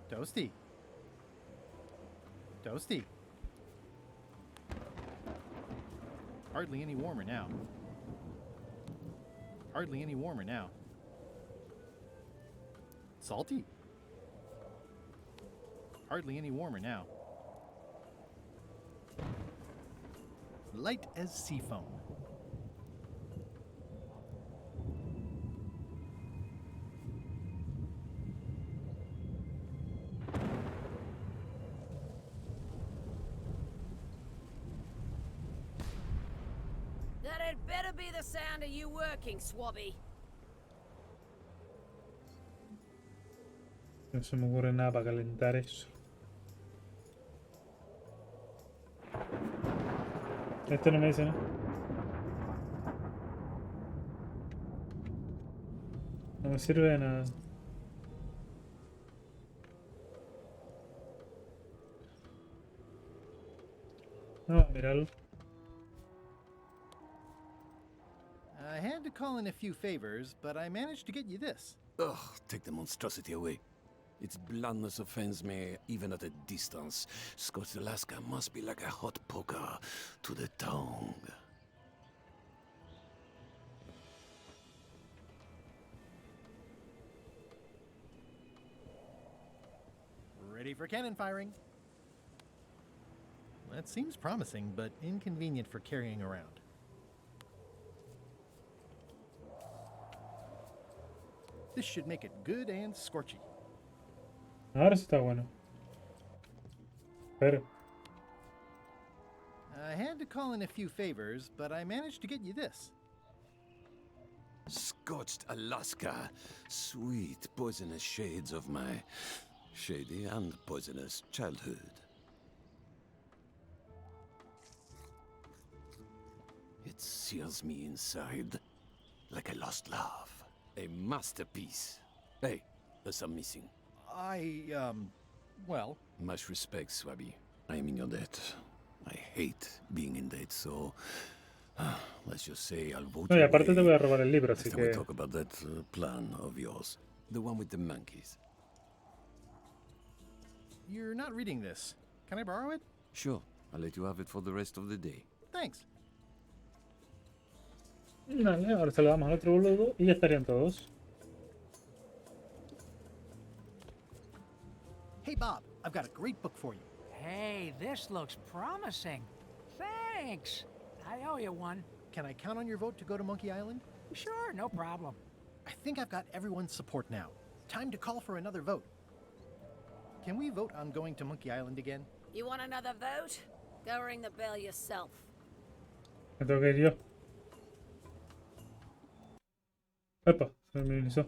Toasty. Toasty. Hardly any warmer now. Hardly any warmer now. Salty. Hardly any warmer now. Light as sea foam. That had better be the sound of you working, Swabby. No se me ocurre nada para calentar eso. Este no me dice, ¿no? No me sirve de nada. No, míralo. I had to call in a few favors, but I managed to get you this. Ugh, take the monstrosity away. Its blandness offends me even at a distance. Scotch Alaska must be like a hot poker to the tongue. Ready for cannon firing. That seems promising, but inconvenient for carrying around. This should make it good and scorchy. Ahora sí está bueno. Pero I had to call in a few favors, but I managed to get you this. Scorched Alaska. Sweet, poisonous shades of my shady and poisonous childhood. It sears me inside like a lost love. A masterpiece. Hey, there's some missing. Well... Much respect, Swabby. I am in your debt. I hate being in debt, so... let's just say I'll vote no, y your aparte te way voy a robar el libro, así after we que... talk about that plan of yours. The one with the monkeys. You're not reading this. Can I borrow it? Sure. I'll let you have it for the rest of the day. Thanks. Dale, ahora se lo damos al otro boludo y ya estarían todos. Hey, Bob, I've got a great book for you. Hey, this looks promising. Thanks. I owe you one. Can I count on your vote to go to Monkey Island? Sure, no problem. I think I've got everyone's support now. Time to call for another vote. Can we vote on going to Monkey Island again? You want another vote? Go ring the bell yourself. Me tengo que ir yo. Epa, se me minimizó.